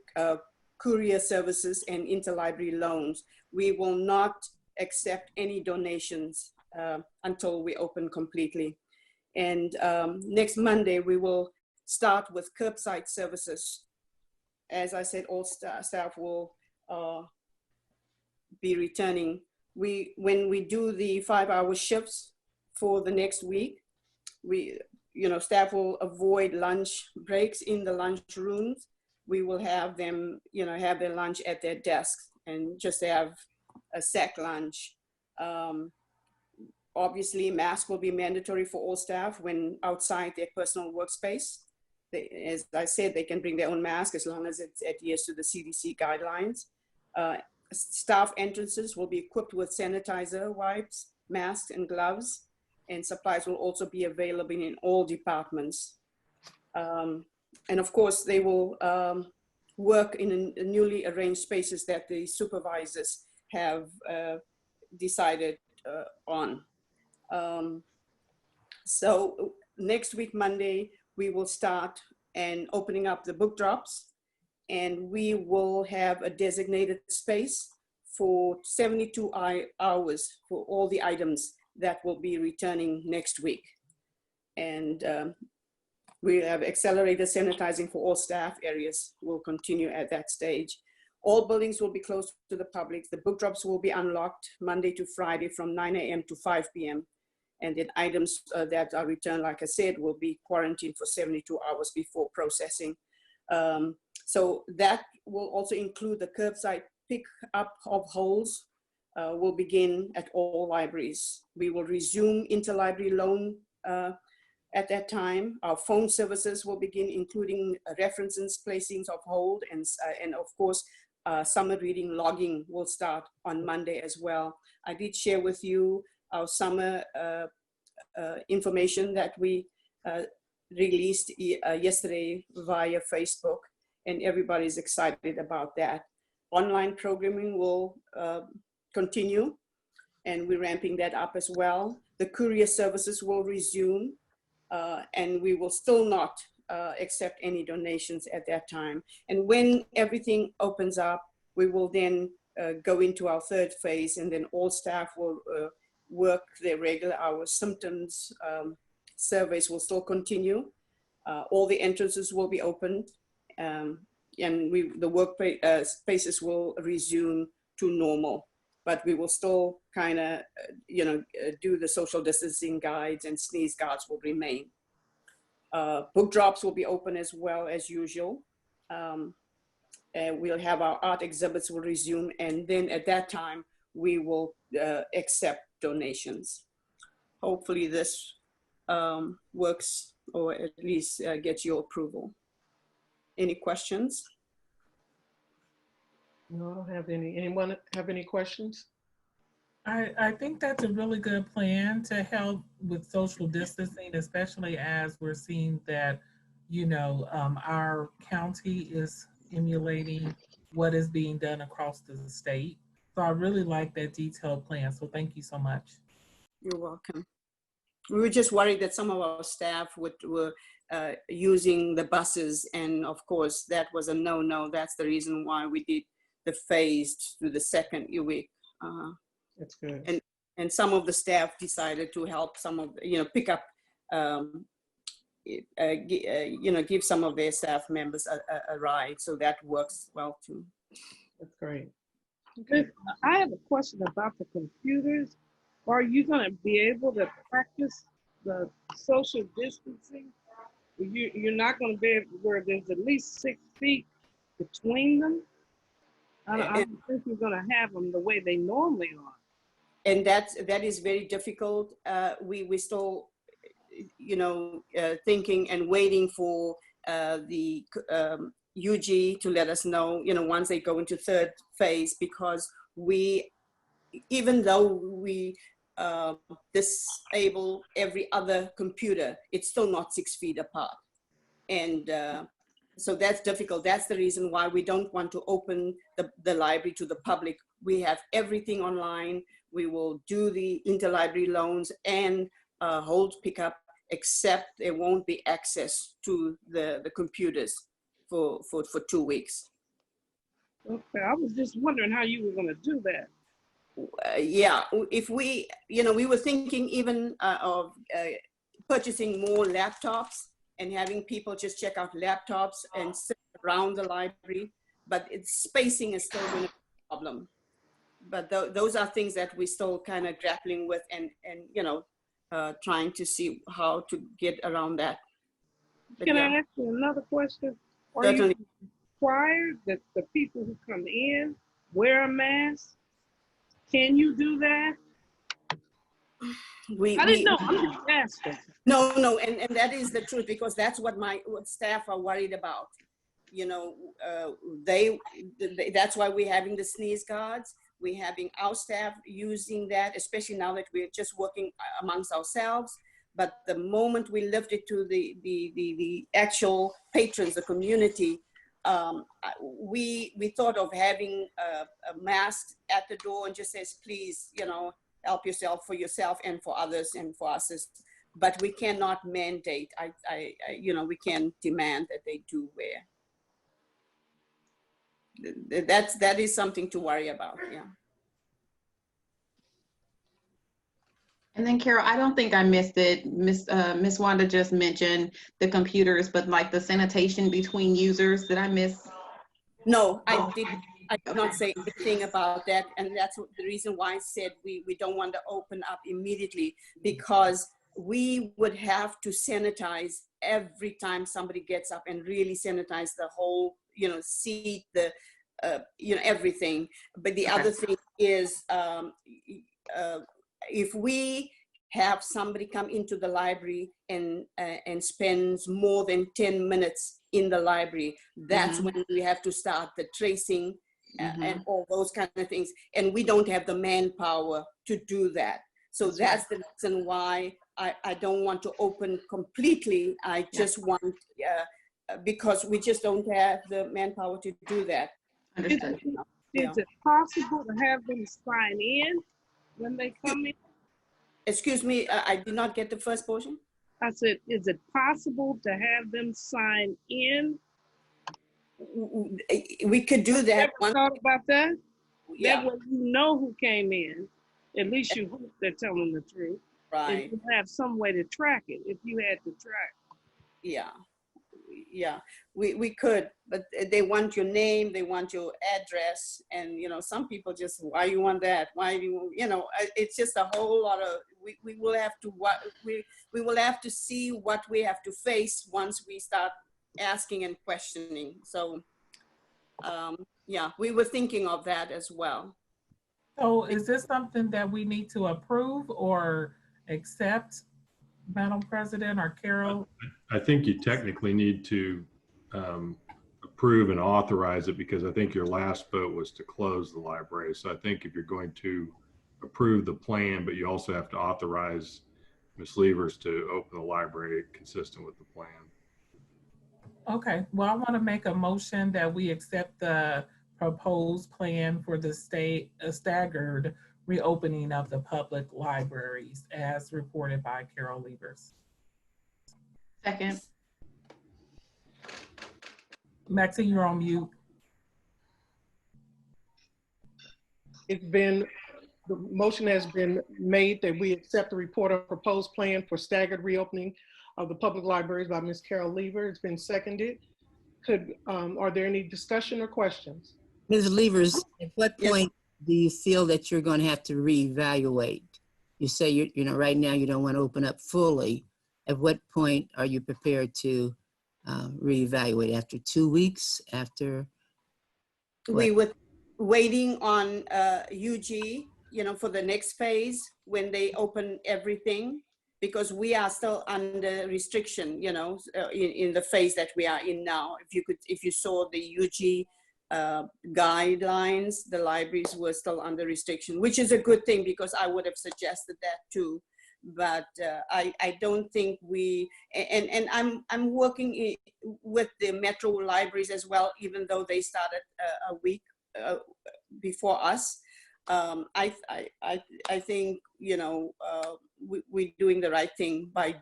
courier services and interlibrary loans. We will not accept any donations until we open completely. And next Monday, we will start with curbside services. As I said, all staff will be returning. When we do the 5-hour shifts for the next week, staff will avoid lunch breaks in the lunch rooms. We will have them, have their lunch at their desks and just have a sack lunch. Obviously, masks will be mandatory for all staff when outside their personal workspace. As I said, they can bring their own mask as long as it adheres to the CDC guidelines. Staff entrances will be equipped with sanitizer wipes, masks, and gloves, and supplies will also be available in all departments. And of course, they will work in newly arranged spaces that the supervisors have decided on. So next week, Monday, we will start and opening up the book drops, and we will have a designated space for 72 hours for all the items that will be returning next week. And we have accelerated sanitizing for all staff areas will continue at that stage. All buildings will be closed to the public. The book drops will be unlocked Monday to Friday from 9 a.m. to 5 p.m. And then items that are returned, like I said, will be quarantined for 72 hours before processing. So that will also include the curbside pick up of holds will begin at all libraries. We will resume interlibrary loan at that time. Our phone services will begin, including references, placings of hold, and of course, summer reading logging will start on Monday as well. I did share with you our summer information that we released yesterday via Facebook, and everybody's excited about that. Online programming will continue, and we're ramping that up as well. The courier services will resume, and we will still not accept any donations at that time. And when everything opens up, we will then go into our third phase, and then all staff will work their regular hours. Symptoms surveys will still continue. All the entrances will be opened, and the work spaces will resume to normal. But we will still kind of, do the social distancing guides, and sneeze guards will remain. Book drops will be open as well as usual. And we'll have our art exhibits will resume, and then at that time, we will accept donations. Hopefully this works, or at least gets your approval. Any questions?
No, I don't have any. Anyone have any questions?
I think that's a really good plan to help with social distancing, especially as we're seeing that, our county is emulating what is being done across the state. So I really like that detailed plan. So thank you so much.
You're welcome. We were just worried that some of our staff were using the buses, and of course that was a no-no. That's the reason why we did the phased to the second week.
That's good.
And some of the staff decided to help some of, pick up, give some of their staff members a ride. So that works well too.
That's great.
Okay. I have a question about the computers. Are you going to be able to practice the social distancing? You're not going to be able, where there's at least 6 feet between them? I don't think you're going to have them the way they normally are.
And that is very difficult. We still, thinking and waiting for the UG to let us know, once they go into third phase, because even though we disable every other computer, it's still not 6 feet apart. And so that's difficult. That's the reason why we don't want to open the library to the public. We have everything online. We will do the interlibrary loans and hold pickup, except there won't be access to the computers for 2 weeks.
Okay, I was just wondering how you were going to do that.
Yeah, if we were thinking even of purchasing more laptops and having people just check out laptops and sit around the library, but spacing is still going to be a problem. But those are things that we're still kind of grappling with, and trying to see how to get around that. But
Can
yeah,
I ask you another question? Are
certainly.
you required that the people who come in wear a mask? Can you do that? I didn't know. I'm just asking.
No, and that is the truth, because that's what what staff are worried about. You know, that's why we're having the sneeze guards. We're having our staff using that, especially now that we're just working amongst ourselves. But the moment we lift it to the actual patrons, the community, we thought of having a mask at the door and just says, please, you know, help yourself for yourself and for others and for us. But we cannot mandate. You know, we can demand that they do wear. That is something to worry about. Yeah.
And then Carol, I don't think I missed it. Miss Wanda just mentioned the computers, but like the sanitation between users, did I miss?
No, I did not say anything about that. And that's the reason why I said we don't want to open up immediately, because we would have to sanitize every time somebody gets up and really sanitize the whole, you know, seat, the, you know, everything. But the other thing is, if we have somebody come into the library and spends more than 10 minutes in the library, that's when we have to start the tracing and all those kind of things. And we don't have the manpower to do that. So that's the reason why I don't want to open completely. I just want, because we just don't have the manpower to do that.
Understood.
Is it possible to have them sign in when they come in?
Excuse me, I did not get the first portion.
I said, is it possible to have them sign in?
We could do that.
Ever thought about that?
Yeah.
That way you know who came in. At least you hope they're telling the truth.
Right.
And you have some way to track it if you had to track.
Yeah. Yeah, we could, but they want your name, they want your address, and you know, some people just, why you want that? Why do you know? It's just a whole lot of. We will have to we will have to see what we have to face once we start asking and questioning. So, yeah, we were thinking of that as well.
So, is this something that we need to approve or accept, Madam President or Carol?
I think you technically need to approve and authorize it, because I think your last vote was to close the library. So I think if you're going to approve the plan, but you also have to authorize Ms. Levers to open the library consistent with the plan.
Okay, well, I want to make a motion that we accept the proposed plan for the staggered reopening of the public libraries as reported by Carol Levers.
Second.
Maxine, you're on mute.
The motion has been made that we accept the report of proposed plan for staggered reopening of the public libraries by Ms. Carol Lever. It's been seconded. Are there any discussion or questions?
Ms. Levers, at what point do you feel that you're going to have to reevaluate? You say you know, right now you don't want to open up fully. At what point are you prepared to reevaluate? After 2 weeks? After what?
We were waiting on UG, you know, for the next phase when they open everything, because we are still under restriction, you know, in the phase that we are in now. If you saw the UG guidelines, the libraries were still under restriction, which is a good thing, because I would have suggested that too. But I don't think and I'm working with the metro libraries as well, even though they started a week before us. I think, you know, we're doing the right thing by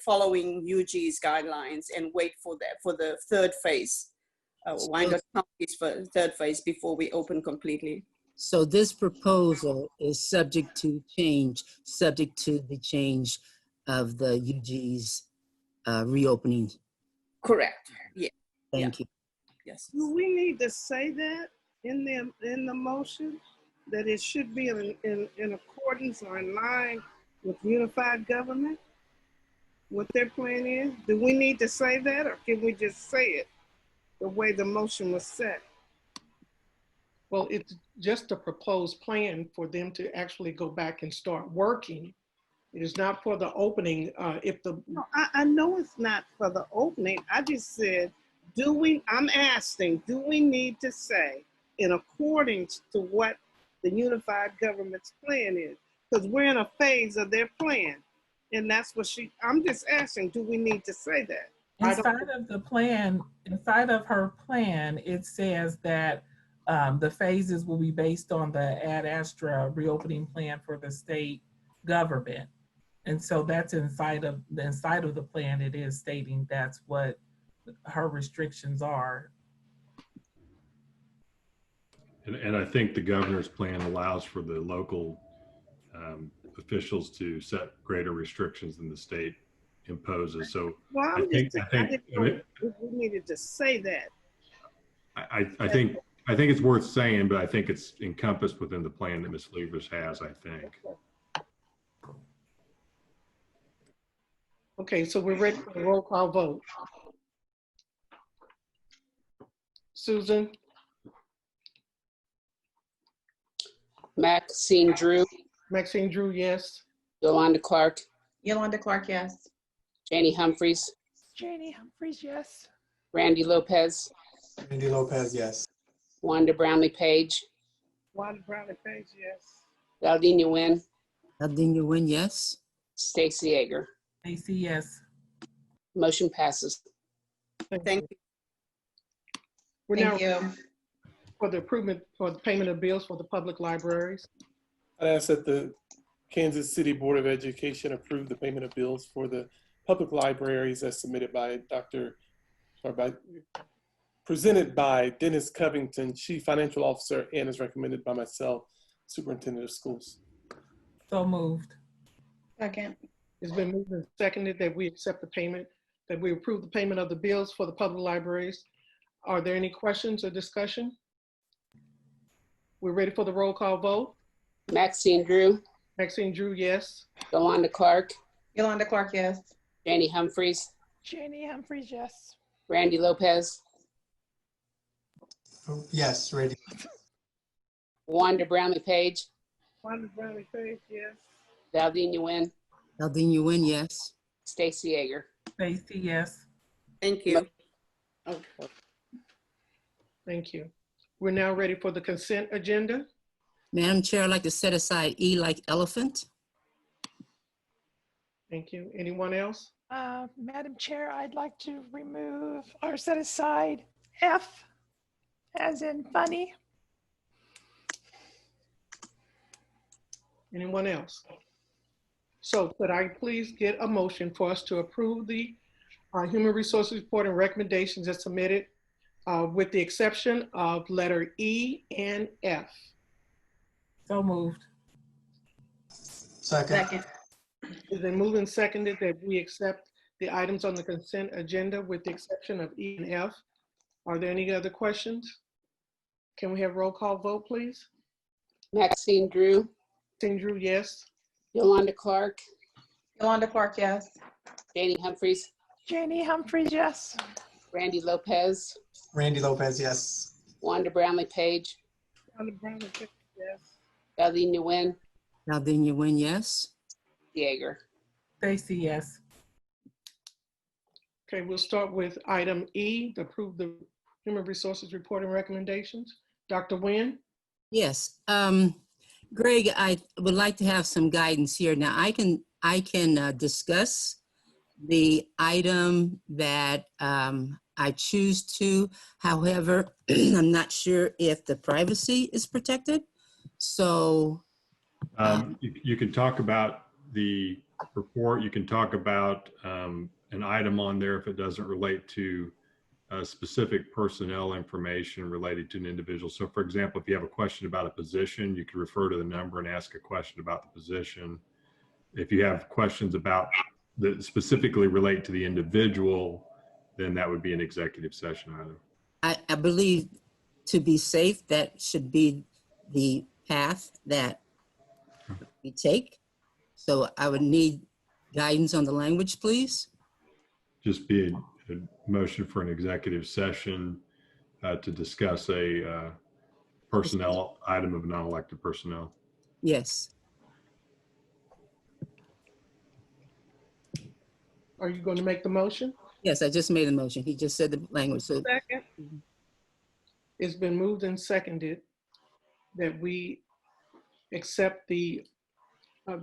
following UG's guidelines and wait for the third phase. Wyandotte County's for third phase before we open completely.
So this proposal is subject to change, subject to the change of the UG's reopening.
Correct. Yeah.
Thank you.
Yes.
Do we need to say that in the motion, that it should be in accordance or in line with unified government? What their plan is? Do we need to say that, or can we just say it the way the motion was set?
Well, it's just a proposed plan for them to actually go back and start working. It is not for the opening.
No, I know it's not for the opening. I just said, I'm asking, do we need to say in accordance to what the unified government's plan is? Because we're in a phase of their plan. And that's what I'm just asking, do we need to say that?
Inside of the plan, inside of her plan, it says that the phases will be based on the Ad Astra reopening plan for the state government. And so that's inside of the plan. It is stating that's what her restrictions are.
And I think the governor's plan allows for the local officials to set greater restrictions than the state imposes. So
well,
I think
we needed to say that.
I think it's worth saying, but I think it's encompassed within the plan that Ms. Levers has, I think.
Okay, so we're ready for the roll call vote. Susan?
Maxine Drew,
Maxine Drew, yes.
Yolanda Clark,
Yolanda Clark, yes.
Janie Humphries,
Janie Humphries, yes.
Randy Lopez,
Randy Lopez, yes.
Wanda Brownlee Page,
Wanda Brownlee Page, yes.
Valdina Nguyen,
Aldina Nguyen, yes.
Stacy Yeager.
Stacy, yes.
Motion passes.
Thank you.
We're
Thank
now
you.
for the improvement for the payment of bills for the public libraries.
I'd ask that the Kansas City Board of Education approve the payment of bills for the public libraries as submitted by presented by Dennis Covington, Chief Financial Officer, and is recommended by myself, Superintendent of Schools.
So moved.
Second.
It's been moved and seconded that we accept the payment, that we approve the payment of the bills for the public libraries. Are there any questions or discussion? We're ready for the roll call vote.
Maxine Drew,
Maxine Drew, yes.
Yolanda Clark,
Yolanda Clark, yes.
Janie Humphries,
Janie Humphries, yes.
Randy Lopez,
Yes, ready.
Wanda Brownlee Page,
Wanda Brownlee Page, yes.
Valdina Nguyen,
Aldina Nguyen, yes.
Stacy Yeager.
Stacy, yes.
Thank you.
Okay.
Thank you. We're now ready for the consent agenda.
Madam Chair, I'd like to set aside E like elephant.
Thank you. Anyone else?
Madam Chair, I'd like to remove or set aside F as in funny.
Anyone else? So could I please get a motion for us to approve the Human Resources Report and recommendations as submitted with the exception of letter E and F?
So moved.
Second.
Is it moved and seconded that we accept the items on the consent agenda with the exception of E and F? Are there any other questions? Can we have roll call vote, please?
Maxine Drew,
Maxine Drew, yes.
Yolanda Clark,
Yolanda Clark, yes.
Janie Humphries,
Janie Humphries, yes.
Randy Lopez,
Randy Lopez, yes.
Wanda Brownlee Page,
Wanda Brownlee Page, yes.
Valdina Nguyen,
Aldina Nguyen, yes.
Yeager.
Stacy, yes.
Okay, we'll start with item E, to approve the Human Resources Report and recommendations. Dr. Nguyen?
Yes. Greg, I would like to have some guidance here. Now, I can discuss the item that I choose to. However, I'm not sure if the privacy is protected. So
You can talk about the report. You can talk about an item on there if it doesn't relate to specific personnel information related to an individual. So for example, if you have a question about a position, you can refer to the number and ask a question about the position. If you have questions about that specifically relate to the individual, then that would be an executive session item.
I believe to be safe, that should be the path that we take. So I would need guidance on the language, please.
Just be a motion for an executive session to discuss a personnel item of non-elected personnel.
Yes.
Are you going to make the motion?
Yes, I just made a motion. He just said the language. So
Second.
It's been moved and seconded that we accept the,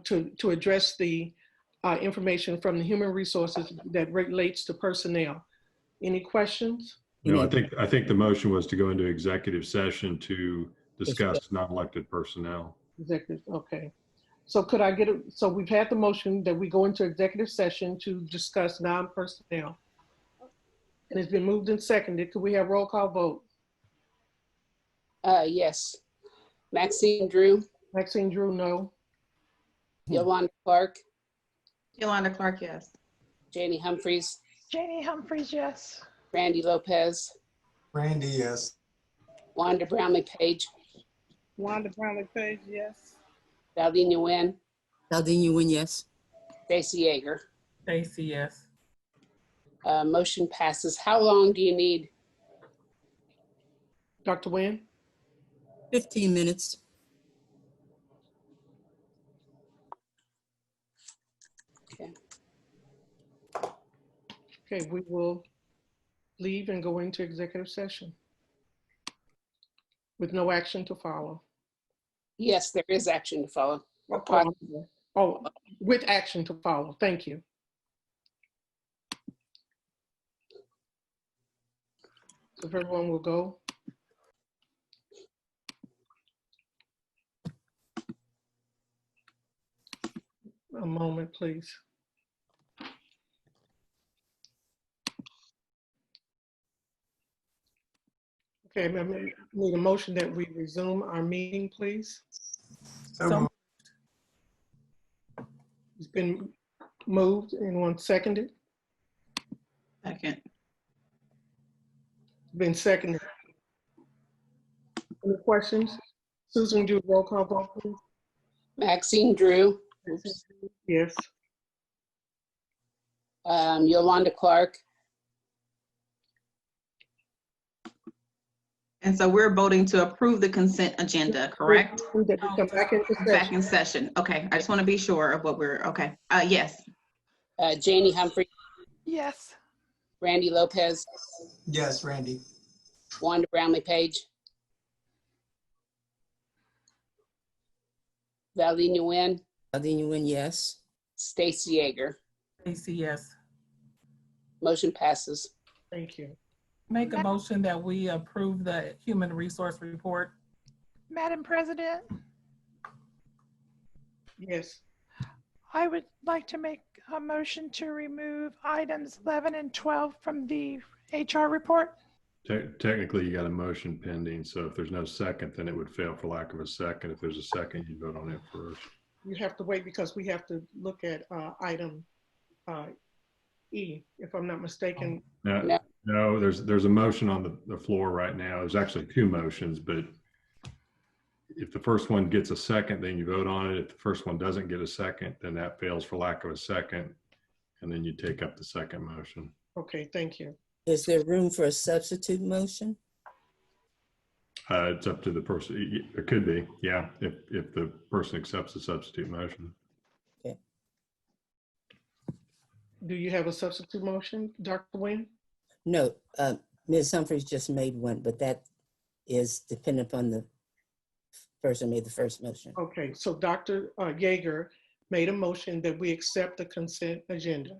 to address the information from the human resources that relates to personnel. Any questions?
No, I think the motion was to go into executive session to discuss non-elected personnel.
Executive, okay. So could I get it? So we've had the motion that we go into executive session to discuss non-personnel. And it's been moved and seconded. Could we have roll call vote?
Yes. Maxine Drew,
Maxine Drew, no.
Yolanda Clark,
Yolanda Clark, yes.
Janie Humphries,
Janie Humphries, yes.
Randy Lopez,
Randy, yes.
Wanda Brownlee Page,
Wanda Brownlee Page, yes.
Valdina Nguyen,
Aldine Nguyen, yes.
Stacy Yeager.
Stacy, yes.
Motion passes. How long do you need?
Dr. Nguyen?
15 minutes.
Okay.
Okay, we will leave and go into executive session with no action to follow.
Yes, there is action to follow.
Oh, with action to follow. Thank you. So if everyone will go. A moment, please. Okay, I need a motion that we resume our meeting, please.
So
It's been moved. Anyone seconded?
Second.
Been seconded. Any questions? Susan, do a roll call vote, please.
Maxine Drew,
Yes.
Yolanda Clark,
And so we're voting to approve the consent agenda, correct?
That we come back into
Back
session.
in session. Okay, I just want to be sure of what we're, okay. Yes.
Janie Humphries,
Yes.
Randy Lopez,
yes, Randy.
Wanda Brownlee Page, Valdina Nguyen,
Aldine Nguyen, yes.
Stacy Yeager.
Stacy, yes.
Motion passes.
Thank you.
Make a motion that we approve the human resource report.
Madam President,
Yes.
I would like to make a motion to remove items 11 and 12 from the HR report.
Technically, you got a motion pending, so if there's no second, then it would fail for lack of a second. If there's a second, you vote on it first.
You have to wait because we have to look at item E, if I'm not mistaken.
No, there's a motion on the floor right now. There's actually two motions, but if the first one gets a second, then you vote on it. If the first one doesn't get a second, then that fails for lack of a second. And then you take up the second motion.
Okay, thank you.
Is there room for a substitute motion?
It's up to the person. It could be, yeah, if the person accepts the substitute motion.
Okay.
Do you have a substitute motion, Dr. Nguyen?
No, Ms. Humphries just made one, but that is dependent upon the person who made the first motion.
Okay, so Dr. Yeager made a motion that we accept the consent agenda.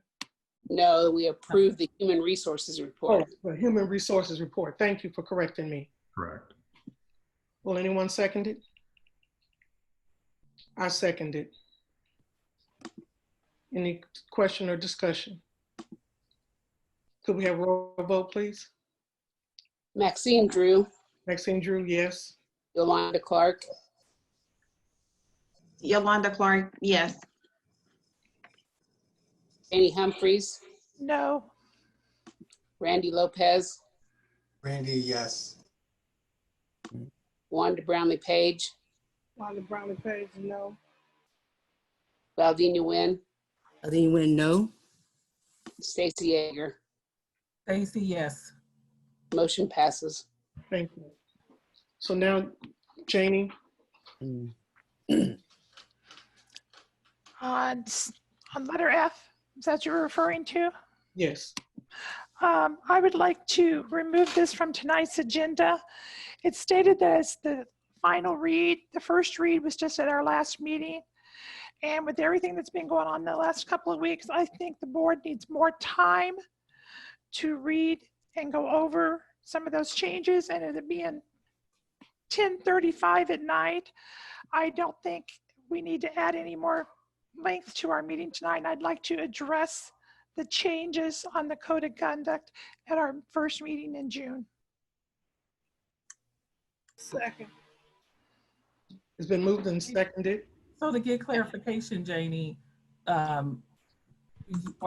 No, we approve the human resources report.
Oh, the human resources report. Thank you for correcting me.
Correct.
Will anyone second it? I second it. Any question or discussion? Could we have a roll vote, please?
Maxine Drew,
Maxine Drew, yes.
Yolanda Clark,
Yolanda Clark, yes.
Janie Humphries,
No.
Randy Lopez,
Randy, yes.
Wanda Brownlee Page,
Wanda Brownlee Page, no.
Valdina Nguyen,
Then when no.
Stacy Yeager.
Stacy, yes.
Motion passes.
Thank you. So now, Janie,
On letter F, is that what you're referring to?
yes.
I would like to remove this from tonight's agenda. It's stated that it's the final read. The first read was just at our last meeting. And with everything that's been going on the last couple of weeks, I think the board needs more time to read and go over some of those changes. And it being 10:35 at night, I don't think we need to add any more length to our meeting tonight. And I'd like to address the changes on the code of conduct at our first meeting in June.
Second.
It's been moved and seconded.
So to get clarification, Janie, are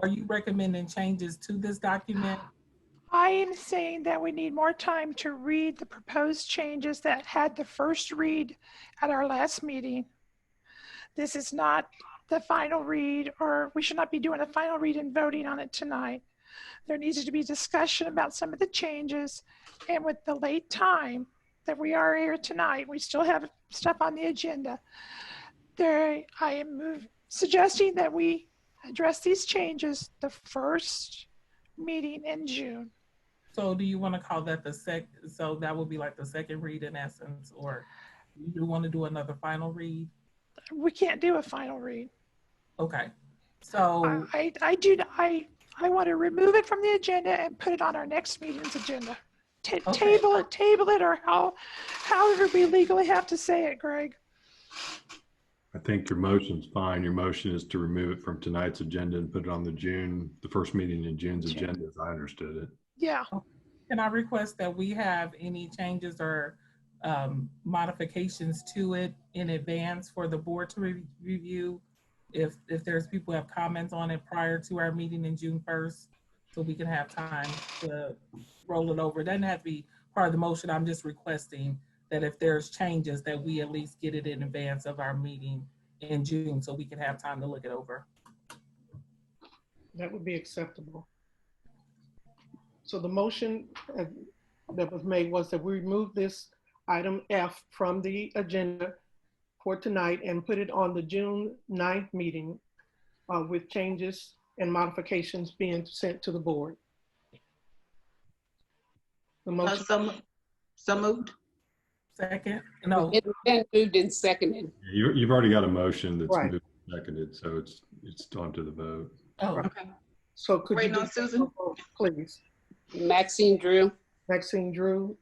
you recommending changes to this document?
I am saying that we need more time to read the proposed changes that had the first read at our last meeting. This is not the final read, or we should not be doing a final read and voting on it tonight. There needs to be discussion about some of the changes, and with the late time that we are here tonight, we still have stuff on the agenda. I am suggesting that we address these changes the first meeting in June.
So do you want to call that so that would be like the second read in essence, or you do want to do another final read?
We can't do a final read.
Okay, so.
I want to remove it from the agenda and put it on our next meeting's agenda.
Okay.
Table it, or however we legally have to say it, Greg.
I think your motion's fine. Your motion is to remove it from tonight's agenda and put it on the first meeting in June's agenda, as I understood it.
Yeah.
Can I request that we have any changes or modifications to it in advance for the board to review? If there's people who have comments on it prior to our meeting in June 1st, so we can have time to roll it over. It doesn't have to be part of the motion. I'm just requesting that if there's changes, that we at least get it in advance of our meeting in June, so we can have time to look it over.
That would be acceptable. So the motion that was made was that we remove this item F from the agenda for tonight and put it on the June 9th meeting with changes and modifications being sent to the board. The motion.
So moved.
Second? No.
It's been moved and seconded.
You've already got a motion that's
Right.
moved and seconded, so it's on to the vote.
Oh.
Okay.
So could
Wait,
you
no,
do
Susan?
vote, please?
Maxine Drew,
Maxine Drew,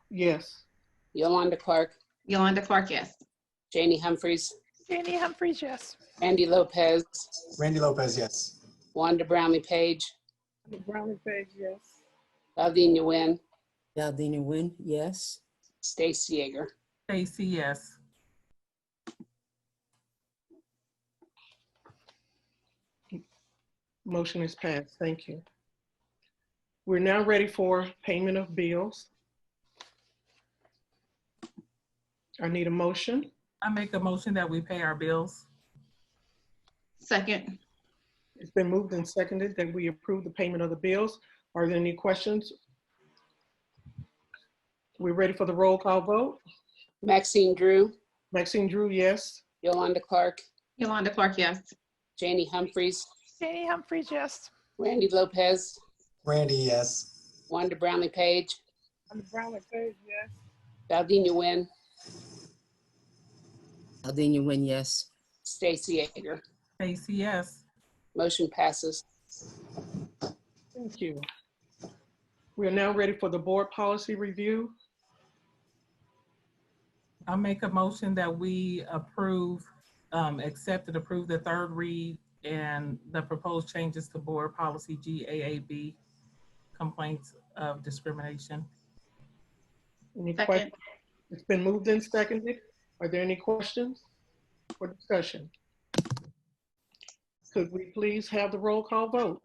yes.
Yolanda Clark,
Yolanda Clark, yes.
Janie Humphries,
Janie Humphries, yes.
Randy Lopez,
Randy Lopez, yes.
Wanda Brownlee Page,
Brownlee Page, yes.
Valdina Nguyen,
Valdina Nguyen, yes.
Stacy Yeager.
Stacy, yes.
Motion is passed. Thank you. We're now ready for payment of bills. I need a motion.
I make a motion that we pay our bills.
Second.
It's been moved and seconded that we approve the payment of the bills. Are there any questions? We're ready for the roll call vote.
Maxine Drew,
Maxine Drew, yes.
Yolanda Clark,
Yolanda Clark, yes.
Janie Humphries,
Janie Humphries, yes.
Randy Lopez,
Randy, yes.
Wanda Brownlee Page,
Brownlee Page, yes.
Valdina Nguyen,
Valdina Nguyen, yes.
Stacy Yeager.
Stacy, yes.
Motion passes.
Thank you. We are now ready for the board policy review.
I'll make a motion that we approve, accept and approve the third read and the proposed changes to board policy GAAB, complaints of discrimination.
Any
Second.
questions? It's been moved and seconded. Are there any questions or discussion? Could we please have the roll call vote?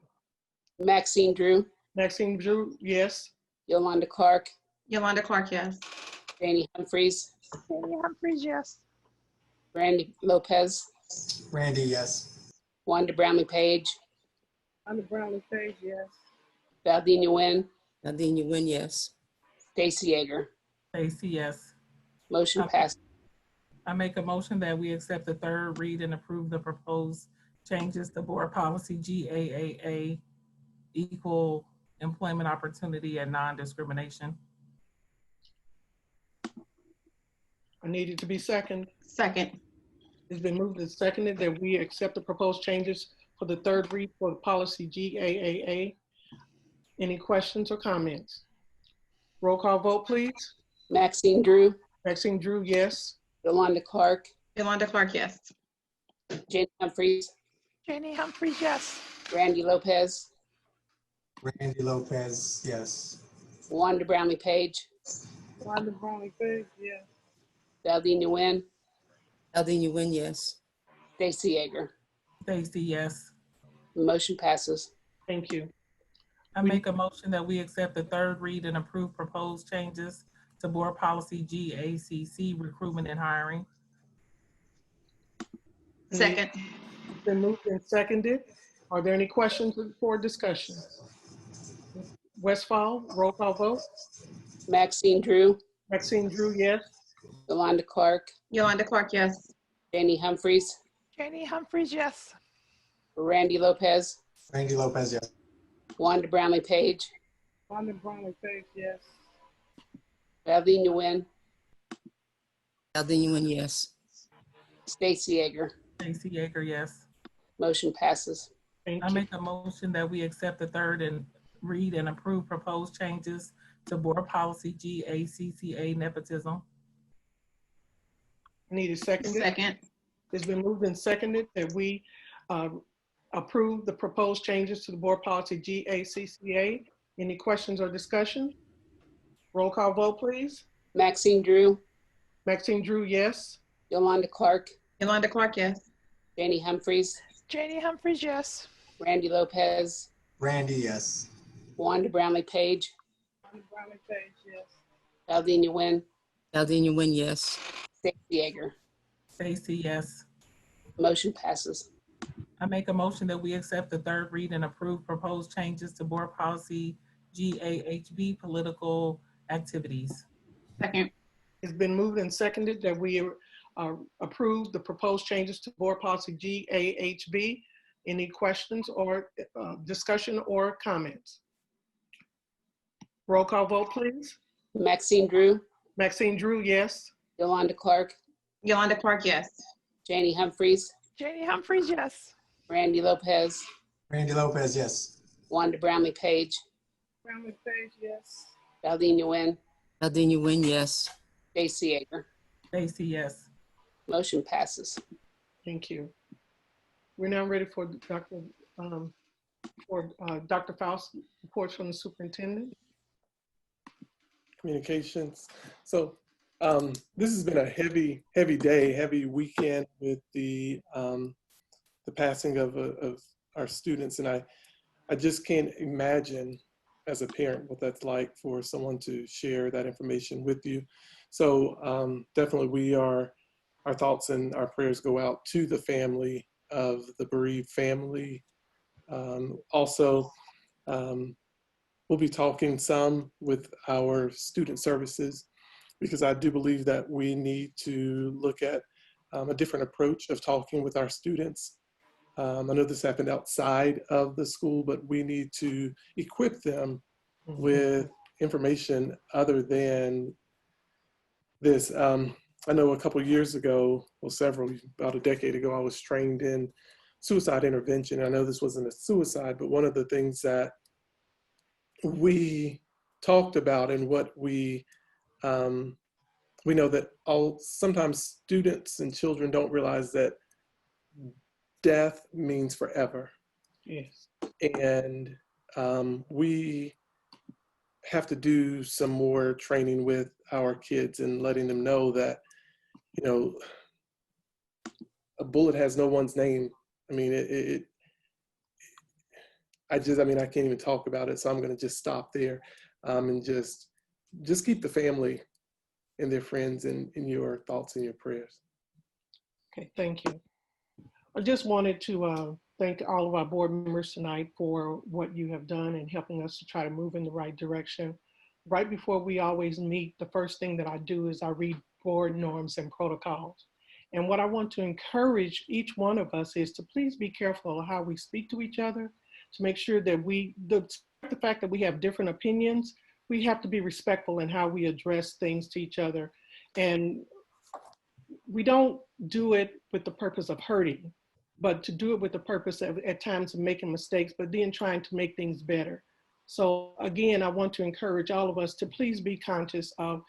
Maxine Drew,
Maxine Drew, yes.
Yolanda Clark,
Yolanda Clark, yes.
Janie Humphries,
Janie Humphries, yes.
Randy Lopez,
Randy, yes.
Wanda Brownlee Page,
Wanda Brownlee Page, yes.
Valdina Nguyen,
Aldina Nguyen, yes.
Stacy Yeager.
Stacy, yes.
Motion passed.
I make a motion that we accept the third read and approve the proposed changes to board policy GAAA, equal employment opportunity and non-discrimination.
I need it to be second.
Second.
It's been moved and seconded that we accept the proposed changes for the third read for the policy GAAA. Any questions or comments? Roll call vote, please.
Maxine Drew,
Maxine Drew, yes.
Yolanda Clark,
Yolanda Clark, yes.
Jenny Humphries,
Janie Humphries, yes.
Randy Lopez,
Randy Lopez, yes.
Wanda Brownlee Page,
Wanda Brownlee Page, yes.
Valdina Nguyen,
Aldina Nguyen, yes.
Stacy Yeager.
Stacy, yes.
Motion passes.
Thank you.
I make a motion that we accept the third read and approve proposed changes to board policy GACC, recruitment and hiring.
Second.
It's been moved and seconded. Are there any questions for discussion? Westfall, roll call vote.
Maxine Drew,
Maxine Drew, yes.
Yolanda Clark,
Yolanda Clark, yes.
Jenny Humphries,
Janie Humphries, yes.
Randy Lopez,
Randy Lopez, yes.
Wanda Brownlee Page,
Wanda Brownlee Page, yes.
Valdina Nguyen,
Aldina Nguyen, yes.
Stacy Yeager.
Stacy Yeager, yes.
Motion passes.
Thank
I
you.
make a motion that we accept the third and read and approve proposed changes to board policy GACCA, nepotism.
Need a second?
Second.
It's been moved and seconded that we approve the proposed changes to the board policy GACCA. Any questions or discussion? Roll call vote, please.
Maxine Drew,
Maxine Drew, yes.
Yolanda Clark,
Yolanda Clark, yes.
Jenny Humphries,
Janie Humphries, yes.
Randy Lopez,
Randy, yes.
Wanda Brownlee Page,
Wanda Brownlee Page, yes.
Valdina Nguyen,
Aldina Nguyen, yes.
Stacy Yeager.
Stacy, yes.
Motion passes.
I make a motion that we accept the third read and approve proposed changes to board policy GAHB, political activities.
Second.
It's been moved and seconded that we approve the proposed changes to board policy GAHB. Any questions or discussion or comments? Roll call vote, please.
Maxine Drew,
Maxine Drew, yes.
Yolanda Clark,
Yolanda Clark, yes.
Janie Humphries,
Janie Humphries, yes.
Randy Lopez,
Randy Lopez, yes.
Wanda Brownlee Page,
Brownlee Page, yes.
Valdina Nguyen,
Aldina Nguyen, yes.
Stacy Yeager.
Stacy, yes.
Motion passes.
Thank you. We're now ready for Dr. Faust reports from the superintendent.
Communications. So this has been a heavy day, heavy weekend with the passing of our students, and I just can't imagine as a parent what that's like for someone to share that information with you. So definitely our thoughts and our prayers go out to the family of the bereaved family. Also, we'll be talking some with our student services, because I do believe that we need to look at a different approach of talking with our students. I know this happened outside of the school, but we need to equip them with information other than this. I know a couple of years ago, well, about a decade ago, I was trained in suicide intervention. I know this wasn't a suicide, but one of the things that we talked about and what we know that sometimes students and children don't realize that death means forever.
Yes.
And we have to do some more training with our kids and letting them know that, you know, a bullet has no one's name. I mean, I can't even talk about it. So I'm going to just stop there and just keep the family and their friends in your thoughts and your prayers.
Okay, thank you. I just wanted to thank all of our board members tonight for what you have done and helping us to try to move in the right direction. Right before we always meet, the first thing that I do is I read board norms and protocols. And what I want to encourage each one of us is to please be careful of how we speak to each other, to make sure that the fact that we have different opinions, we have to be respectful in how we address things to each other. And we don't do it with the purpose of hurting, but to do it with the purpose of at times of making mistakes, but then trying to make things better. So again, I want to encourage all of us to please be conscious of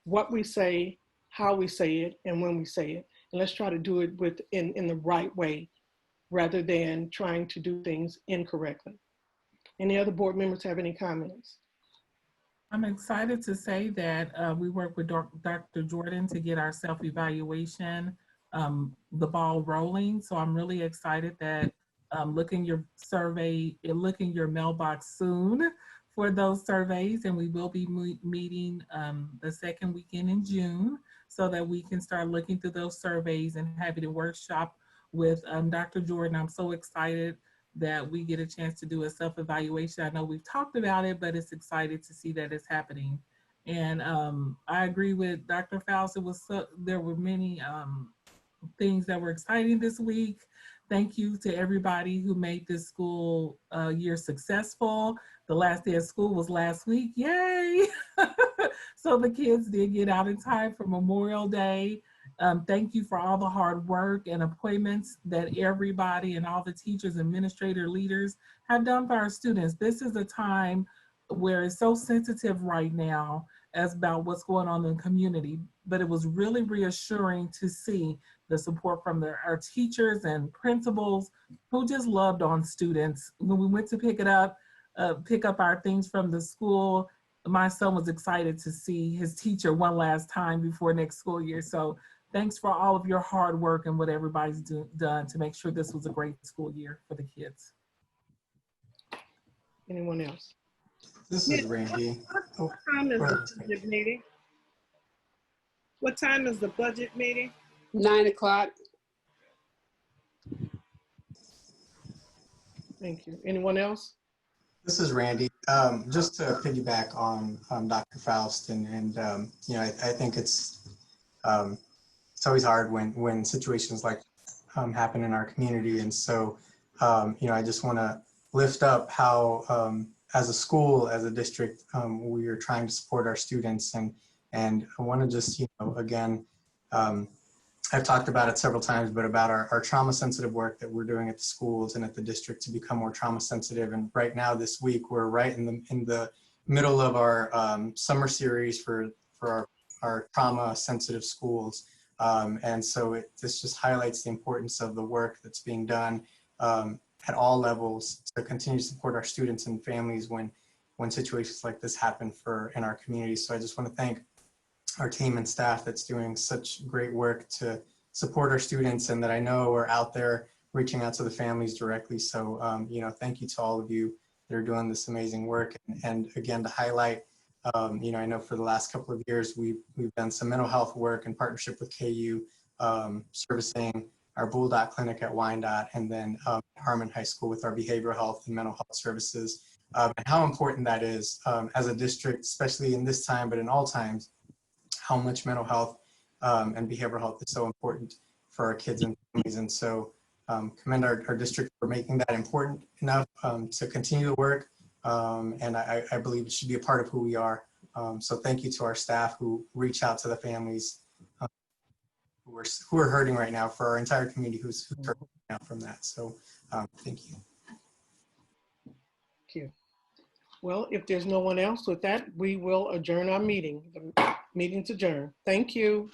what we say, how we say it, and when we say it. And let's try to do it in the right way rather than trying to do things incorrectly. Any other board members have any comments?
I'm excited to say that we work with Dr. Jordan to get our self-evaluation, the ball rolling. So I'm really excited that look in your survey, look in your mailbox soon for those surveys. And we will be meeting the second weekend in June so that we can start looking through those surveys and having a workshop with Dr. Jordan. I'm so excited that we get a chance to do a self-evaluation. I know we've talked about it, but it's excited to see that it's happening. And I agree with Dr. Faust. There were many things that were exciting this week. Thank you to everybody who made this school year successful. The last day of school was last week, yay! So the kids did get out in time for Memorial Day. Thank you for all the hard work and appointments that everybody and all the teachers, administrator, leaders have done for our students. This is a time where it's so sensitive right now as about what's going on in the community, but it was really reassuring to see the support from our teachers and principals who just loved on students. When we went to pick up our things from the school, my son was excited to see his teacher one last time before next school year. So thanks for all of your hard work and what everybody's done to make sure this was a great school year for the kids.
Anyone else?
This is Randy.
What time is the budget meeting? What time is the budget meeting?
9 o'clock.
Thank you. Anyone else?
This is Randy. Just to piggyback on Dr. Faust, and you know, I think it's always hard when situations like happen in our community, and so you know, I just want to lift up how as a school, as a district, we are trying to support our students, and I want to just, you know, again, I've talked about it several times, but about our trauma sensitive work that we're doing at the schools and at the district to become more trauma sensitive. And right now this week, we're right in the middle of our summer series for our trauma sensitive schools. And so this just highlights the importance of the work that's being done at all levels to continue to support our students and families when situations like this happen in our community. So I just want to thank our team and staff that's doing such great work to support our students, and that I know are out there reaching out to the families directly. So, you know, thank you to all of you that are doing this amazing work. And again, to highlight, you know, I know for the last couple of years, we've done some mental health work in partnership with KU, servicing our Bull Dot Clinic at Wyandotte, and then Harmon High School with our behavioral health and mental health services, and how important that is as a district, especially in this time, but in all times, how much mental health and behavioral health is so important for our kids and families. And so commend our district for making that important enough to continue the work. And I believe it should be a part of who we are. So thank you to our staff who reach out to the families who are hurting right now, for our entire community who's hurting right now from that. So thank you.
Thank you. Well, if there's no one else with that, we will adjourn our meeting. The meeting's adjourned. Thank you.